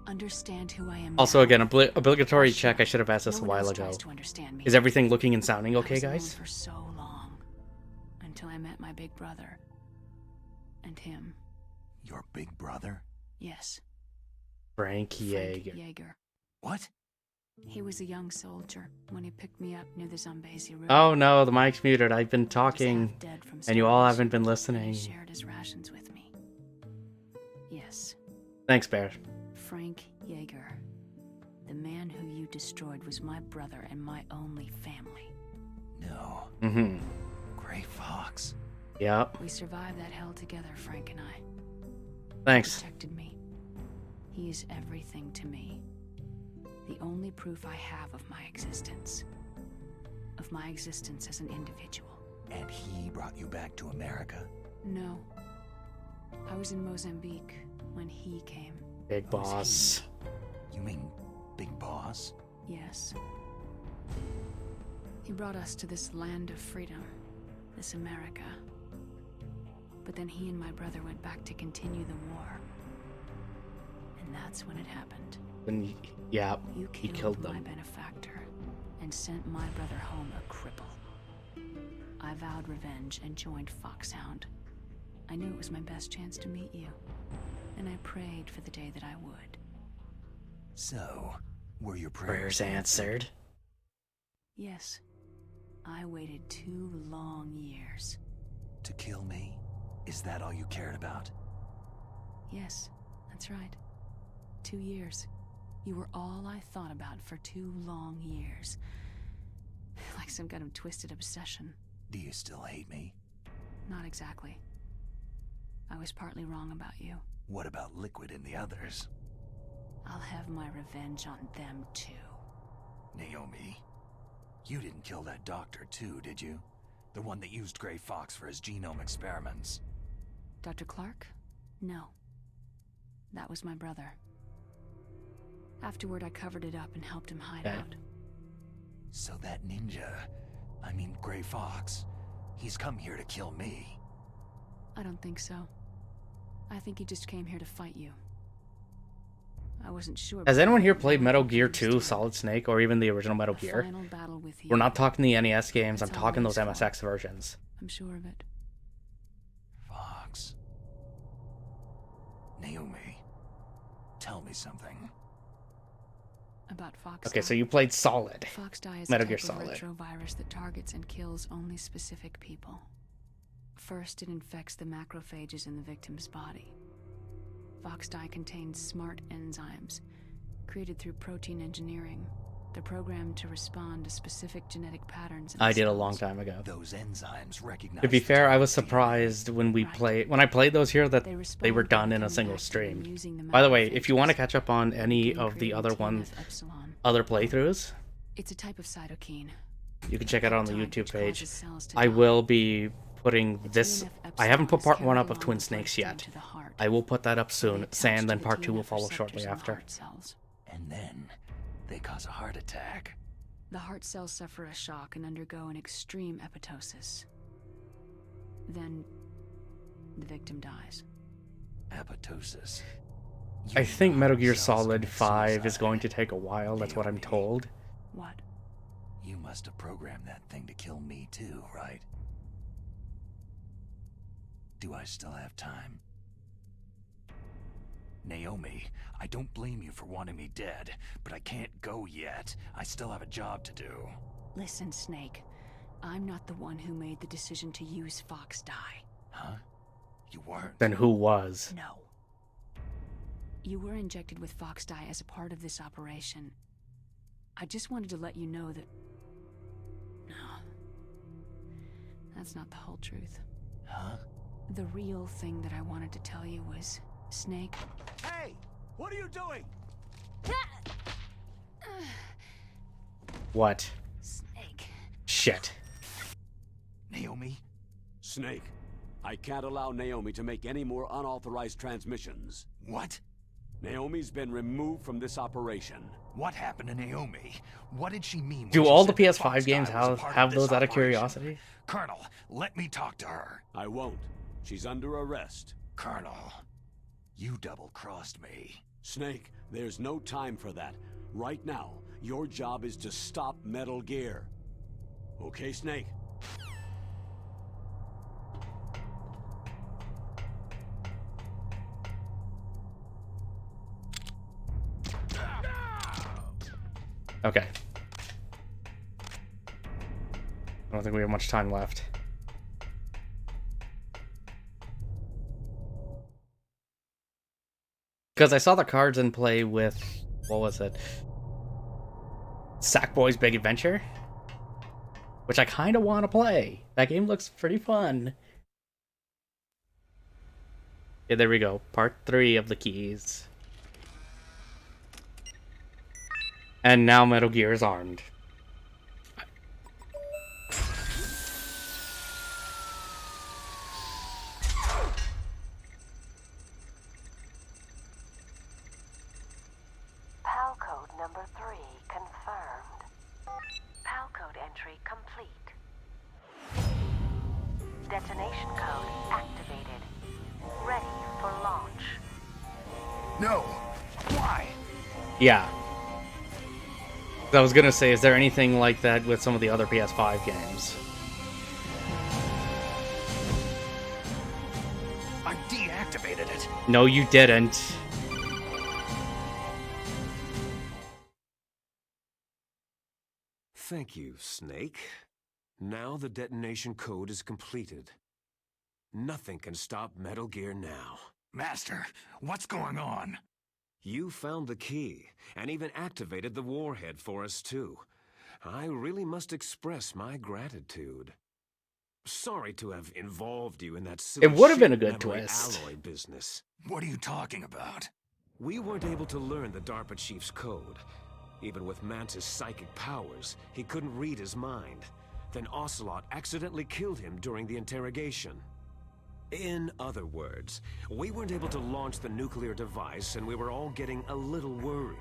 Understand who I am Also, now? again, obligatory Sure. check. I should have asked this No a one while else ago. tries to understand me. Is everything looking and sounding okay, I was alone guys? for so long, until I met my big brother. And him. Your big brother? Yes. Frank Frank Yeager. Yeager. What? He was a young soldier when he picked me up near the Zambezi River. Oh no, the mic's muted. I've been He was talking, half dead from and you all starvation, haven't been and listening. He shared his rations with me. Yes, Thanks, Bear. Frank Yeager. The man who you destroyed was my brother and my only family. No. Mm-hmm. Gray Fox. Yep. We survived that hell together, Frank and I. Thanks. He protected me. He is everything to me. The only proof I have of my existence. Of my existence as an individual. And he brought you back to America? No. I was in Mozambique when he came. Big boss. You mean Big Boss? Yes. He brought us to this land of freedom. This America. But then he and my brother went back to continue the war. And that's when it happened. And yeah, You he killed killed my them. benefactor and sent my brother home a cripple. I vowed revenge and joined Foxhound. I knew it was my best chance to meet you, and I prayed for the day that I would. So, were your Prayers answered. Yes, I waited 2 long years. To kill me? Is that all you cared about? Yes, that's right. 2 years. You were all I thought about for 2 long years. Like some kind of twisted obsession. Do you still hate me? Not exactly. I was partly wrong about you. What about Liquid and the others? I'll have my revenge on them too. Naomi, you didn't kill that doctor too, did you? The one that used Gray Fox for his genome experiments. Dr. Clark? No. That was my brother. Afterward, I covered it up and helped him hide out. So that ninja, I mean Gray Fox, he's come here to kill me. I don't think so. I think he just came here to fight you. I wasn't sure. Has anyone here played Metal Gear 2 Solid Snake or even the original Metal Gear? Final battle with you. We're not talking the NES games, I'm It's talking those always MSX versions. I'm sure of it. Fox. Naomi, tell me something. About Fox. Okay, so you played Solid. Fox Die is Metal a Gear type of Solid. retrovirus that targets and kills only specific people. First, it infects the macrophages in the victim's body. Fox Die contains smart enzymes, created through protein engineering. They're programmed to respond to specific genetic patterns. I did a long time ago. Those enzymes recognize. To be the fair, I target was DNA. surprised when I played those here that they were done in a single stream. By the way, if you want to catch up on any of the other other playthroughs, It's a type of cytokine. you can check it out on the Peptide YouTube which page. causes cells to I die. will be putting this. TNF I haven't put epsilon part is 1 carried up of along Twin with Snakes bloodstream yet. to the heart. I will put that up They soon, attach and to then the part 2 will TNF follow receptors shortly in the after. heart cells. And then they cause a heart attack. The heart cells suffer a shock and undergo an extreme apoptosis. Then, the victim dies. Apoptosis. You I think know Metal Gear cells Solid commit 5 is suicide. going to take a while, that's what I'm Naomi. told. What? You must have programmed that thing to kill me too, right? Do I still have time? Naomi, I don't blame you for wanting me dead, but I can't go yet. I still have a job to do. Listen, Snake. I'm not the one who made the decision to use Fox Die. Huh? You weren't. Then who was? No. You were injected with Fox Die as a part of this operation. I just wanted to let you know that... No. That's not the whole truth. Huh? The real thing that I wanted to tell you was... Snake... Hey! What are you doing? What? Snake... Shit. Naomi? Snake, I can't allow Naomi to make any more unauthorized transmissions. What? Naomi's been removed from this operation. What happened to Naomi? What did she mean? Do when she all the said that PS5 Fox games Guy was a part have of this those out of operation? curiosity? Colonel, let me talk to her. I won't. She's under arrest. Colonel, you double-crossed me. Snake, there's no time for that. Right now, your job is to stop Metal Gear. Okay, Snake? Okay. I don't think we have much time left. Because I saw the cards in play with, what was it? Sackboy's Big Adventure? Which I kind of want to play. That game looks pretty fun. Yeah, there we go. Part 3 of the keys. And now Metal Gear is armed. PAL code number 3 confirmed. PAL code entry complete. Detonation code activated. Ready for launch. No! Why? Yeah. I was gonna say, is there anything like that with some of the other PS5 games? I deactivated it. No, you didn't. Thank you, Snake. Now the detonation code is completed. Nothing can stop Metal Gear now. Master, what's going on? You found the key, and even activated the warhead for us, too. I really must express my gratitude. Sorry to have involved you in that silly It would have been a shit good memory twist. alloy business. What are you talking about? We weren't able to learn the DARPA chief's code. Even with Mantis' psychic powers, he couldn't read his mind. Then Ocelot accidentally killed him during the interrogation. In other words, we weren't able to launch the nuclear device, and we were all getting a little worried.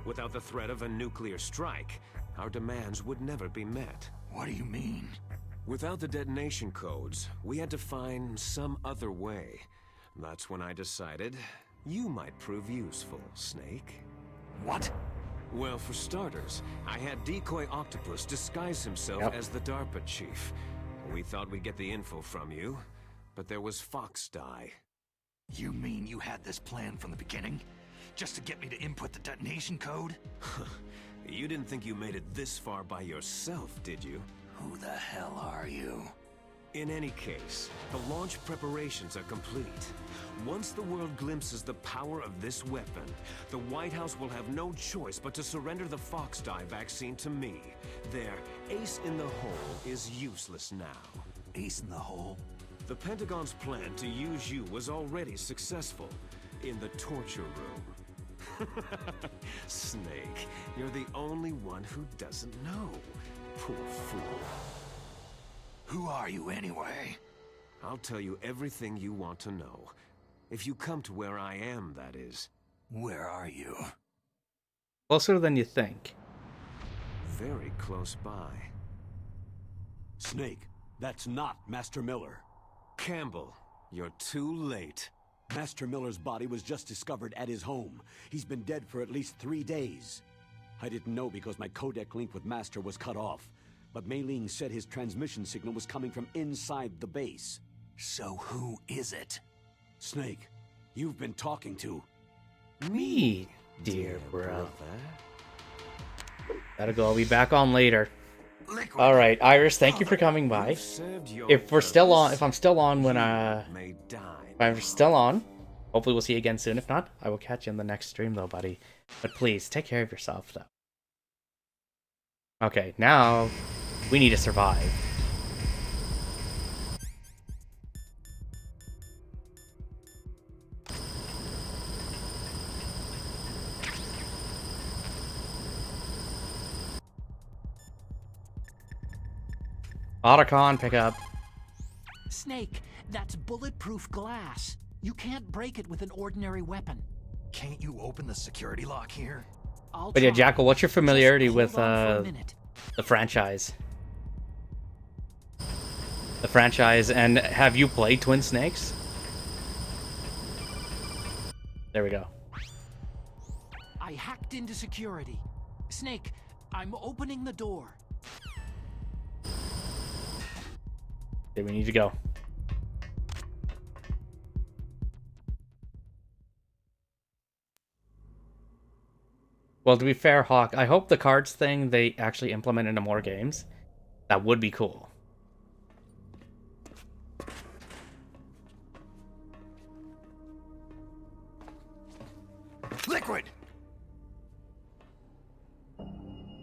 Without the threat of a nuclear strike, our demands would never be met. What do you mean? Without the detonation codes, we had to find some other way. That's when I decided you might prove useful, Snake. What? Well, for starters, I had Decoy Octopus disguise himself as the DARPA chief. We thought we'd get the info from you, but there was Fox Die. You mean you had this plan from the beginning? Just to get me to input the detonation code? You didn't think you made it this far by yourself, did you? Who the hell are you? In any case, the launch preparations are complete. Once the world glimpses the power of this weapon, the White House will have no choice but to surrender the Fox Die vaccine to me. Their ace in the hole is useless now. Ace in the hole? The Pentagon's plan to use you was already successful in the torture room. Snake, you're the only one who doesn't know. Poor fool. Who are you anyway? I'll tell you everything you want to know. If you come to where I am, that is. Where are you? Closer than you think. Very close by. Snake, that's not Master Miller. Campbell, you're too late. Master Miller's body was just discovered at his home. He's been dead for at least 3 days. I didn't know because my codec link with Master was cut off. But Mei Ling said his transmission signal was coming from inside the base. So who is it? Snake, you've been talking to... Me, dear brother. Gotta go, I'll be back on later. Alright, Iris, thank you for coming by. If I'm still on, hopefully we'll see you again soon. If not, I will catch you in the next stream though, buddy. But please, take care of yourself though. Okay, now we need to survive. Otacon, pick up. Snake, that's bulletproof glass. You can't break it with an ordinary weapon. Can't you open the security lock here? But yeah, Jackal, what's your familiarity Just with hold on for a minute. the franchise? The franchise, and have you played Twin Snakes? There we go. I hacked into security. Snake, I'm opening the door. Okay, we need to go. Well, to be fair, Hawk, I hope the cards thing they actually implement into more games. That would be cool. Liquid!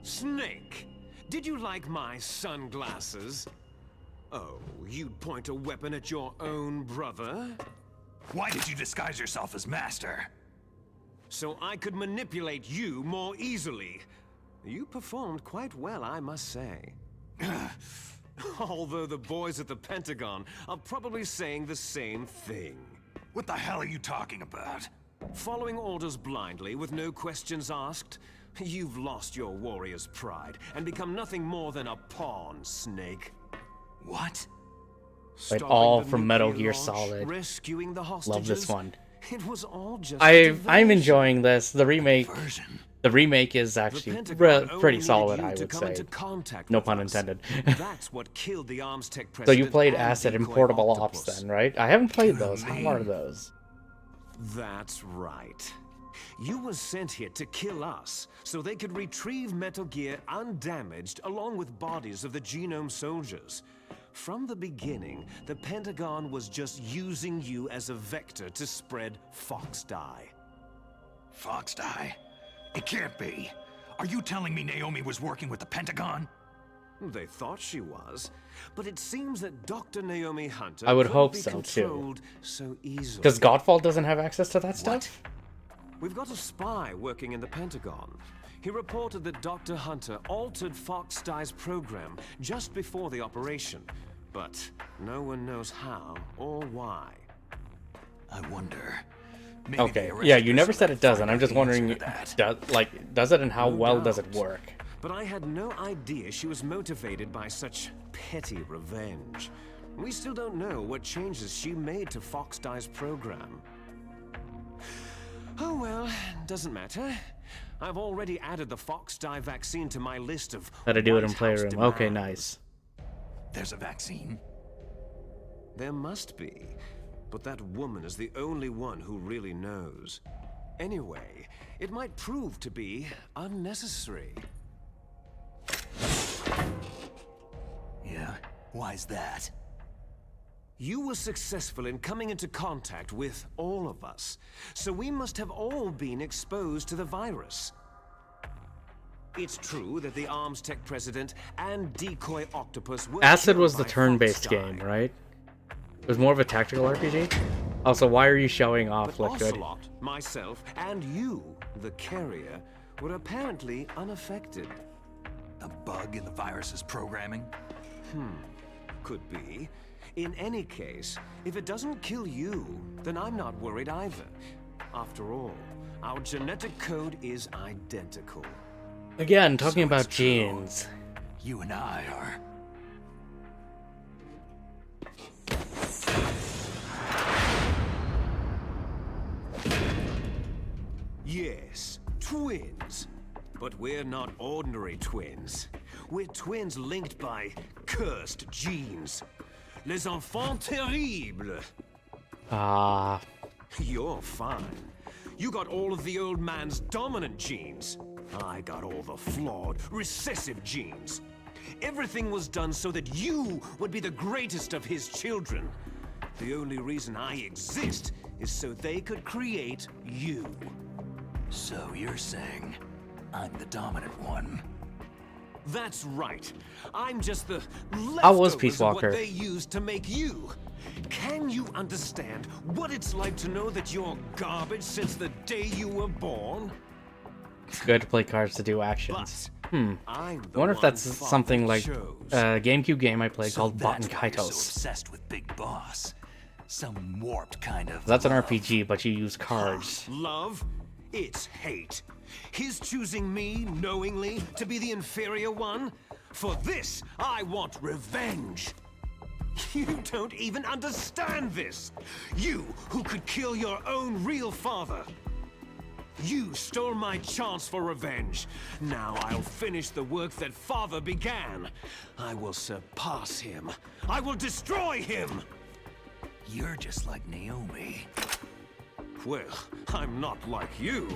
Snake, did you like my sunglasses? Oh, you'd point a weapon at your own brother? Why did you disguise yourself as Master? So I could manipulate you more easily. You performed quite well, I must say. Although the boys at the Pentagon are probably saying the same thing. What the hell are you talking about? Following orders blindly with no questions asked, you've lost your warrior's pride and become nothing more than a pawn, Snake. What? Like Stopping all the from Metal nuclear Gear launch, Solid. Rescuing the hostages. Love this one. It was all just a I'm diversion. enjoying this. The remake is The actually Pentagon only pretty needed solid, you I to would come say. into contact No with pun us. intended. That's what killed the arms tech So you president played and Asset and Decoy Portable Octopus. Ops then, right? I haven't played those. How are those? That's right. You were sent here to kill us, so they could retrieve Metal Gear undamaged along with bodies of the Genome soldiers. From the beginning, the Pentagon was just using you as a vector to spread Fox Die. Fox Die? It can't be. Are you telling me Naomi was working with the Pentagon? They thought she was, but it seems that Dr. Naomi Hunter I would couldn't hope be so, too. controlled so easily. Because Godfall doesn't have access to that stuff? We've got a spy working in the Pentagon. He reported that Dr. Hunter altered Fox Die's program just before the operation, but no one knows how or why. I wonder. Maybe Okay, yeah, you never said it doesn't. I'm just wondering, does it and how No well does it doubt. work? But I had no idea she was motivated by such petty revenge. We still don't know what changes she made to Fox Die's program. Oh well, doesn't matter. I've already added the Fox Die vaccine to my list of How to do it in White House Playroom. Okay, demands. nice. There's a vaccine? There must be, but that woman is the only one who really knows. Anyway, it might prove to be unnecessary. Yeah? Why's that? You were successful in coming into contact with all of us, so we must have all been exposed to the virus. It's true that the Arms Tech president and Decoy Octopus were Acid killed was the by turn-based Fox Die. game, right? It was more of a tactical RPG? Also, why are you showing off But Liquid? Ocelot, myself, and you, the carrier, were apparently unaffected. A bug in the virus's programming? Could be. In any case, if it doesn't kill you, then I'm not worried either. After all, our genetic code is identical. Again, talking So about it's true. genes. You and I are. Yes, twins. But we're not ordinary twins. We're twins linked by cursed genes. Les enfants terribles. Ah, You're fine. You got all of the old man's dominant genes. I got all the flawed, recessive genes. Everything was done so that you would be the greatest of his children. The only reason I exist is so they could create you. So you're saying I'm the dominant one? That's right. I'm just the I was leftovers Peace of Walker. what they used to make you. Can you understand what it's like to know that you're garbage since the day you were born? good to play cards to do actions. I'm I the wonder if one that's Father something like chose. a GameCube game I played So called Bot that's and why you're so Kaitos. obsessed with Big Boss. Some warped kind of That's an love. RPG, but you use cards. Love? It's hate. His choosing me, knowingly, to be the inferior one? For this, I want revenge. You don't even understand this! You, who could kill your own real father! You stole my chance for revenge. Now I'll finish the work that Father began. I will surpass him. I will destroy him! You're just like Naomi. Well, I'm not like you.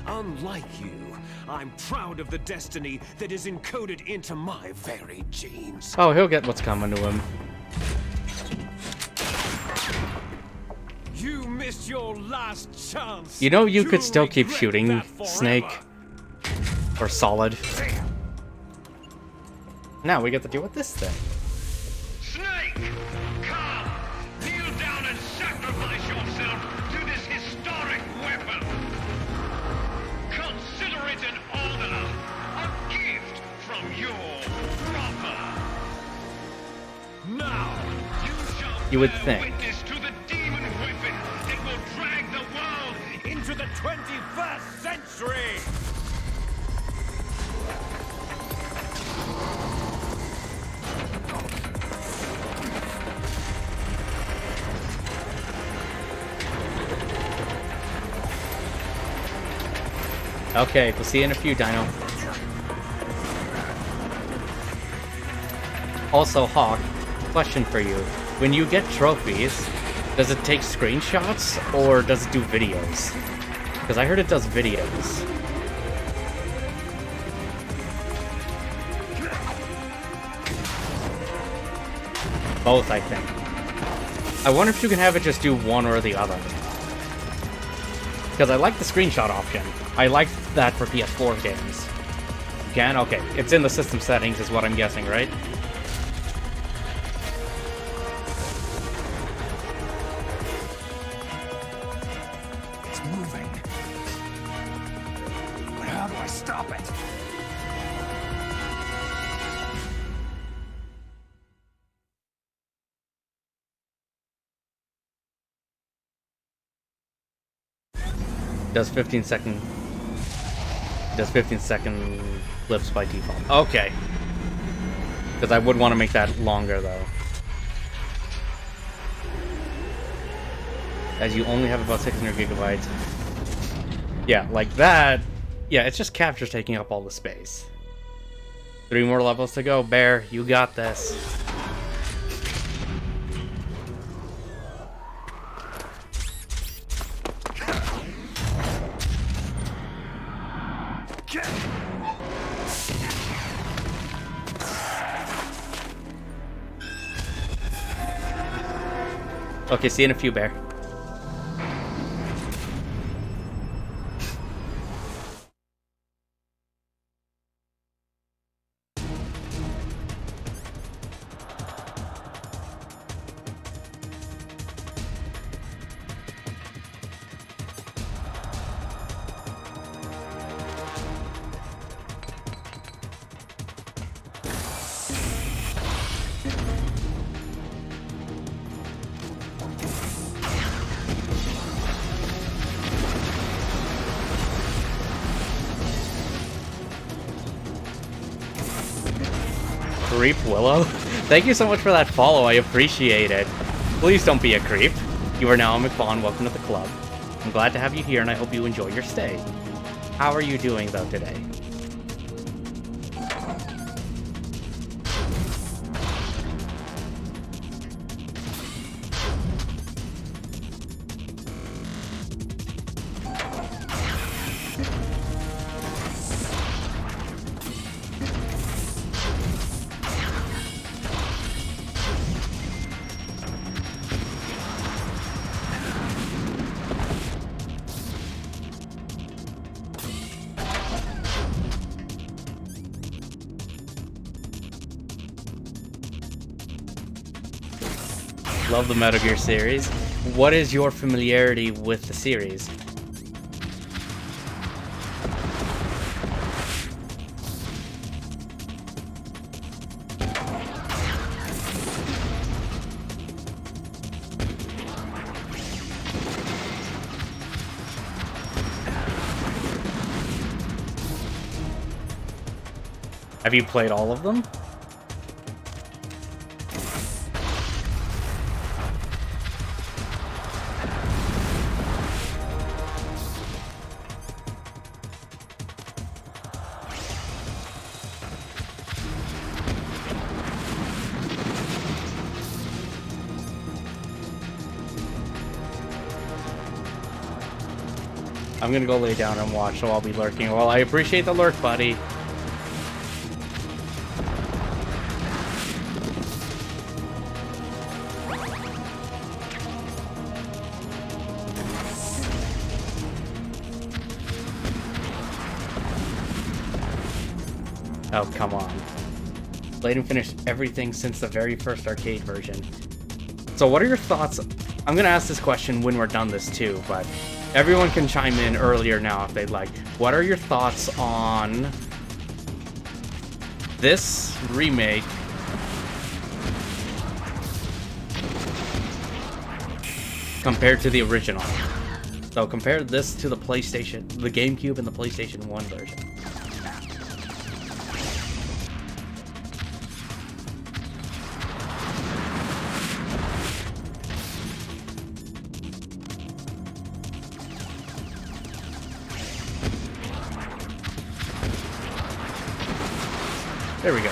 Unlike you, I'm proud of the destiny that is encoded into my very genes. Oh, he'll get what's coming to him. You missed your last chance. You know you could still keep shooting Snake. Or Solid. Now we get to deal with this thing. Snake! Come! Kneel down and sacrifice yourself to this historic weapon! Consider it an honor, a gift from your brother! Now, you shall You would bear think. witness to the demon weapon that will drag the world Into the 21st century! Okay, we'll see you in a few, Dino. Also, Hawk, question for you. When you get trophies, does it take screenshots or does it do videos? Because I heard it does videos. Both, I think. I wonder if you can have it just do one or the other. Because I like the screenshot option. I like that for PS4 games. You can? Okay. It's in the system settings is what I'm guessing, right? It's moving. But how do I stop it? Does 15-second clips by default. Okay. Because I would want to make that longer, though. As you only have about 600 gigabytes. Yeah, like that. Yeah, it's just captures taking up all the space. 3 more levels to go, Bear. You got this. Okay, see you in a few, Bear. Creep Willow? Thank you so much for that follow, I appreciate it. Please don't be a creep. You are now McVaughn, welcome to the club. I'm glad to have you here and I hope you enjoy your stay. How are you doing though today? Love the Metal Gear series. What is your familiarity with the series? Have you played all of them? I'm gonna go lay down and watch, so I'll be lurking. Well, I appreciate the lurk, buddy. Oh, come on. Layden finished everything since the very first arcade version. So what are your thoughts? I'm gonna ask this question when we're done this too, but everyone can chime in earlier now if they'd like. What are your thoughts on this remake compared to the original? So compare this to the PlayStation, the GameCube and the PlayStation 1 version. There we go.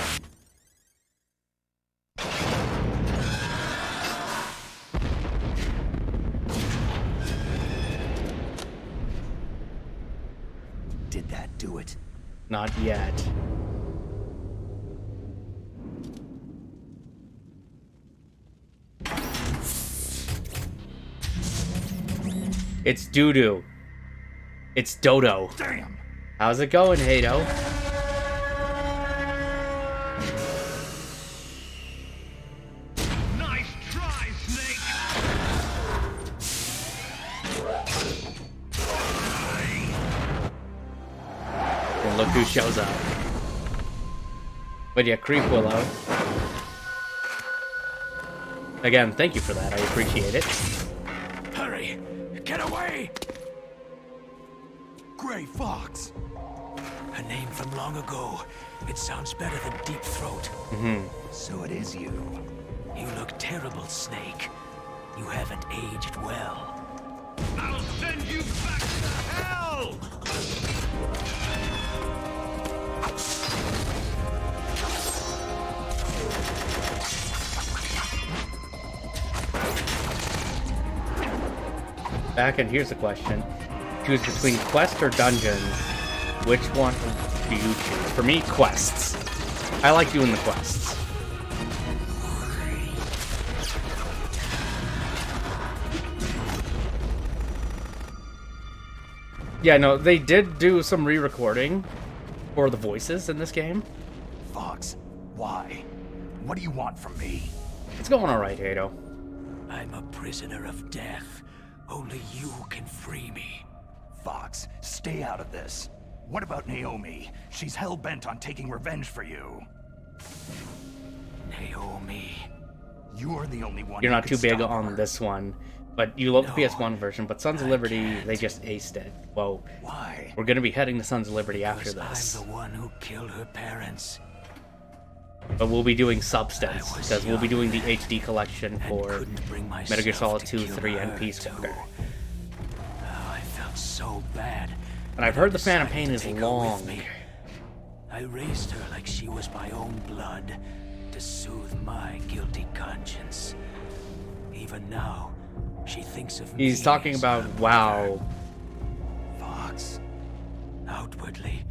Did that do it? Not yet. It's doo-doo. It's Dodo. Damn. How's it going, Hado? Look who shows up. But yeah, Creep Willow. Again, thank you for that. I appreciate it. Hurry! Get away! Gray Fox. A name from long ago. It sounds better than Deep Throat. So it is you. You look terrible, Snake. You haven't aged well. I'll send you back to hell! Back, and here's the question. Choose between quest or dungeons. Which one do you choose? For me, quests. I like doing the quests. Yeah, no, they did do some re-recording for the voices in this game. Fox, why? What do you want from me? It's going alright, Hado. I'm a prisoner of death. Only you can free me. Fox, stay out of this. What about Naomi? She's hell-bent on taking revenge for you. Naomi, you're the only one. You're who not can too big stop on her. this one, but you love the PS1 version, but Sons of Liberty, they just aced it. Whoa. Why? We're gonna be heading to Sons of Liberty after this. I'm the one who killed her parents. But we'll be doing Substance, because we'll be doing the HD collection for Metal Gear Solid 2, 3, and Peace Walker. Oh, I felt so bad. And I've heard the Phantom Pain is long. I raised her like she was my own blood, to soothe my guilty conscience. Even now, she thinks of me. He's talking as about her WoW. Fox. Outwardly,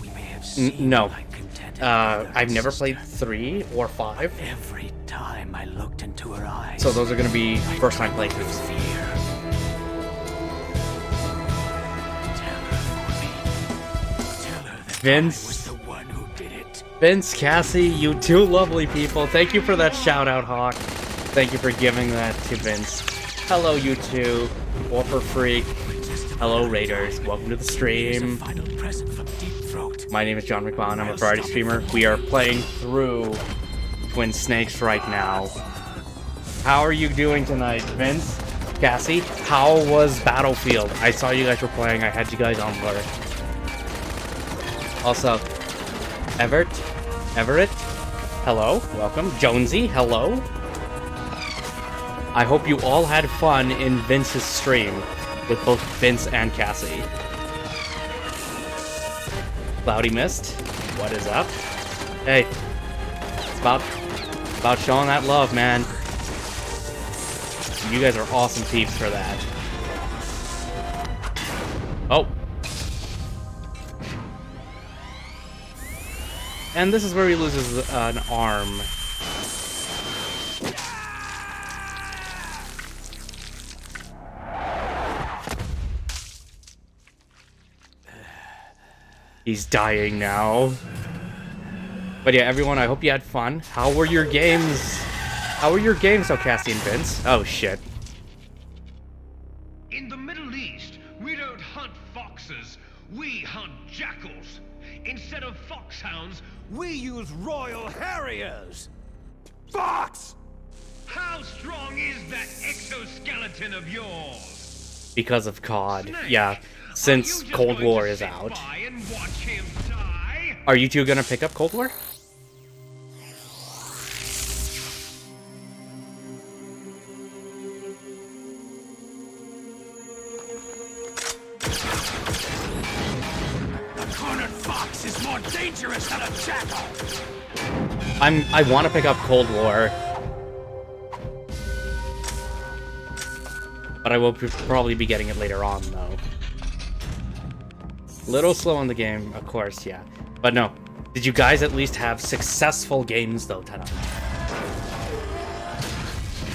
we may have seen No. like contented I've never played 3 or 5. Every time I looked into her eyes. So those are gonna be first time playthroughs. Fear. Vince. Was the one who did it. Vince, Cassie, you two lovely people. Thank you for that shout out, Hawk. Thank you for giving that to Vince. Hello, you two. Warper Freak. Hello, Raiders. Welcome to the stream. My name is John McBaugh. I'm a variety streamer. We are playing through Twin Snakes right now. How are you doing tonight, Vince? Cassie, how was Battlefield? I saw you guys were playing. I had you guys on blur. Also, Everett, Everett, hello, welcome. Jonesy, hello. I hope you all had fun in Vince's stream with both Vince and Cassie. Cloudy Mist, what is up? Hey, it's about showing that love, man. You guys are awesome peeps for that. Oh. And this is where he loses an arm. He's dying now. But yeah, everyone, I hope you had fun. How were your games? How were your games, Cassie and Vince? Oh, shit. In the Middle East, we don't hunt foxes, we hunt jackals. Instead of foxhounds, We use Royal Harriers! Fox! how strong is that exoskeleton of yours? Because of COD. Snake, Yeah, since are you just Cold going War to is sit out. by and watch him die? Are you two gonna pick up Cold War? A cornered fox is more dangerous than a jackal! I want to pick up Cold War. But I will probably be getting it later on, though. Little slow in the game, of course, yeah. But no. Did you guys at least have successful games, though, tonight?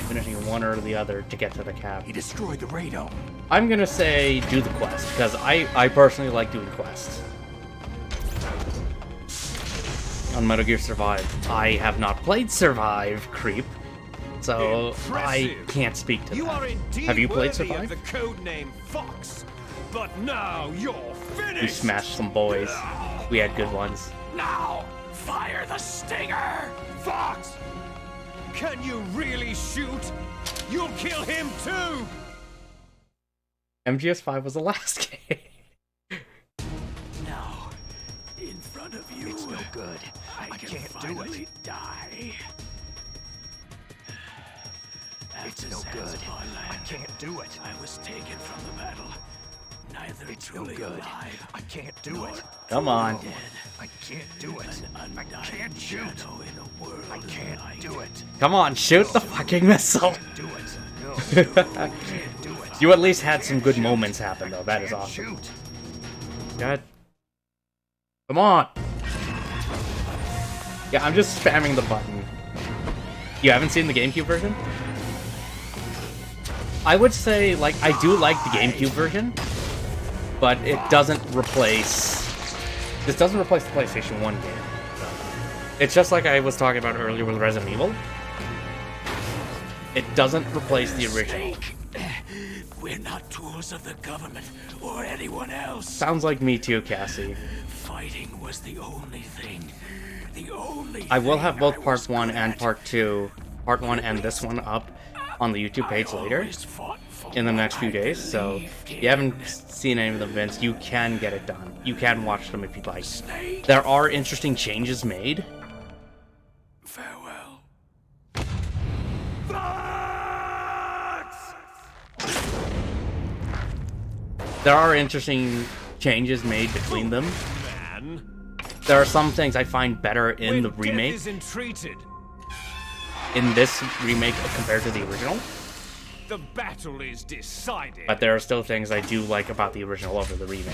Finishing one or the other to get to the cap. He destroyed the radome. I'm gonna say do the quest, because I personally like doing quests. On Metal Gear Survive. I have not played Survive, creep. So I can't speak to You are that. indeed Have you played worthy Survive? of the codename Fox, but now you're finished. We smashed some boys. We had good ones. Now, fire the stinger! Fox! Can you really shoot? You'll kill him too! MGS5 was the last game. Now, in front of you, it's no good. I can't do it. Die. It's no good. I can't do it. I was taken from the battle. Neither it's no good. Alive, I can't do it. Come on. Dead. I can't do it. I can't shoot. In a world I can't do it. Come on, shoot the fucking missile. Do it. No, I can't do it. You at least had some good moments happen, though. That is awesome. God. Come on. Yeah, I'm just spamming the button. You haven't seen the GameCube version? I would say, like, I do like the GameCube version, but it doesn't replace... This doesn't replace the PlayStation 1 game. It's just like I was talking about earlier with Resident Evil. It doesn't replace the original. We're not tools of the government or anyone else. Sounds like me too, Cassie. Fighting was the only thing. The only I will have both Part 1 and Part 2, Part 1 and this one up on the YouTube page later in the next few days, so if you haven't seen any of them, Vince, you can get it done. You can watch them if you'd like. There are interesting changes made. Farewell. There are interesting changes made between them. There are some things I find better in the remake. In this remake compared to the original. The battle is decided. But there are still things I do like about the original over the remake.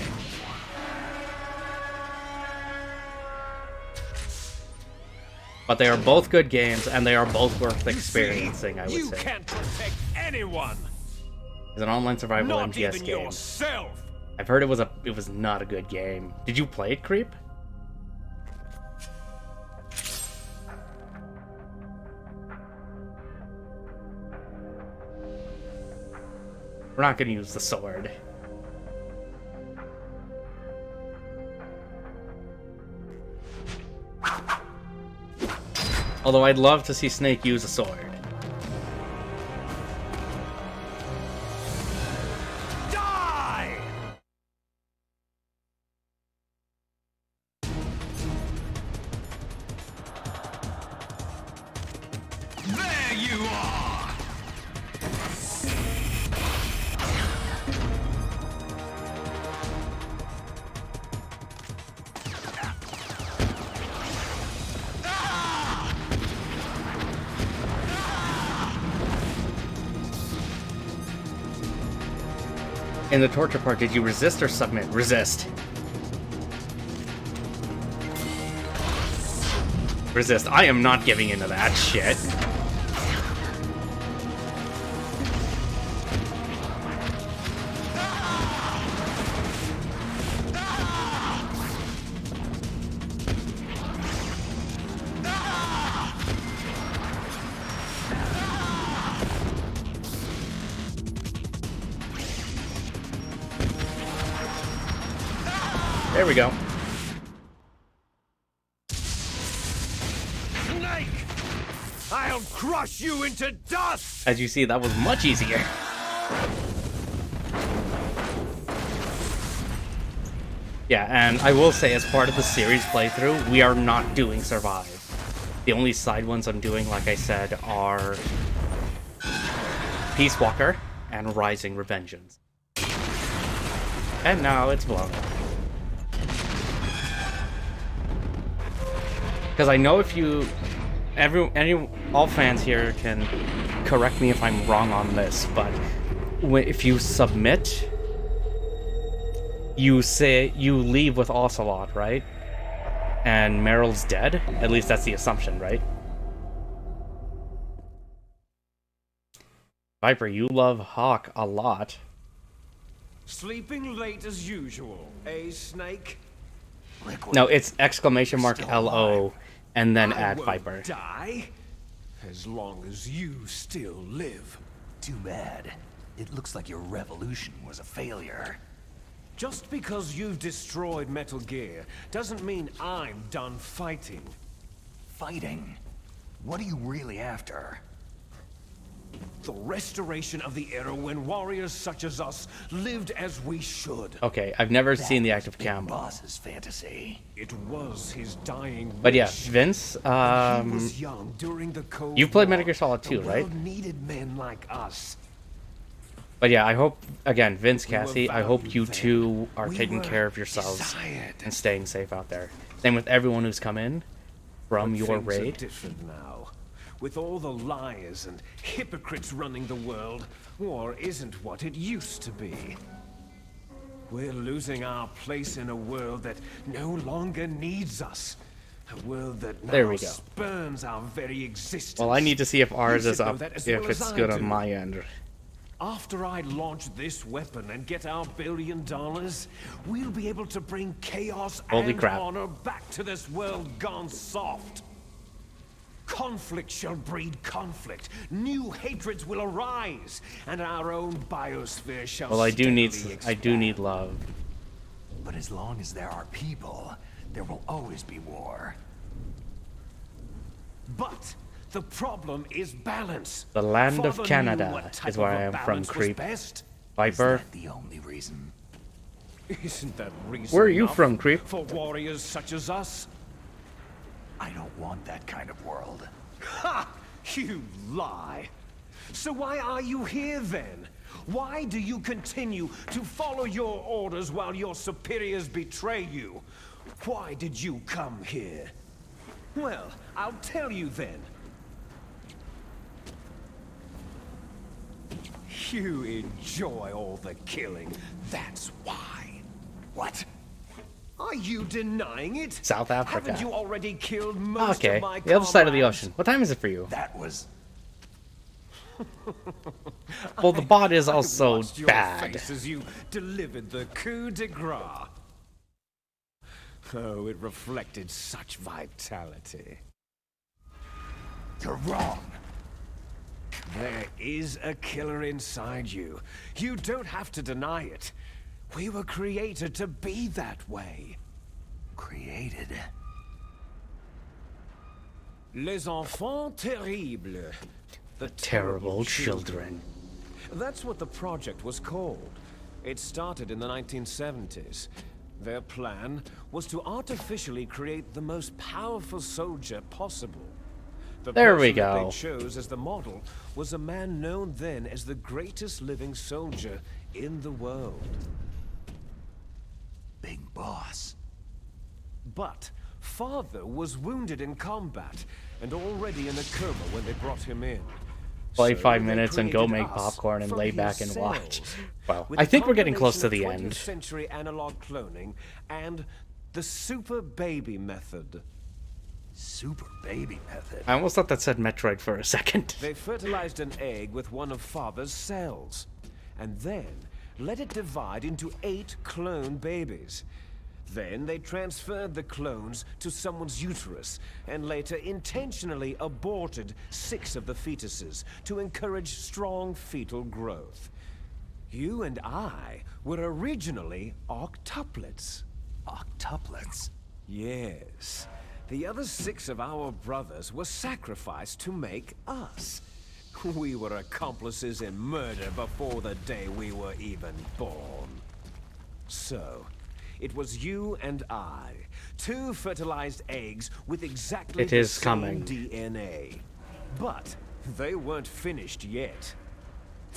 But they are both good games, and they are both worth experiencing, I would You say. can't protect anyone. It's an online survival Not MGS even game. yourself. I've heard it was not a good game. Did you play it, Creep? We're not gonna use the sword. Although I'd love to see Snake use a sword. Die! In the torture part, did you resist or submit? Resist. Resist. I am not giving into that shit. There we go. Snake! I'll crush you into dust! As you see, that was much easier. Yeah, and I will say, as part of the series playthrough, we are not doing Survive. The only side ones I'm doing, like I said, are Peace Walker and Rising Revengeance. And now it's blown. Because I know if you, all fans here can correct me if I'm wrong on this, but if you submit, you say you leave with Ocelot, right? And Meryl's dead. At least that's the assumption, right? Viper, you love Hawk a lot. Sleeping late as usual, eh, Snake? Liquid. No, it's exclamation mark LO and then I add won't Viper. Die as long as you still live. Too bad. It looks like your revolution was a failure. Just because you've destroyed Metal Gear doesn't mean I'm done fighting. Fighting? What are you really after? The restoration of the era when warriors such as us lived as we should. Okay, I've never seen the active Big cam. Boss's fantasy. It was his dying wish. But yeah, Vince, He was young during the Cold you've played War. Metal Gear Solid 2, The right? world needed men like us. But yeah, I hope, again, Vince, We were Cassie, I hope valued you then. two are We taking were care of yourselves desired. and staying safe out there. Same with everyone who's come in from But your things are raid. different now. With all the liars and hypocrites running the world, war isn't what it used to be. We're losing our place in a world that no longer needs us. A world that now There we go. spurns our very existence. Well, I need to see if ours You is should know up, that as if well as it's I good on do. my end. After I launch this weapon and get our $1 billion, we'll be able to bring chaos Holy and crap. honor back to this world gone soft. Conflict shall breed conflict. New hatreds will arise, and our own biosphere shall Well, I do need expand. love. But as long as there are people, there will always be war. But the problem is balance. The land of Father knew Canada what type is where of I a am from, balance was creep. best. Viper, The only reason. Isn't that reason where are you enough from, creep? for warriors such as us? I don't want that kind of world. Ha! You lie. So why are you here then? Why do you continue to follow your orders while your superiors betray you? Why did you come here? Well, I'll tell you then. You enjoy all the killing. That's why. What? Are you denying it? South Africa. Haven't you already killed most Okay, of my the other side of the comrades? ocean. What time is it for you? That was... Well, the bot is I also watched your bad. face as you delivered the coup de grace. Oh, it reflected such vitality. You're wrong. There is a killer inside you. You don't have to deny it. We were created to be that way. Created? Les enfants terribles. The Terrible children. That's what the project was called. It started in the 1970s. Their plan was to artificially create the most powerful soldier possible. The There we person that go. they chose as the model was a man known then as the greatest living soldier in the world. Big Boss. But Father was wounded in combat and already in a coma when they brought him in. play So 5 they minutes and go created make us popcorn and from lay his back and watch. cells. Well, With I a think we're getting close to combination the of end. 20th century analog cloning and the super baby method. Super baby method? I almost thought that said Metroid for a second. They fertilized an egg with one of Father's cells, and then let it divide into 8 clone babies. Then they transferred the clones to someone's uterus, and later intentionally aborted 6 of the fetuses to encourage strong fetal growth. You and I were originally octuplets. Octuplets? Yes. The other 6 of our brothers were sacrificed to make us. We were accomplices in murder before the day we were even born. So, it was you and I, 2 fertilized eggs with exactly It the is same coming. DNA. But they weren't finished yet.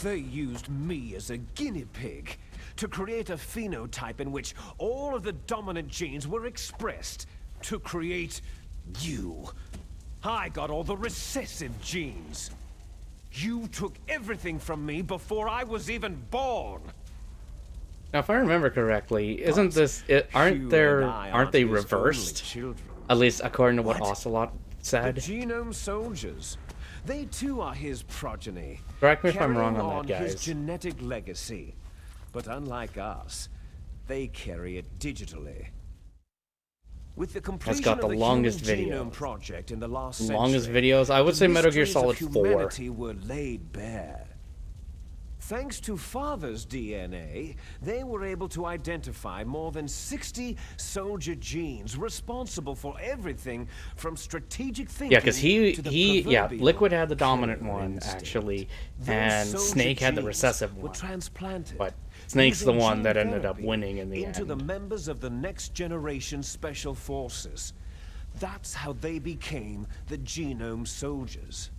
They used me as a guinea pig to create a phenotype in which all of the dominant genes were expressed to create you. I got all the recessive genes. You took everything from me before I was even born. Now, if I remember correctly, isn't this? Aren't they his reversed? only children. At least according to what Ocelot The said. genome soldiers. They too are his progeny. Correct me if I'm carrying wrong on that, his guys. genetic legacy. But unlike us, they carry it digitally. With the completion got the of the longest Human video. Genome Project in the last Longest century, videos? I would the say Metal Gear mysteries of Solid 4. humanity were laid bare. Thanks to Father's DNA, they were able to identify more than 60 soldier genes responsible for everything from strategic thinking Yeah, because to the proverbial Liquid had the dominant killer one, instinct. actually, Those and soldier Snake had the genes recessive were one. transplanted, But Snake's the using one gene that ended up therapy winning in the into end. the members of the next generation special forces. That's how they became the Genome Soldiers.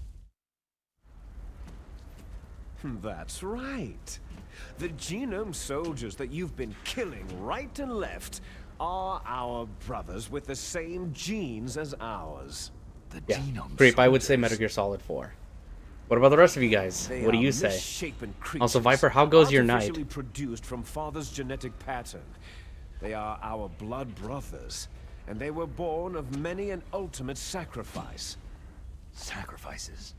That's right. The Genome Soldiers that you've been killing right and left are our brothers with the same genes as ours. The Yeah, genome Creep, I would say soldiers. Metal Gear Solid 4. What about the rest of you guys? They What do are you say? misshapen Also, creatures, Viper, how goes your night? artificially produced from Father's genetic pattern. They are our blood brothers, and they were born of many an ultimate sacrifice. Sacrifices?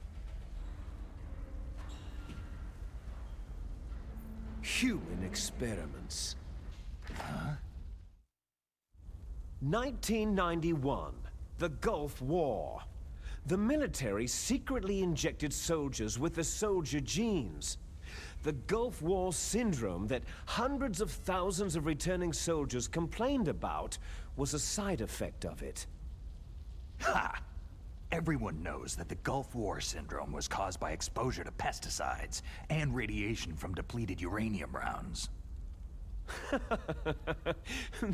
Human experiments. Huh? 1991, the Gulf War. The military secretly injected soldiers with the soldier genes. The Gulf War syndrome that hundreds of thousands of returning soldiers complained about was a side effect of it. Ha! Everyone knows that the Gulf War syndrome was caused by exposure to pesticides and radiation from depleted uranium rounds.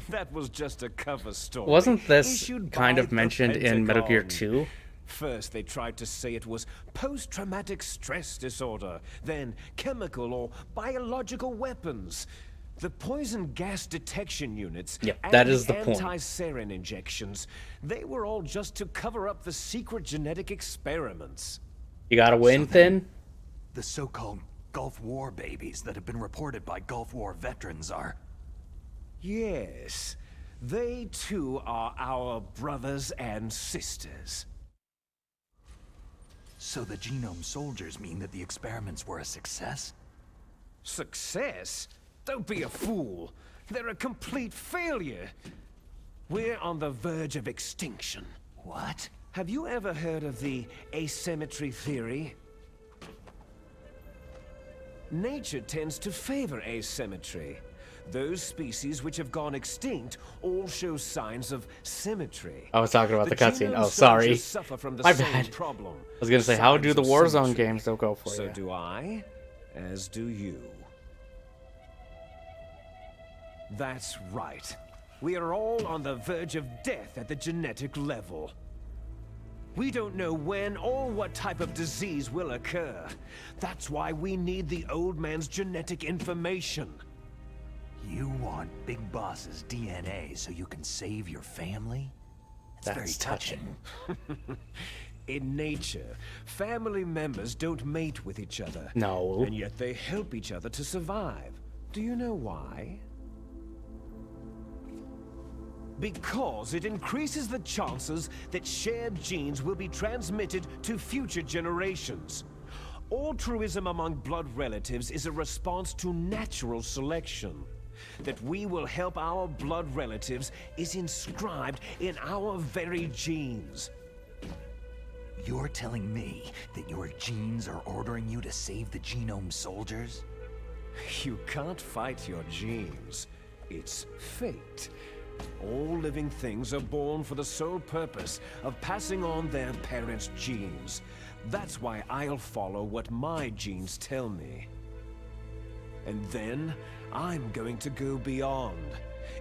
That was just a cover story. Wasn't this issued kind by of the mentioned in Metal Gear Pentagon. 2? First, they tried to say it was post-traumatic stress disorder, then chemical or biological weapons. The poison gas detection units Yep, and that is the point. anti-sarin injections, they were all just to cover up the secret genetic experiments. You gotta win, Finn? The so-called Gulf War babies that have been reported by Gulf War veterans are... Yes, they too are our brothers and sisters. So the genome soldiers mean that the experiments were a success? Success? Don't be a fool. They're a complete failure. We're on the verge of extinction. What? Have you ever heard of the asymmetry theory? Nature tends to favor asymmetry. Those species which have gone extinct all show signs of symmetry. I was talking about the cutscene. genome Oh, sorry. soldiers suffer from the My same bad. problem. I was gonna say, how do Signs the of Warzone symmetry. games don't go for So you? do I, as do you. That's right. We are all on the verge of death at the genetic level. We don't know when or what type of disease will occur. That's why we need the old man's genetic information. You want Big Boss's DNA so you can save your family? It's very That's touching. In nature, family members don't mate with each other. No. And yet they help each other to survive. Do you know why? Because it increases the chances that shared genes will be transmitted to future generations. Altruism among blood relatives is a response to natural selection. That we will help our blood relatives is inscribed in our very genes. You're telling me that your genes are ordering you to save the Genome Soldiers? You can't fight your genes. It's fate. All living things are born for the sole purpose of passing on their parents' genes. That's why I'll follow what my genes tell me. And then, I'm going to go beyond,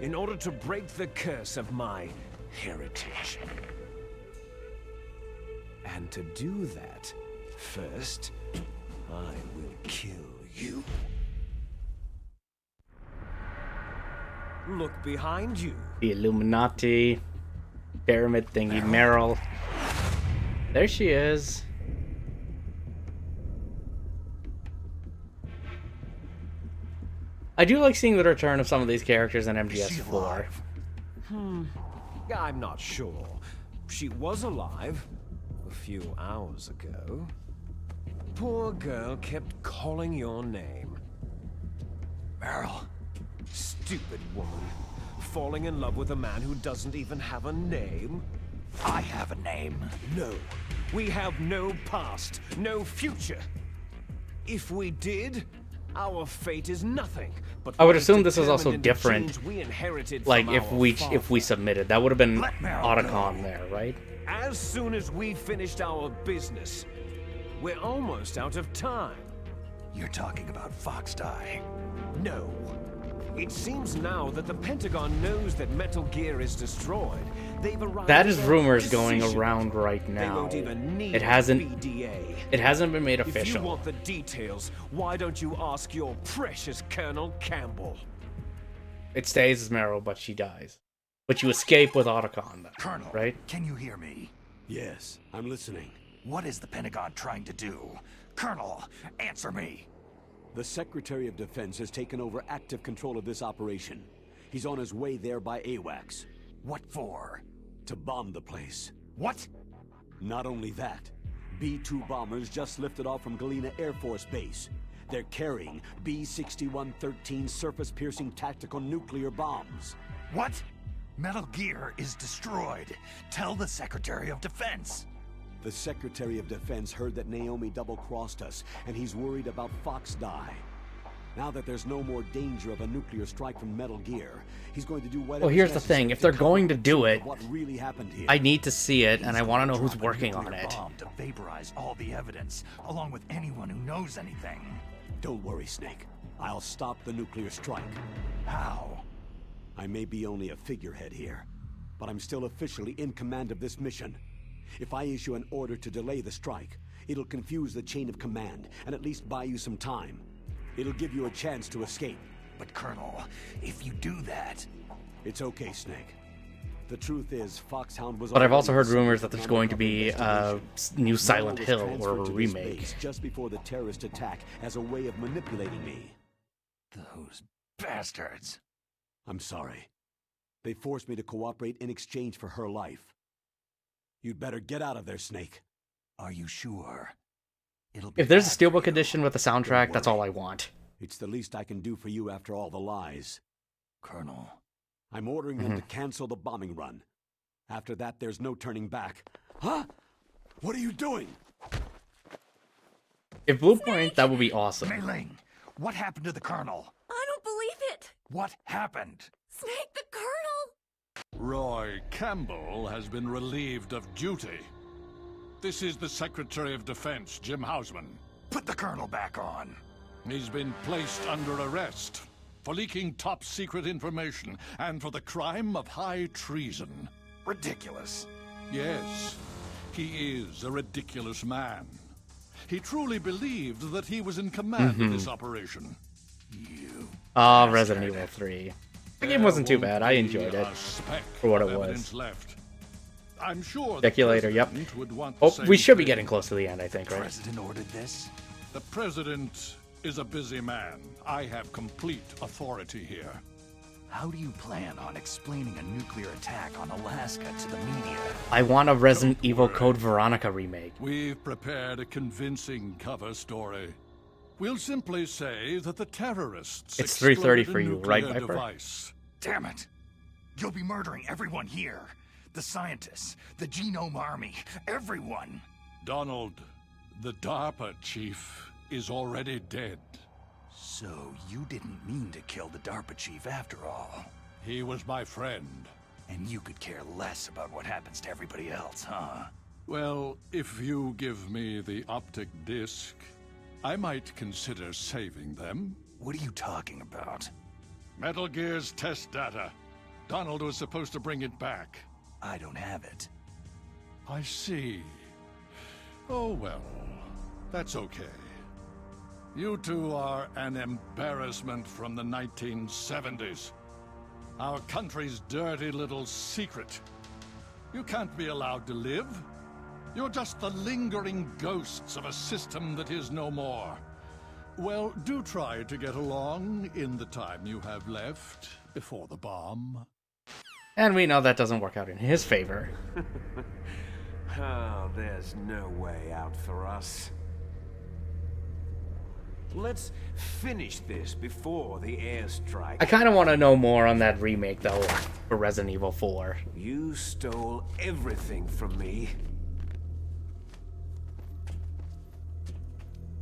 in order to break the curse of my heritage. And to do that, first, I will kill you. Look behind you. The Illuminati pyramid thingy, Meryl. There she is. I do like seeing the return of some of these characters in MGS4. I'm not sure. She was alive a few hours ago. Poor girl kept calling your name. Meryl. Stupid woman. Falling in love with a man who doesn't even have a name? I have a name. No. We have no past, no future. If we did, our fate is nothing. But I would assume this is also different. Like if we father. submitted, that would have been Otacon there, right? As soon as we finished our business, we're almost out of time. You're talking about Foxdie. No. It seems now that the Pentagon knows that Metal Gear is destroyed. They've arrived. That is at a rumors going decision. around right They now. won't even need It hasn't. BDA. It hasn't been made If you official. want the details, why don't you ask your precious Colonel Campbell? It stays as Meryl, but she dies. But you escape with Otacon, though, Colonel, right? Can you hear me? Yes, I'm listening. What is the Pentagon trying to do? Colonel, answer me. The Secretary of Defense has taken over active control of this operation. He's on his way there by AWACS. What for? To bomb the place. What? Not only that, B-2 bombers just lifted off from Galena Air Force Base. They're carrying B-6113 surface-piercing tactical nuclear bombs. What? Metal Gear is destroyed. Tell the Secretary of Defense. The Secretary of Defense heard that Naomi double-crossed us, and he's worried about Foxdie. Now that there's no more danger of a nuclear strike from Metal Gear, he's going to do whatever. Well, here's the thing. If they're going to do it, what really happened here. I need to see it, and I want to know who's working on it. Bomb to vaporize all the evidence, along with anyone who knows anything. Don't worry, Snake. I'll stop the nuclear strike. How? I may be only a figurehead here, but I'm still officially in command of this mission. If I issue an order to delay the strike, it'll confuse the chain of command and at least buy you some time. It'll give you a chance to escape. But Colonel, if you do that... It's okay, Snake. The truth is, Foxhound was... But I've also heard rumors that there's going to be a new Silent Hill or a remake. Just before the terrorist attack as a way of manipulating me. Those bastards. I'm sorry. They forced me to cooperate in exchange for her life. You'd better get out of there, Snake. Are you sure? It'll be If there's a Steelbook edition with the soundtrack, that's all I want. It's the least I can do for you after all the lies. Colonel. I'm ordering them to cancel the bombing run. After that, there's no turning back. Huh? What are you doing? If Blue Point, that would be awesome. Mei Ling, what happened to the Colonel? I don't believe it! What happened? Snake the Colonel! Roy Campbell has been relieved of duty. This is the Secretary of Defense, Jim Hausman. Put the Colonel back on. He's been placed under arrest for leaking top-secret information and for the crime of high treason. Ridiculous. Yes, he is a ridiculous man. He truly believed that he was in command of this operation. Resident Evil 3. The game wasn't too bad. I enjoyed it for what it was. Left. I'm sure Check you later, yep. would want Oh, the same we should be thing. getting close to the end, I think, right? President ordered this? The President is a busy man. I have complete authority here. How do you plan on explaining a nuclear attack on Alaska to the media? I want a Resident Evil Code Veronica remake. We've prepared a convincing cover story. We'll simply say that the terrorists It's 3:30 exploded a for you, right, nuclear Viper? device. Damn it! You'll be murdering everyone here. The scientists, the Genome Army, everyone. Donald, the DARPA chief, is already dead. So you didn't mean to kill the DARPA chief after all. He was my friend. And you could care less about what happens to everybody else, huh? Well, if you give me the optic disc, I might consider saving them. What are you talking about? Metal Gear's test data. Donald was supposed to bring it back. I don't have it. I see. Oh well, that's okay. You two are an embarrassment from the 1970s. Our country's dirty little secret. You can't be allowed to live. You're just the lingering ghosts of a system that is no more. Well, do try to get along in the time you have left before the bomb. And we know that doesn't work out in his favor. Oh, there's no way out for us. Let's finish this before the airstrike. I kind of want to know more on that remake, though, for Resident Evil 4. You stole everything from me.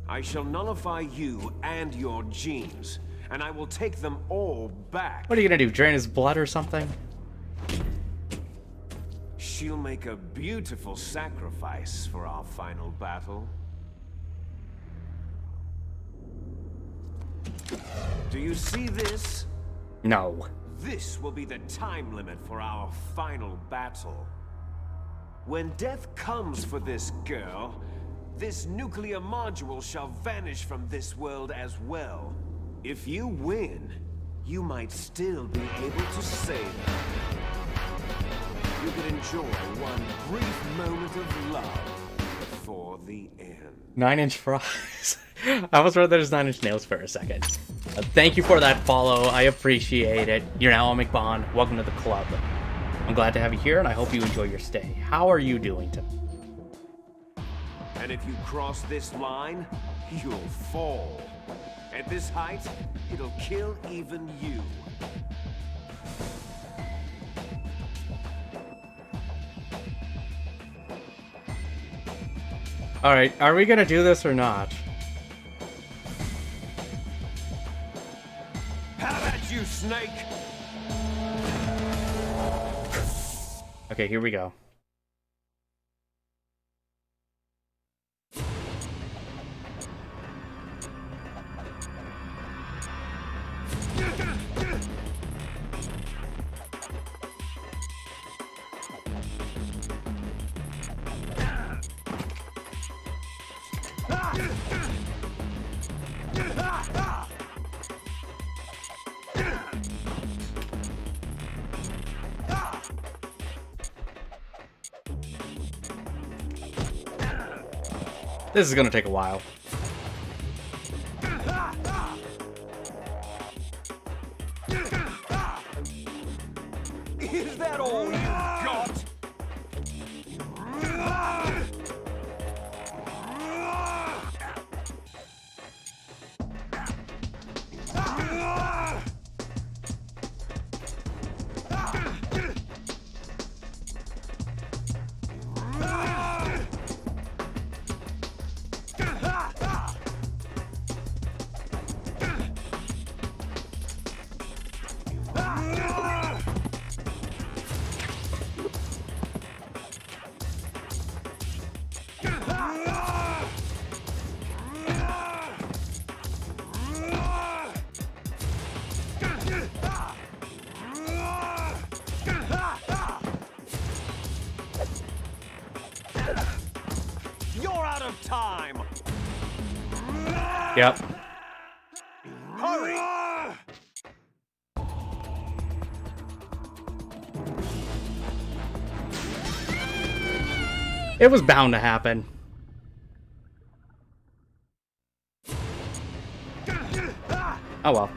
I shall nullify you and your genes, and I will take them all back. What are you gonna do, drain his blood or something? She'll make a beautiful sacrifice for our final battle. Do you see this? No. This will be the time limit for our final battle. When death comes for this girl, this nuclear module shall vanish from this world as well. If you win, you might still be able to save her. You can enjoy one brief moment of love before the end. 9-inch fries. I almost read that as 9-inch nails for a second. Thank you for that follow. I appreciate it. You're now on McBond. Welcome to the club. I'm glad to have you here, and I hope you enjoy your stay. How are you doing today? And if you cross this line, you'll fall. At this height, it'll kill even you. Alright, are we gonna do this or not? How about you, Snake? Okay, here we go. This is gonna take a while. Is that all you got? You're out of time. Yep. Hurry! It was bound to happen. Oh well.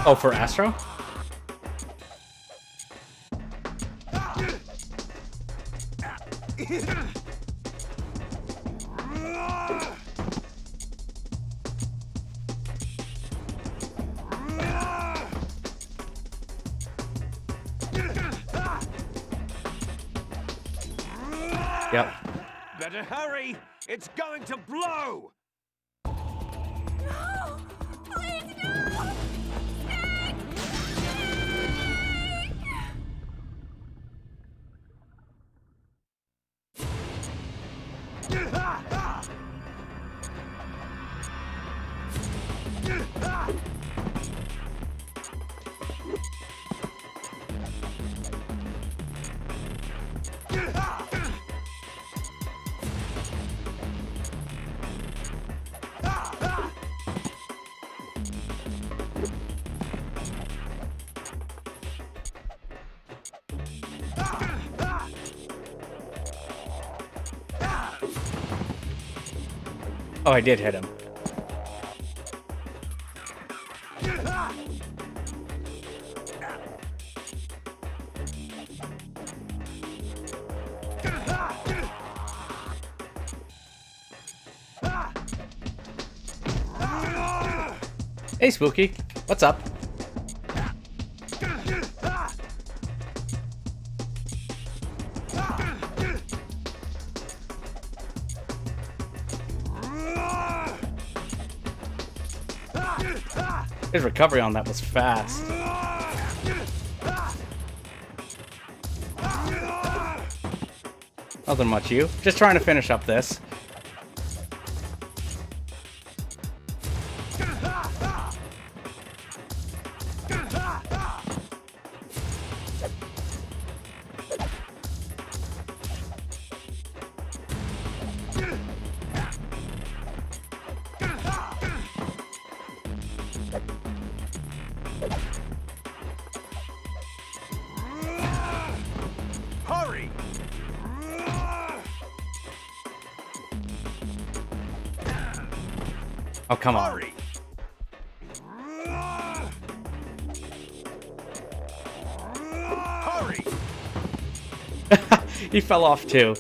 Oh, for Astro? Yep. Better hurry! It's going to blow! No! Please, no! Oh, I did hit him. Hey, Spooky. What's up? His recovery on that was fast. Nothing much, you. Just trying to finish up this. Hurry! Oh, come on. Hurry! Hurry! He fell off too.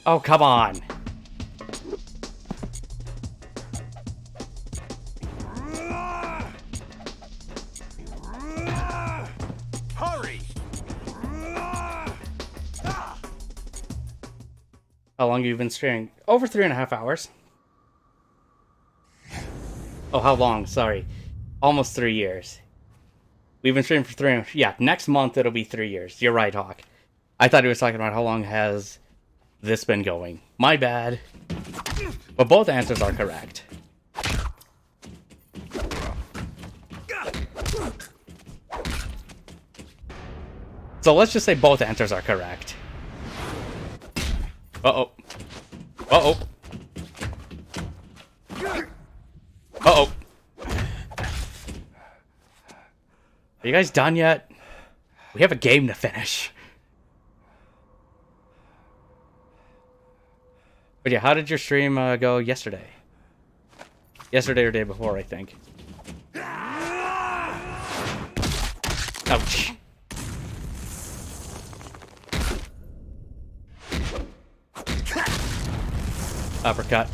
Oh, come on. Hurry! How long have you been streaming? Over 3.5 hours. Oh, how long? Sorry. Almost 3 years. We've been streaming for 3... Yeah, next month it'll be 3 years. You're right, Hawk. I thought he was talking about how long has this been going. My bad. But both answers are correct. So let's just say both answers are correct. Uh-oh. Uh-oh. Uh-oh. Are you guys done yet? We have a game to finish. But yeah, how did your stream go yesterday? Yesterday or day before, I think. Ouch. Uppercut.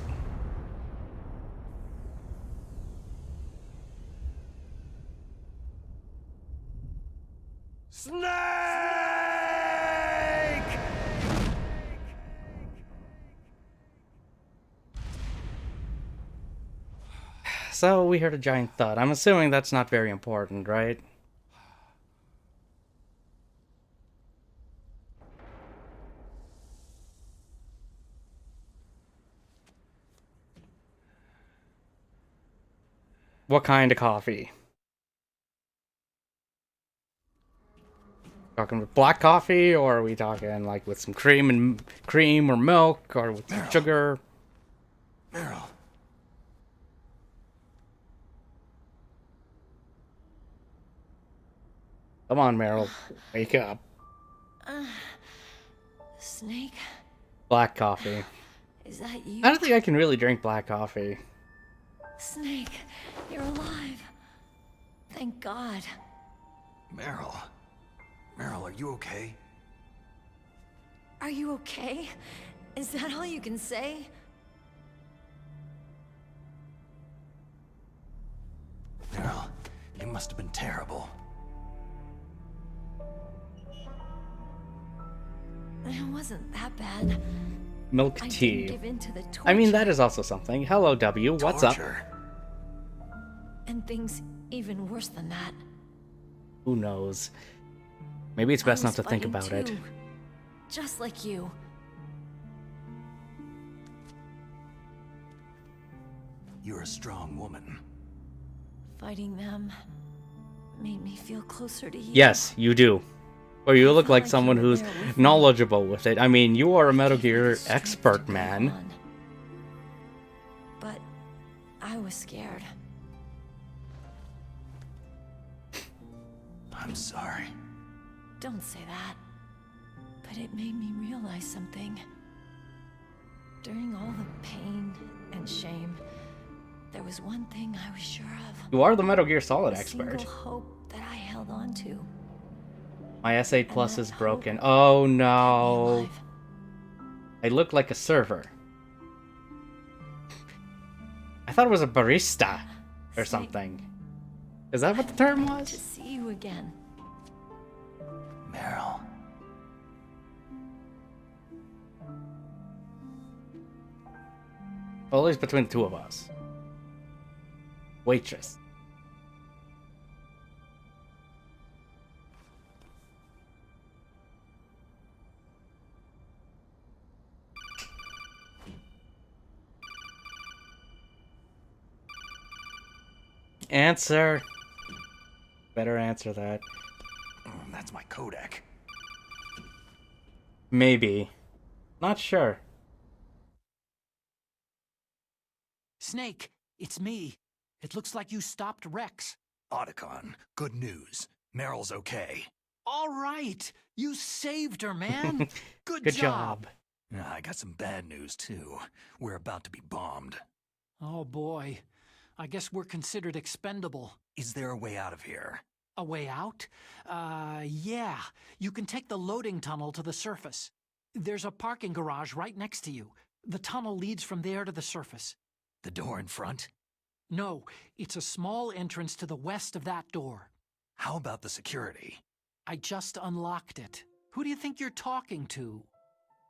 So we heard a giant thud. I'm assuming that's not very important, right? What kind of coffee? Talking with black coffee, or are we talking like with some cream or milk, or with some sugar? Meryl. Come on, Meryl. Wake up. Snake? Black coffee. Is that you? I don't think I can really drink black coffee. Snake, you're alive. Thank God. Meryl. Meryl, are you okay? Are you okay? Is that all you can say? Meryl, you must have been terrible. It wasn't that bad. Milk I tea. didn't give in to the torture. I mean, that is also something. Hello, W. What's up? And things even worse than that. Who knows? Maybe it's best I not to was think fighting about it. too. Just like you. You're a strong woman. Fighting them made me feel closer to you. Yes, you do. Or you look like someone who's knowledgeable with it. I mean, you are a Metal Gear expert, man. But I was scared. I'm sorry. Don't say that. But it made me realize something. During all the pain and shame, there was one thing I was sure of. You are the Metal Gear Solid A expert. single hope that I held on to. My S8 Plus is broken. Oh no. I look like a server. I thought it was a barista or something. Is that what the term was? To see you again. Meryl. Well, at least between the two of us. Waitress. Answer. Better answer that. That's my Kodak. Maybe. Not sure. Snake, it's me. It looks like you stopped Rex. Otacon, good news. Meryl's okay. All right. You saved her, man. Good job. I got some bad news, too. We're about to be bombed. Oh, boy. I guess we're considered expendable. Is there a way out of here? A way out? Yeah. You can take the loading tunnel to the surface. There's a parking garage right next to you. The tunnel leads from there to the surface. The door in front? No, it's a small entrance to the west of that door. How about the security? I just unlocked it. Who do you think you're talking to?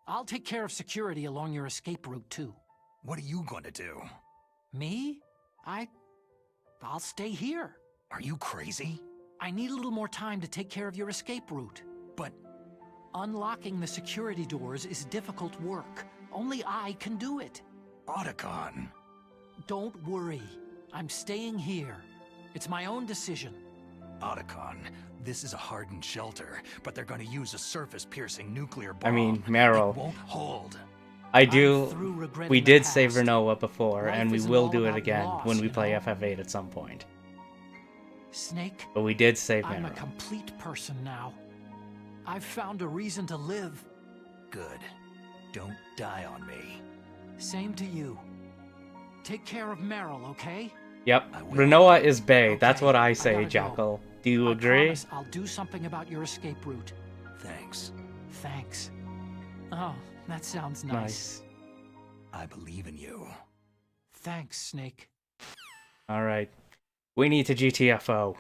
I'll take care of security along your escape route, too. What are you going to do? Me? I'll stay here. Are you crazy? I need a little more time to take care of your escape route. But unlocking the security doors is difficult work. Only I can do it. Otacon. Don't worry. I'm staying here. It's my own decision. Otacon, this is a hardened shelter, but they're going to use a surface-piercing nuclear bomb. I mean, Meryl. It won't hold. We did save Renoa before, and we will do it again when we play FF8 at some point. Snake, but we did save I'm Meryl. a complete person now. I've found a reason to live. Good. Don't die on me. Same to you. Take care of Meryl, okay? Yep. Renoa is bae. That's what I say, Jackal. Do you agree? I promise I'll do something about your escape route. Thanks. Thanks. Oh, that sounds nice. I believe in you. Thanks, Snake. All right. We need to GTFO.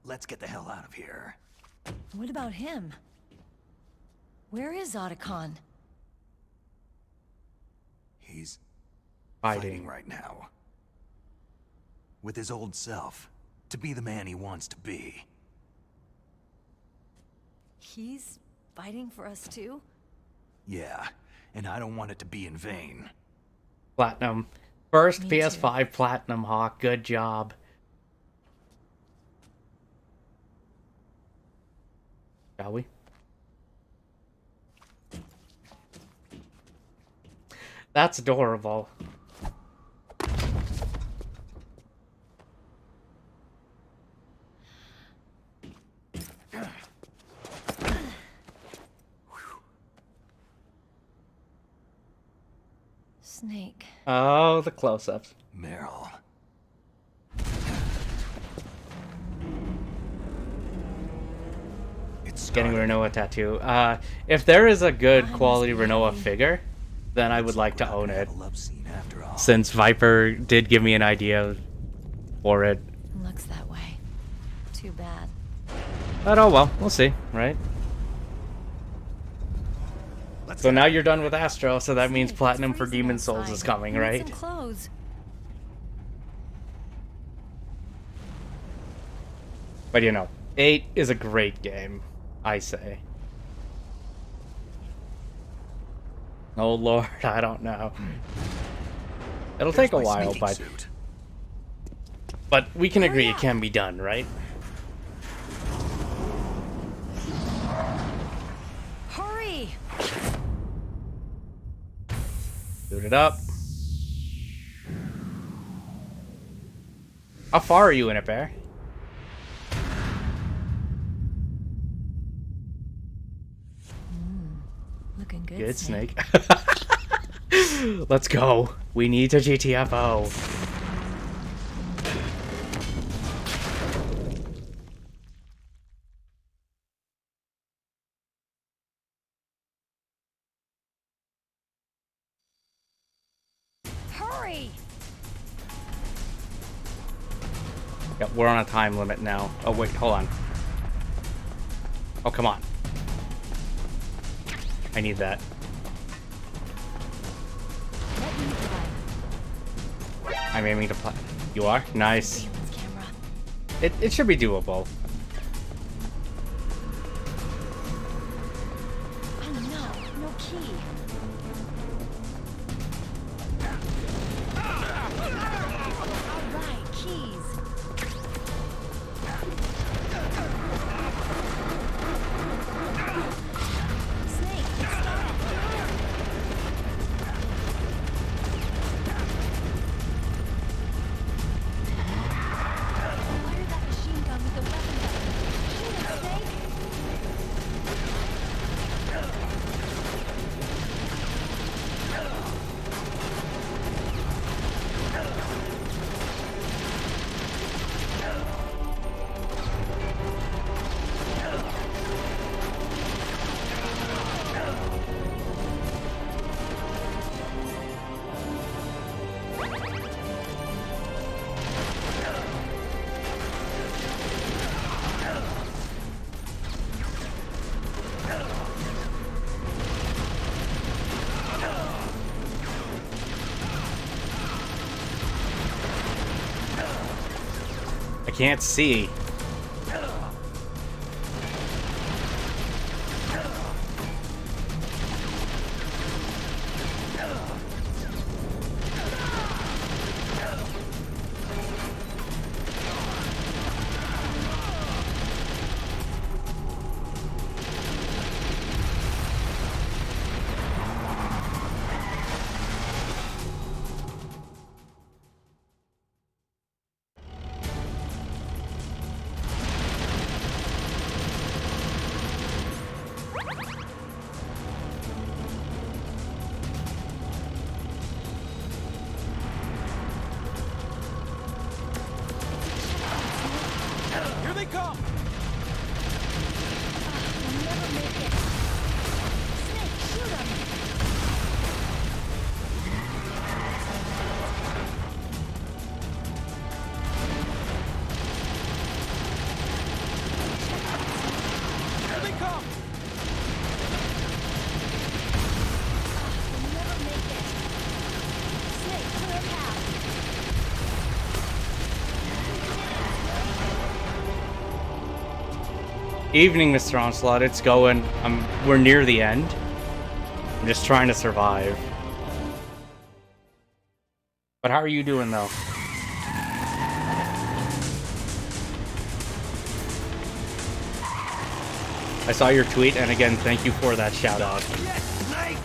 Let's get the hell out of here. What about him? Where is Otacon? He's fighting right now. With his old self. To be the man he wants to be. He's fighting for us too? Yeah, and I don't want it to be in vain. Platinum. First Me PS5 Platinum, Hawk. Good job. Shall we? That's adorable. Snake. Oh, the close-ups. Meryl. It's getting Renoa tattoo. If there is a good quality Renoa figure, then I would like to own it. Since Viper did give me an idea for it. Looks that way. Too bad. But oh well, we'll see, right? So now you're done with Astro, so that means Platinum for Demon Souls is coming, right? Some clothes. But you know, 8 is a great game, I say. Oh lord, I don't know. It'll take a while, but we can agree it can be done, right? Hurry! Boot it up. How far are you in it, Bear? Looking good, Good, Snake. Let's go. We need to GTFO. Hurry! Yep, we're on a time limit now. Oh wait, hold on. Oh, come on. I need that. I'm aiming to play. You are? Nice. It should be doable. Oh no, no key. Alright, keys. Snake, stop. Fire that machine gun with the weapon button. Shoot it, Snake. I can't see. Here they come! We'll never make it. Snake, shoot him! Here they come! We'll never make it. Snake, clear Evening, Mr. Onslaught. It's going. We're near the end. I'm just trying to survive. But how are you doing, though? I saw your tweet, and again, thank you for that shout out. Snake!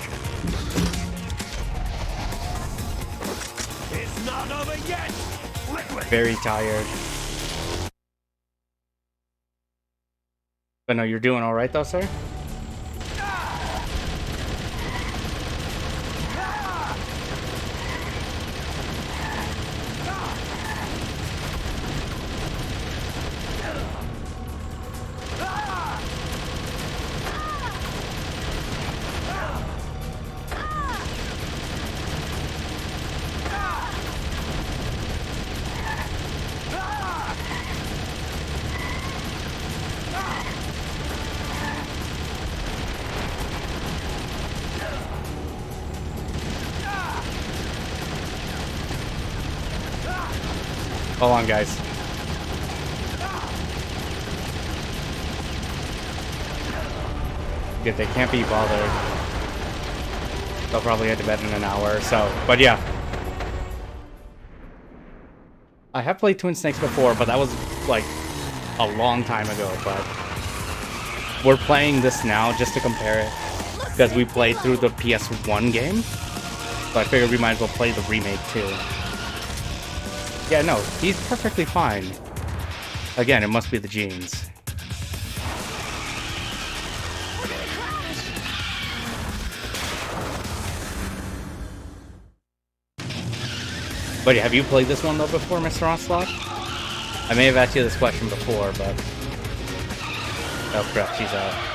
It's not over yet! Liquid! Very tired. But no, you're doing all right, though, sir? Hold on, guys. Good, they can't be bothered. They'll probably head to bed in an hour or so. But yeah. I have played Twin Snakes before, but that was like a long time ago. But we're playing this now just to compare it. Because we played through the PS1 game. So I figured we might as well play the remake too. Yeah, no, he's perfectly fine. Again, it must be the genes. But yeah, have you played this one though before, Mr. Onslaught? I may have asked you this question before, but... Oh crap, she's out.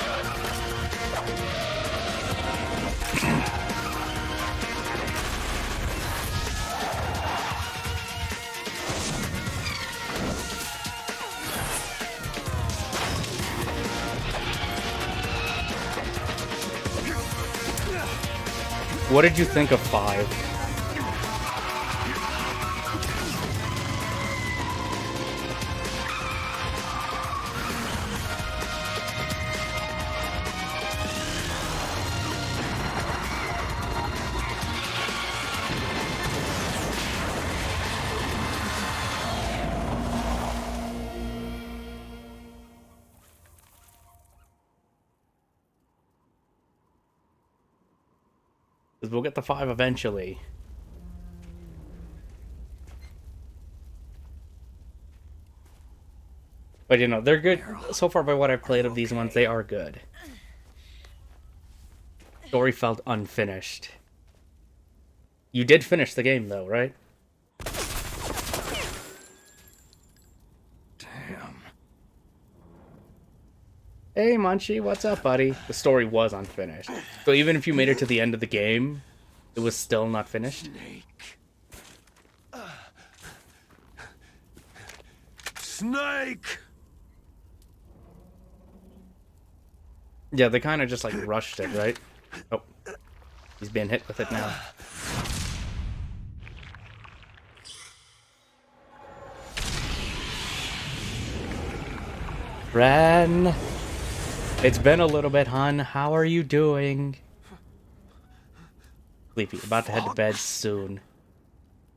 What did you think of 5? We'll get the 5 eventually. But you know, they're good. So far by what I've played of these ones, they are good. Story felt unfinished. You did finish the game though, right? Damn. Hey Munchie, what's up, buddy? The story was unfinished. So even if you made it to the end of the game, it was still not finished? Snake! Yeah, they kind of just like rushed it, right? Oh, he's being hit with it now. Ren! It's been a little bit, hun. How are you doing? Sleepy, about to head to bed soon.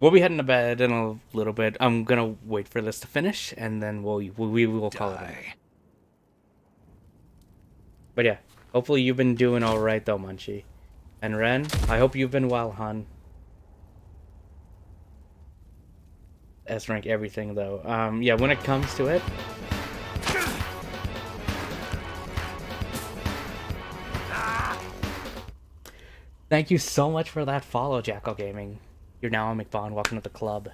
We'll be heading to bed in a little bit. I'm gonna wait for this to finish, and then we will call it. But yeah, hopefully you've been doing all right though, Munchie. And Ren, I hope you've been well, hun. S-rank everything though. Yeah, when it comes to it. Thank you so much for that follow, Jackal Gaming. You're now on McVaughn. Welcome to the club.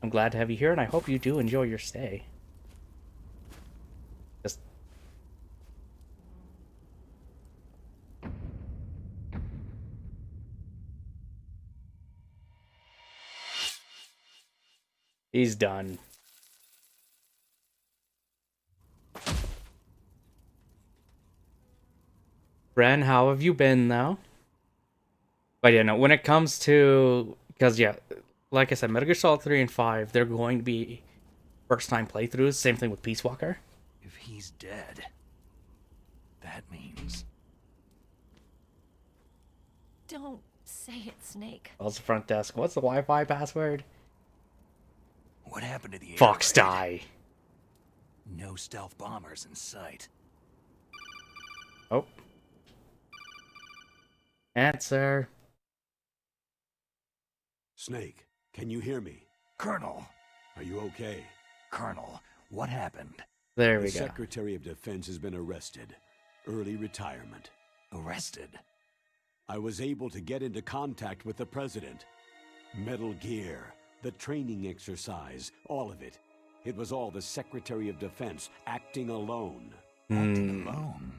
I'm glad to have you here, and I hope you do enjoy your stay. Just... He's done. Ren, how have you been, though? But yeah, no, when it comes to... Because, yeah, like I said, Metal Gear Solid 3 and 5, they're going to be first-time playthroughs. Same thing with Peace Walker. If he's dead, that means... Don't say it, Snake. What's the front desk? What's the Wi-Fi password? What happened to the air Fox raid? die. No stealth bombers in sight. Oh. Answer. Snake, can you hear me? Colonel! Are you okay? Colonel, what happened? There we The go. Secretary of Defense has been arrested. Early retirement. Arrested? I was able to get into contact with the President. Metal Gear, the training exercise, all of it. It was all the Secretary of Defense acting alone. Acting alone?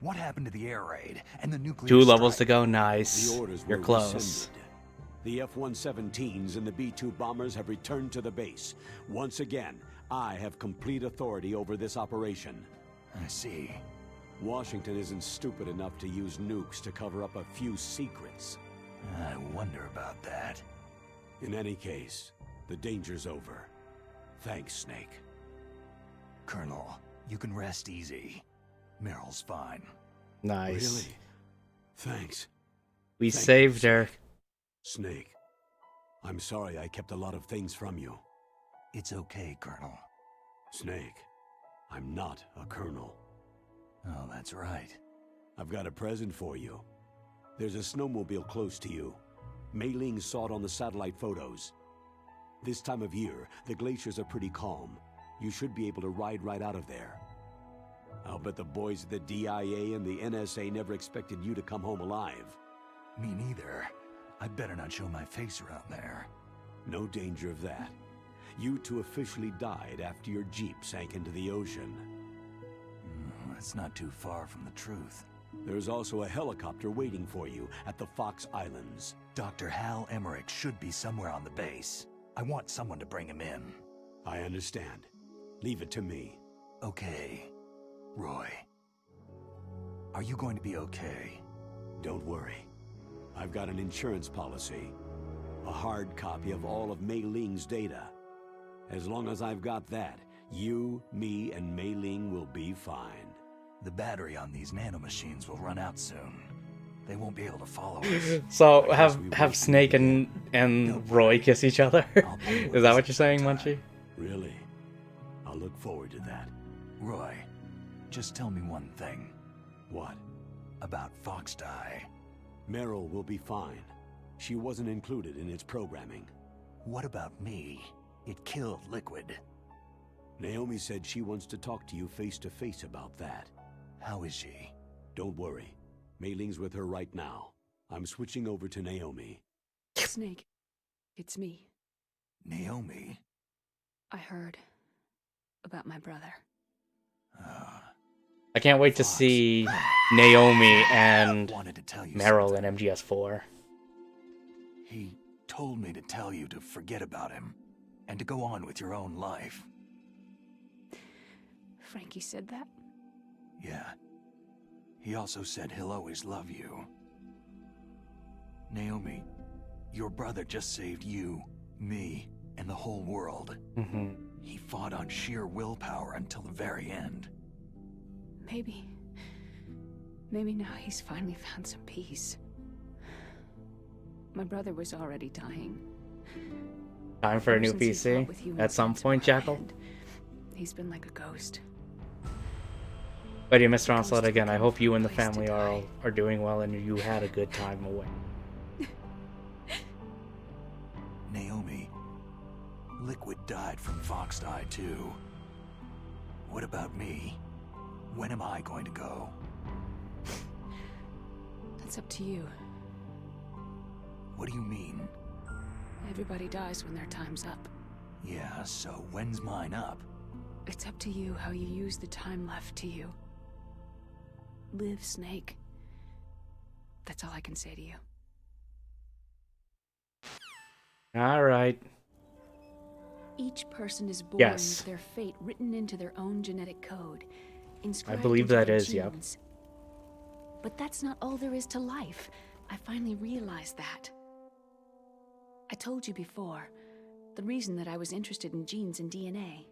What happened to the air raid and the nuclear 2 levels to strike? go. Nice. The orders You're were close. rescinded. The F-117s and the B-2 bombers have returned to the base. Once again, I have complete authority over this operation. I see. Washington isn't stupid enough to use nukes to cover up a few secrets. I wonder about that. In any case, the danger's over. Thanks, Snake. Colonel, you can rest easy. Meryl's fine. Nice. Really? Thanks. We Thank saved you, her. Snake, I'm sorry I kept a lot of things from you. It's okay, Colonel. Snake, I'm not a colonel. Oh, that's right. I've got a present for you. There's a snowmobile close to you. Mei Ling saw it on the satellite photos. This time of year, the glaciers are pretty calm. You should be able to ride right out of there. I'll bet the boys at the DIA and the NSA never expected you to come home alive. Me neither. I'd better not show my face around there. No danger of that. You two officially died after your Jeep sank into the ocean. That's not too far from the truth. There's also a helicopter waiting for you at the Fox Islands. Dr. Hal Emmerich should be somewhere on the base. I want someone to bring him in. I understand. Leave it to me. Okay. Roy. Are you going to be okay? Don't worry. I've got an insurance policy. A hard copy of all of Mei Ling's data. As long as I've got that, you, me, and Mei Ling will be fine. The battery on these nanomachines will run out soon. They won't be able to follow us. So have Snake and Roy kiss each other? Is that what you're saying, Munchie? Really? I'll look forward to that. Roy, just tell me one thing. What? About Fox Die. Meryl will be fine. She wasn't included in its programming. What about me? It killed Liquid. Naomi said she wants to talk to you face to face about that. How is she? Don't worry. Mei Ling's with her right now. I'm switching over to Naomi. Snake, it's me. Naomi? I heard about my brother. I can't wait to see Naomi and Wanted to tell you Meryl something. in MGS4. He told me to tell you to forget about him and to go on with your own life. Frankie said that? Yeah. He also said he'll always love you. Naomi, your brother just saved you, me, and the whole world. He fought on sheer willpower until the very end. Maybe now he's finally found some peace. My brother was already dying. Time for a new Ever since he PC fought with humans at some hand to point, Jackal. hand, He's been like a ghost. But yeah, Mr. Onslaught, again, I hope you and the family are doing well and you had a good time away. Naomi, Liquid died from Fox Die too. What about me? When am I going to go? That's up to you. What do you mean? Everybody dies when their time's up. Yeah, so when's mine up? It's up to you how you use the time left to you. Live, Snake. That's all I can say to you. Alright. Each person is born Yes. with their fate written into their own genetic code. Inscribed believe into that their is, yep. genes. But that's not all there is to life. I finally realized that. I told you before, the reason that I was interested in genes and DNA.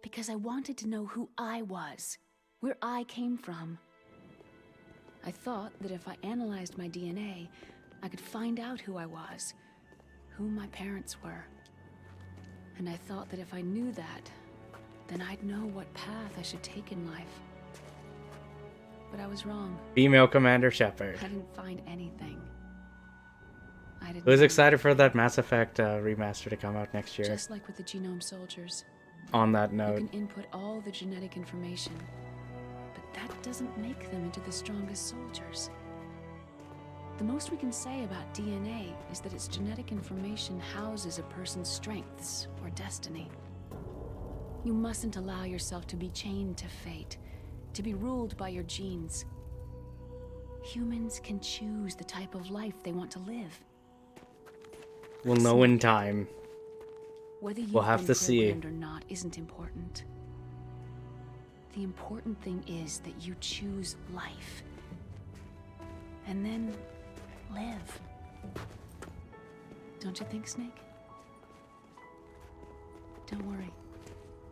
Because I wanted to know who I was, where I came from. I thought that if I analyzed my DNA, I could find out who I was, who my parents were. And I thought that if I knew that, then I'd know what path I should take in life. But I was wrong. Female Commander Shepard. I didn't find anything. Who's excited for that Mass Effect remaster to come out next year? Just like with the Genome Soldiers. On that note. You can input all the genetic information, but that doesn't make them into the strongest soldiers. The most we can say about DNA is that its genetic information houses a person's strengths or destiny. You mustn't allow yourself to be chained to fate, to be ruled by your genes. Humans can choose the type of life they want to live. We'll know in time. Whether you've we'll have been to see. programmed or not isn't important. The important thing is that you choose life. And then live. Don't you think, Snake? Don't worry.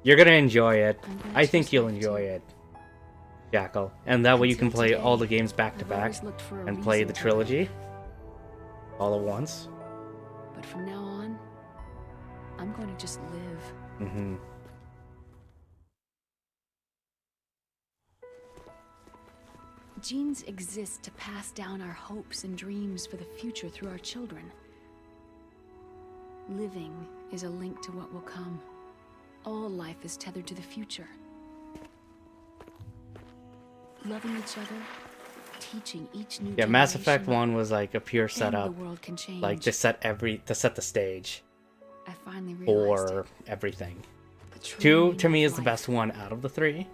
You're gonna enjoy it. I'm glad I think you you'll said enjoy too. it, Jackal. And that way you can Until play today, all the games back to I've back always looked for a and play reason the to trilogy all at once. But from now on, I'm going to just live. Mm-hmm. Genes exist to pass down our hopes and dreams for the future through our children. Living is a link to what will come. All life is tethered to the future. Loving each other, teaching each new Yeah, Mass Effect generation, 1 was like a pure and the setup, world can change. like to set the stage I finally realized for everything. the true 2 meaning to me of is the life. best one out of the 3.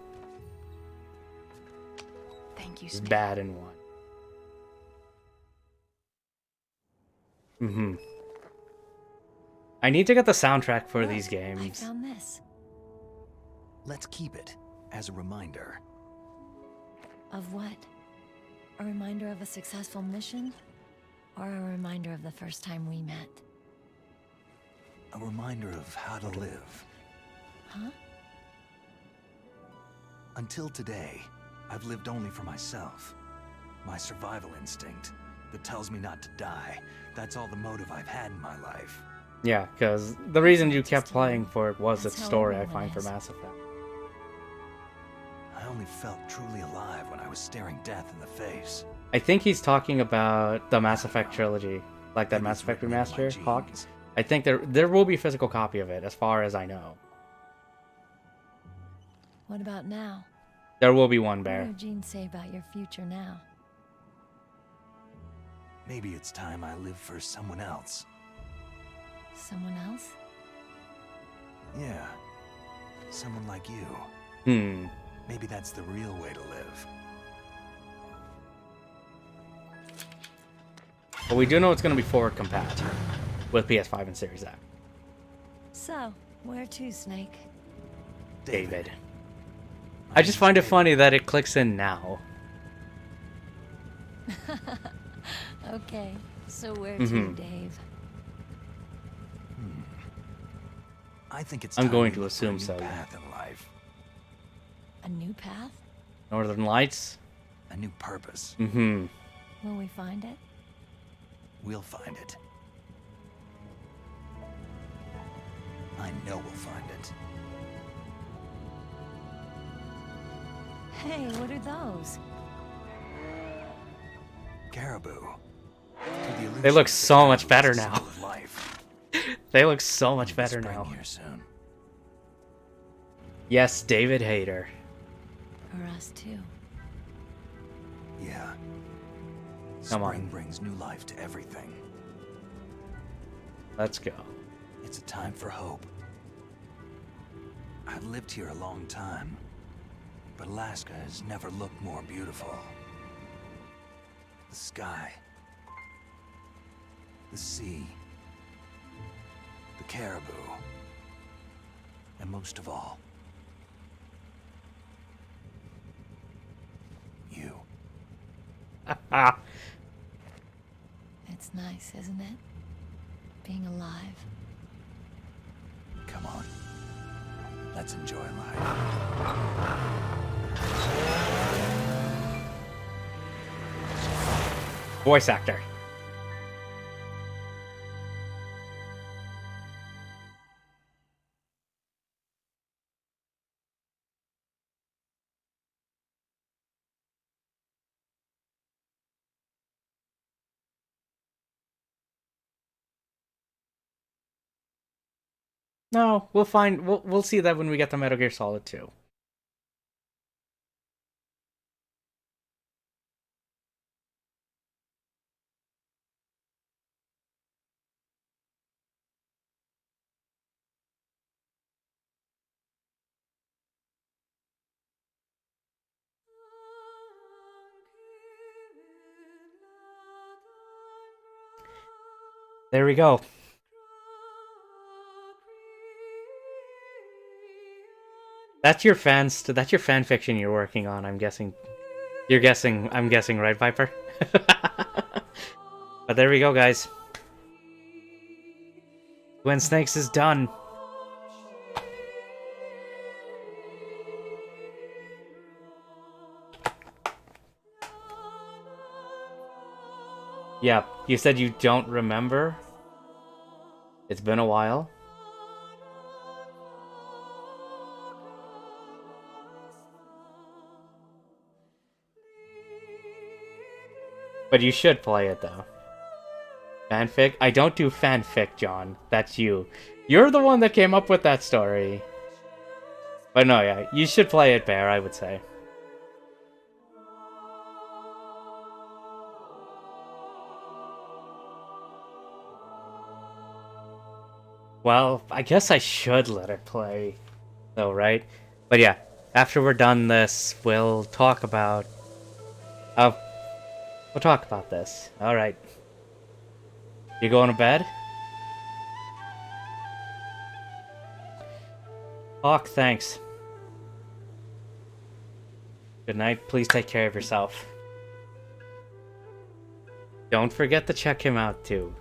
Thank you, It's Snake. bad in 1. Mm-hmm. I need to get the soundtrack for these I games. found this. Let's keep it as a reminder. Of what? A reminder of a successful mission? Or a reminder of the first time we met? A reminder of how to live. Huh? Until today, I've lived only for myself. My survival instinct that tells me not to die. That's all the motive I've had in my life. Yeah, because the reason you kept playing for it was its That's how story, I everyone find, for is. Mass Effect. I only felt truly alive when I was staring death in the face. I think he's talking about the Mass Effect trilogy, like that Maybe Mass it's Effect written in my remaster, Hawk. genes. I think there will be a physical copy of it, as far as I know. What about now? There will be one, What Bear. do genes say about your future now? Maybe it's time I live for someone else. Someone else? Yeah. Someone like you. Hmm. Maybe that's the real way to live. But we do know it's going to be forward compat with PS5 and Series X. So, where to, Snake? David. I just find it funny that it clicks in now. Okay, so where Mhm. to, Dave? I think it's I'm time going we to look for a assume new so, yeah. path in life. A new path? Northern Lights? A new purpose. Mm-hmm. Will we find it? We'll find it. I know we'll find it. Hey, what are those? Caribou. They look so much better now. Life. They look so much better Spring now. here soon. Yes, David Hayter. Or us too? Yeah. Come Spring on. brings new life to everything. Let's go. It's a time for hope. I've lived here a long time, but Alaska has never looked more beautiful. The sky, the sea, the caribou, and most of all, you. It's nice, isn't it? Being alive. Come on. Let's enjoy life. Voice actor. No, we'll find. We'll see that when we get to Metal Gear Solid 2. There we go. That's your that's your fan fiction you're working on, I'm guessing. I'm guessing, right, Viper? But there we go, guys. Twin Snakes is done. Yeah, you said you don't remember? It's been a while. But you should play it, though. Fanfic? I don't do fanfic, John. That's you. You're the one that came up with that story. But no, yeah, you should play it, Bear, I would say. Well, I guess I should let it play, though, right? But yeah, after we're done this, we'll talk about... we'll talk about this. Alright. You going to bed? Hawk, thanks. Good night. Please take care of yourself. Don't forget to check him out, too.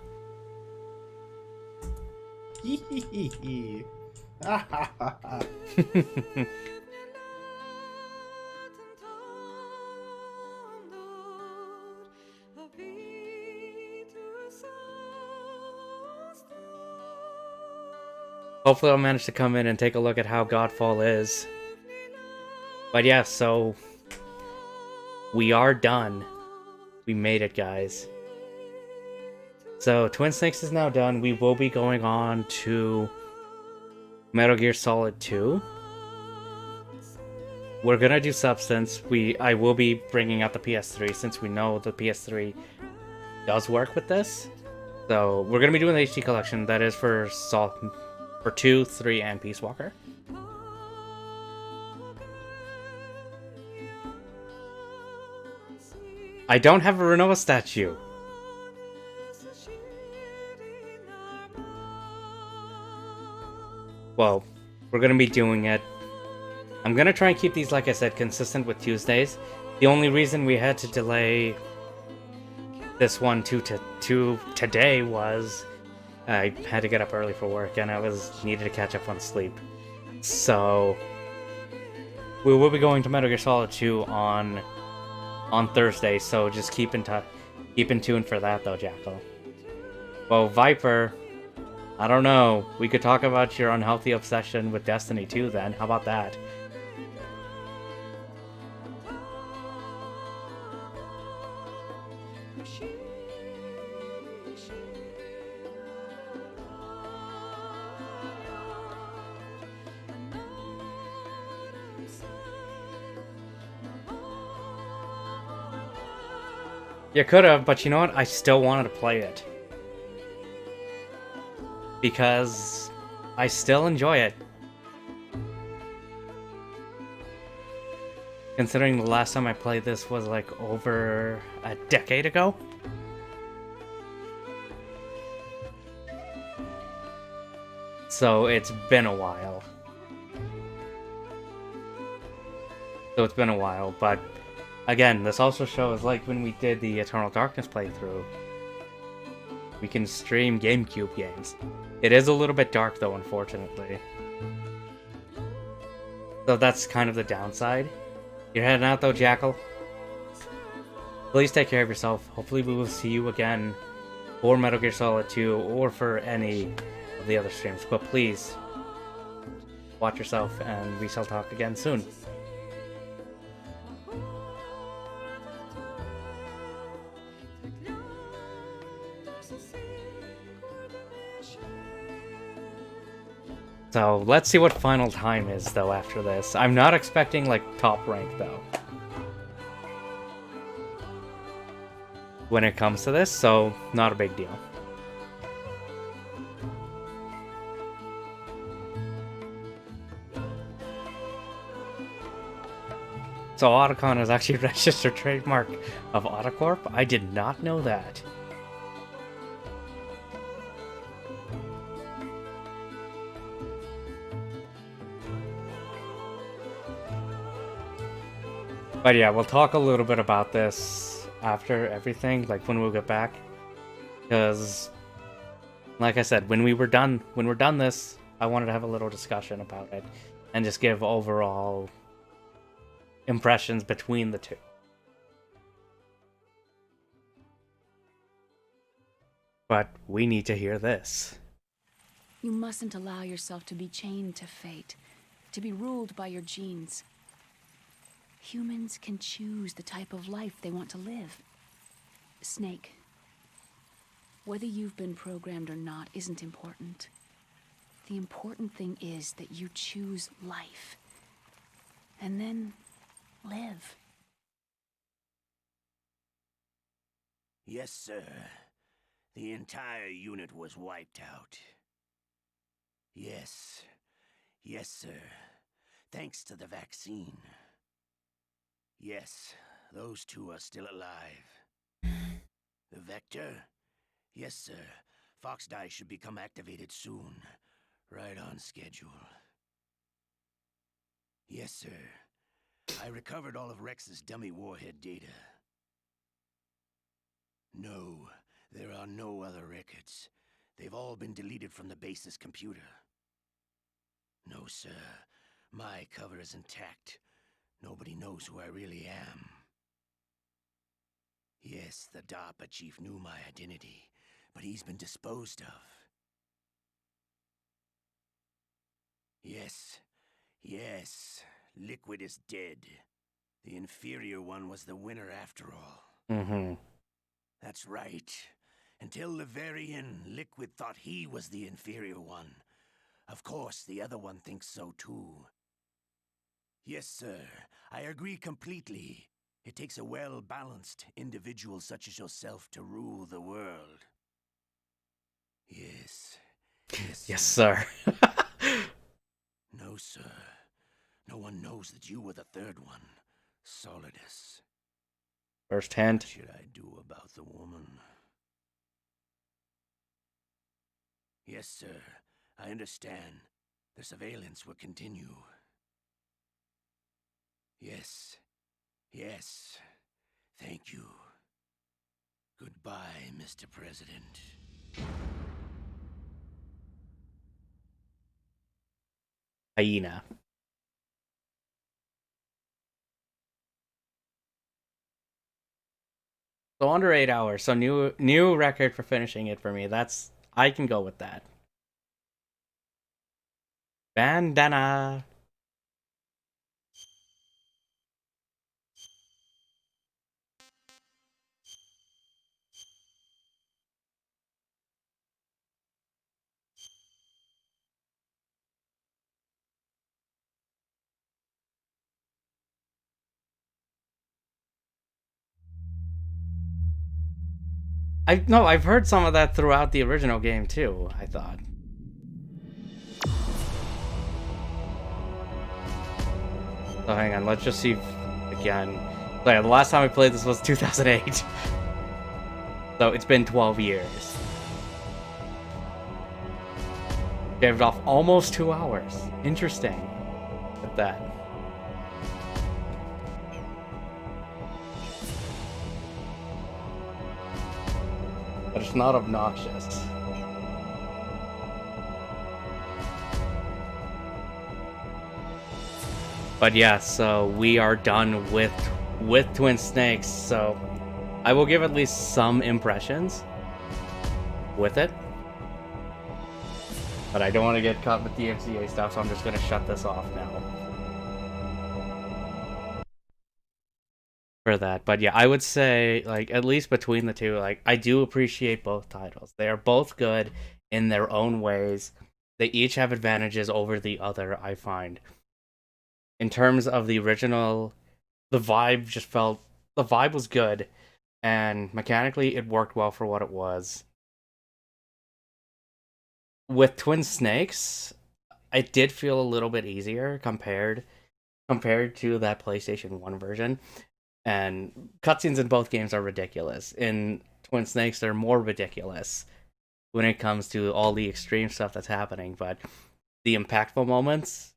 Hopefully I'll manage to come in and take a look at how Godfall is. But yeah, so... we are done. We made it, guys. So, Twin Snakes is now done. We will be going on to Metal Gear Solid 2. We're gonna do Substance. I will be bringing out the PS3 since we know the PS3 does work with this. So, we're gonna be doing the HD collection. That is for 2, 3, and Peace Walker. I don't have a Renoa statue. Well, we're going to be doing it. I'm going to try and keep these, like I said, consistent with Tuesdays. The only reason we had to delay this one to today was I had to get up early for work and I needed to catch up on sleep. So we will be going to Metal Gear Solid 2 on Thursday, so just keep in tune for that though, Jackal. Well, Viper, I don't know. We could talk about your unhealthy obsession with Destiny 2 then. How about that? You could have, but you know what? I still wanted to play it. Because I still enjoy it. Considering the last time I played this was like over a decade ago. So it's been a while. But again, this also shows, like when we did the Eternal Darkness playthrough, we can stream GameCube games. It is a little bit dark though, unfortunately. So that's kind of the downside. You're heading out though, Jackal. Please take care of yourself. Hopefully we will see you again for Metal Gear Solid 2 or for any of the other streams. But please, watch yourself and we shall talk again soon. So let's see what final time is though after this. I'm not expecting like top rank though when it comes to this, so not a big deal. So Otacon is actually a registered trademark of Otacorp? I did not know that. But yeah, we'll talk a little bit about this after everything, like when we'll get back. Because, like I said, when we're done this, I wanted to have a little discussion about it and just give overall impressions between the two. But we need to hear this. You mustn't allow yourself to be chained to fate, to be ruled by your genes. Humans can choose the type of life they want to live. Snake, whether you've been programmed or not isn't important. The important thing is that you choose life. And then live. Yes, sir. The entire unit was wiped out. Yes. Yes, sir. Thanks to the vaccine. Yes, those two are still alive. The Vector? Yes, sir. Foxdie should become activated soon. Right on schedule. Yes, sir. I recovered all of Rex's dummy warhead data. No, there are no other records. They've all been deleted from the base's computer. No, sir. My cover is intact. Nobody knows who I really am. Yes, the DARPA chief knew my identity, but he's been disposed of. Yes, yes, Liquid is dead. The inferior one was the winner after all. Mm-hmm. That's right. Until the very end, Liquid thought he was the inferior one. Of course, the other one thinks so too. Yes, sir. I agree completely. It takes a well-balanced individual such as yourself to rule the world. Yes. Yes, sir. No, sir. No one knows that you were the third one. Solidus. First hand. What should I do about the woman? Yes, sir. I understand. The surveillance will continue. Yes. Yes. Thank you. Goodbye, Mr. President. Hyena. So under 8 hours. So new record for finishing it for me. I can go with that. Bandana. I've heard some of that throughout the original game too, I thought. So hang on, let's just see again. So yeah, the last time I played this was 2008. So it's been 12 years. Shaved off almost 2 hours. Interesting. At that. But it's not obnoxious. But yeah, so we are done with Twin Snakes. So I will give at least some impressions with it. But I don't want to get caught with the MCA stuff, so I'm just going to shut this off now. For that. But yeah, I would say, like, at least between the two, like, I do appreciate both titles. They are both good in their own ways. They each have advantages over the other, I find. In terms of the original, the vibe was good, and mechanically it worked well for what it was. With Twin Snakes, it did feel a little bit easier compared to that PlayStation 1 version. And cutscenes in both games are ridiculous. In Twin Snakes, they're more ridiculous when it comes to all the extreme stuff that's happening, but the impactful moments,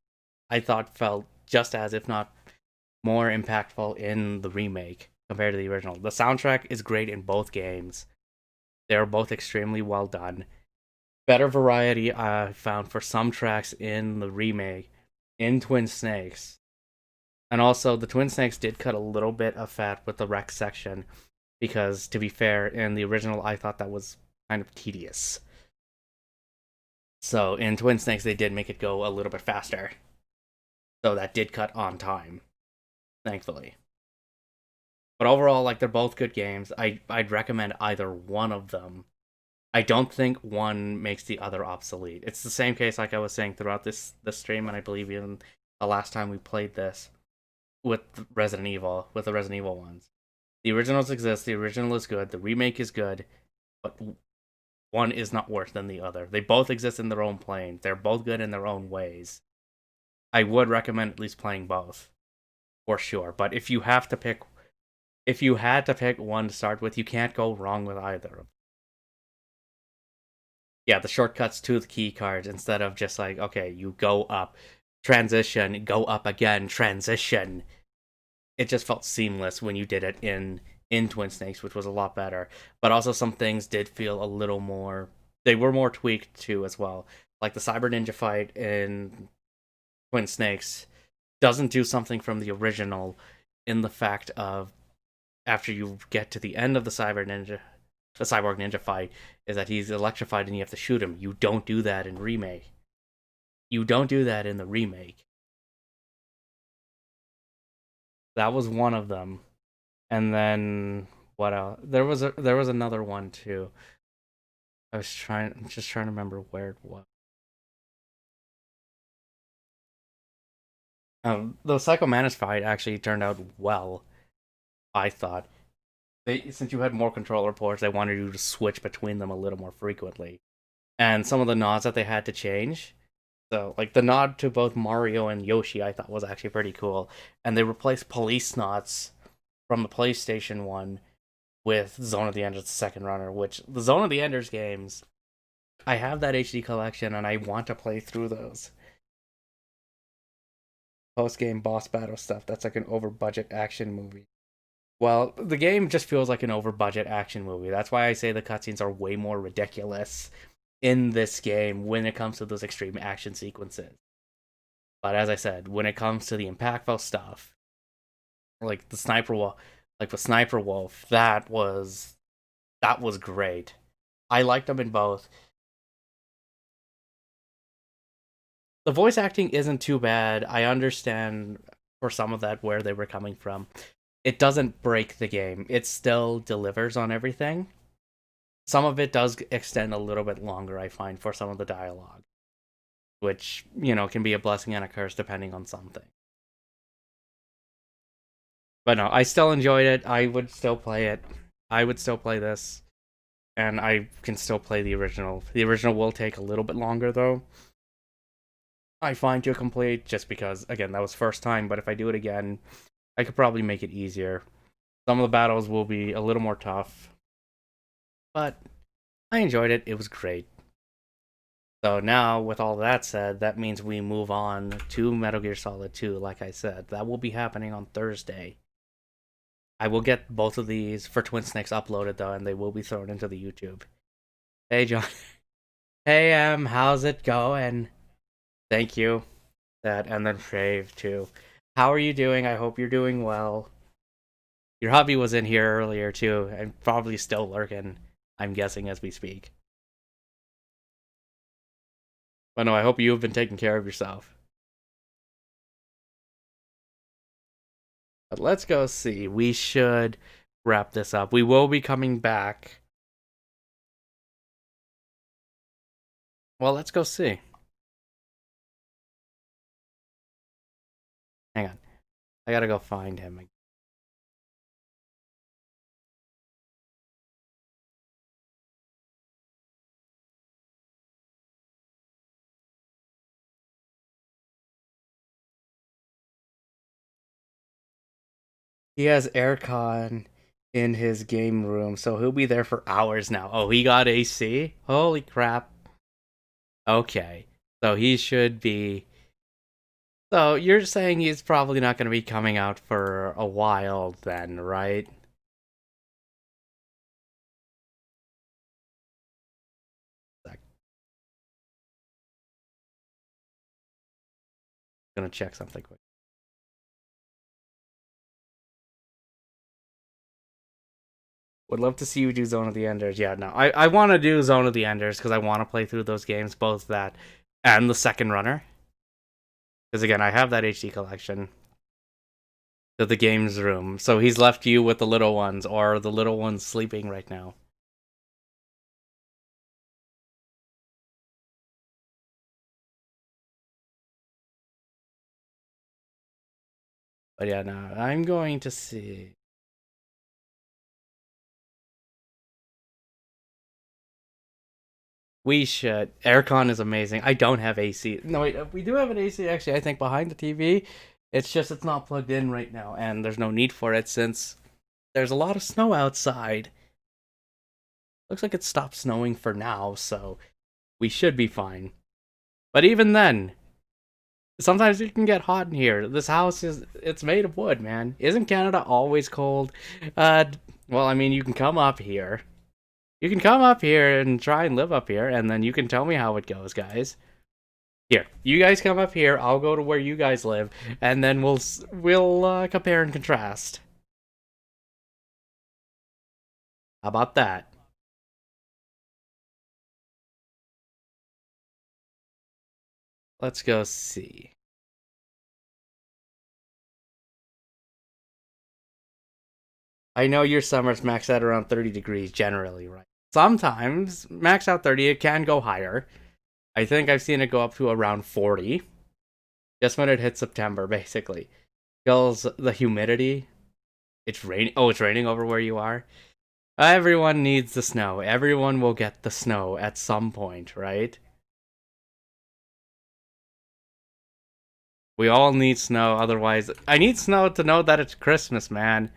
I thought, felt just as, if not more impactful in the remake compared to the original. The soundtrack is great in both games. They're both extremely well done. Better variety I found for some tracks in the remake in Twin Snakes. And also, the Twin Snakes did cut a little bit of fat with the wreck section, because, to be fair, in the original, I thought that was kind of tedious. So, in Twin Snakes, they did make it go a little bit faster. So that did cut on time, thankfully. But overall, like, they're both good games. I'd recommend either one of them. I don't think one makes the other obsolete. It's the same case, like I was saying, throughout this stream, and I believe even the last time we played this, with Resident Evil, with the Resident Evil ones. The originals exist, the original is good, the remake is good, but one is not worse than the other. They both exist in their own plane. They're both good in their own ways. I would recommend at least playing both, for sure. But if you had to pick one to start with, you can't go wrong with either of them. Yeah, the shortcuts to the key cards, instead of just like, okay, you go up, transition, go up again, transition. It just felt seamless when you did it in Twin Snakes, which was a lot better. But also some things did feel a little more, they were more tweaked too as well. Like the Cyber Ninja fight in Twin Snakes doesn't do something from the original, in the fact of, after you get to the end of the Cyborg Ninja fight, is that he's electrified and you have to shoot him. You don't do that in remake. You don't do that in the remake. That was one of them. And then what else? There was another one too. I'm just trying to remember where it was. The Psycho Mantis fight actually turned out well, I thought. Since you had more controller ports, they wanted you to switch between them a little more frequently. And some of the nods that they had to change. So, like, the nod to both Mario and Yoshi, I thought was actually pretty cool. And they replaced police nods from the PlayStation 1 with Zone of the Enders, the second runner, which, the Zone of the Enders games, I have that HD collection and I want to play through those. Post-game boss battle stuff, that's like an over-budget action movie. Well, the game just feels like an over-budget action movie. That's why I say the cutscenes are way more ridiculous in this game when it comes to those extreme action sequences. But as I said, when it comes to the impactful stuff, like the Sniper Wolf, like the Sniper Wolf, that was great. I liked them in both. The voice acting isn't too bad. I understand for some of that where they were coming from. It doesn't break the game. It still delivers on everything. Some of it does extend a little bit longer, I find, for some of the dialogue. Which, you know, can be a blessing and a curse depending on something. But no, I still enjoyed it. I would still play it. I would still play this. And I can still play the original. The original will take a little bit longer, though, I find, to complete, just because, again, that was first time, but if I do it again, I could probably make it easier. Some of the battles will be a little more tough, but I enjoyed it. It was great. So now, with all that said, that means we move on to Metal Gear Solid 2, like I said. That will be happening on Thursday. I will get both of these for Twin Snakes uploaded, though, and they will be thrown into the YouTube. Hey, John. Hey, how's it going? Thank you. That, and then Shave, too. How are you doing? I hope you're doing well. Your hubby was in here earlier too, and probably still lurking, I'm guessing, as we speak. But no, I hope you have been taking care of yourself. But let's go see. We should wrap this up. We will be coming back. Well, let's go see. Hang on. I gotta go find him. He has aircon in his game room, so he'll be there for hours now. Oh, he got AC? Holy crap. Okay. So he should be... So you're saying he's probably not going to be coming out for a while then, right? Gonna check something quick. Would love to see you do Zone of the Enders. Yeah, no, I want to do Zone of the Enders because I want to play through those games, both that and the second runner. Because again, I have that HD collection to the games room. So he's left you with the little ones, or the little ones sleeping right now. But yeah, no, I'm going to see. We should. Aircon is amazing. I don't have AC. No, wait, we do have an AC actually, I think, behind the TV. It's just it's not plugged in right now, and there's no need for it since there's a lot of snow outside. Looks like it stopped snowing for now, so we should be fine. But even then, sometimes it can get hot in here. This house it's made of wood, man. Isn't Canada always cold? Well, I mean, you can come up here. You can come up here and try and live up here, and then you can tell me how it goes, guys. Here, you guys come up here, I'll go to where you guys live, and then we'll compare and contrast. How about that? Let's go see. I know your summers max out around 30 degrees generally, right? Sometimes, max out 30, it can go higher. I think I've seen it go up to around 40. Just when it hits September, basically. Feels the humidity. It's raining. Oh, it's raining over where you are? Everyone needs the snow. Everyone will get the snow at some point, right? We all need snow, otherwise... I need snow to know that it's Christmas, man.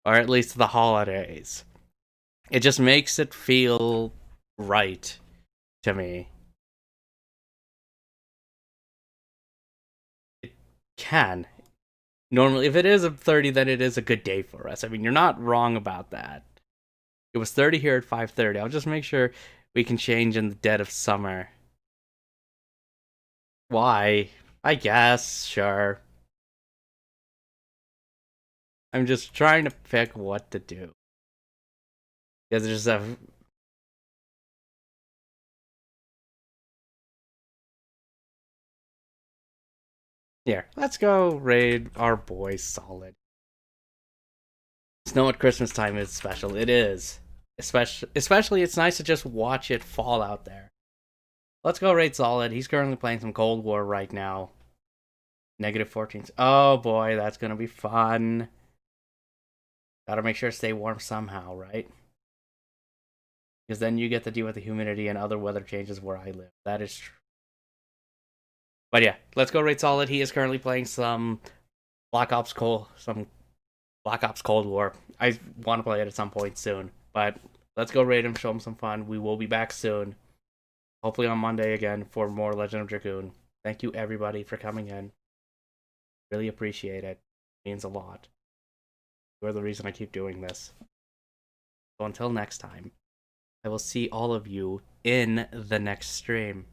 Or at least the holidays. It just makes it feel right to me. It can. Normally, if it is a 30, then it is a good day for us. I mean, you're not wrong about that. It was 30 here at 5:30. I'll just make sure we can change in the dead of summer. Why? I guess, sure. I'm just trying to pick what to do. Because there's a... Here, let's go raid our boy Solid. Snow at Christmas time is special. It is. Especially it's nice to just watch it fall out there. Let's go raid Solid. He's currently playing some Cold War right now. -14. Oh boy, that's gonna be fun. Gotta make sure to stay warm somehow, right? Because then you get to deal with the humidity and other weather changes where I live. That is true. But yeah, let's go raid Solid. He is currently playing some Black Ops Cold War. I want to play it at some point soon. But let's go raid him, show him some fun. We will be back soon. Hopefully on Monday again for more Legend of Dragoon. Thank you everybody for coming in. Really appreciate it. It means a lot. You're the reason I keep doing this. So until next time, I will see all of you in the next stream.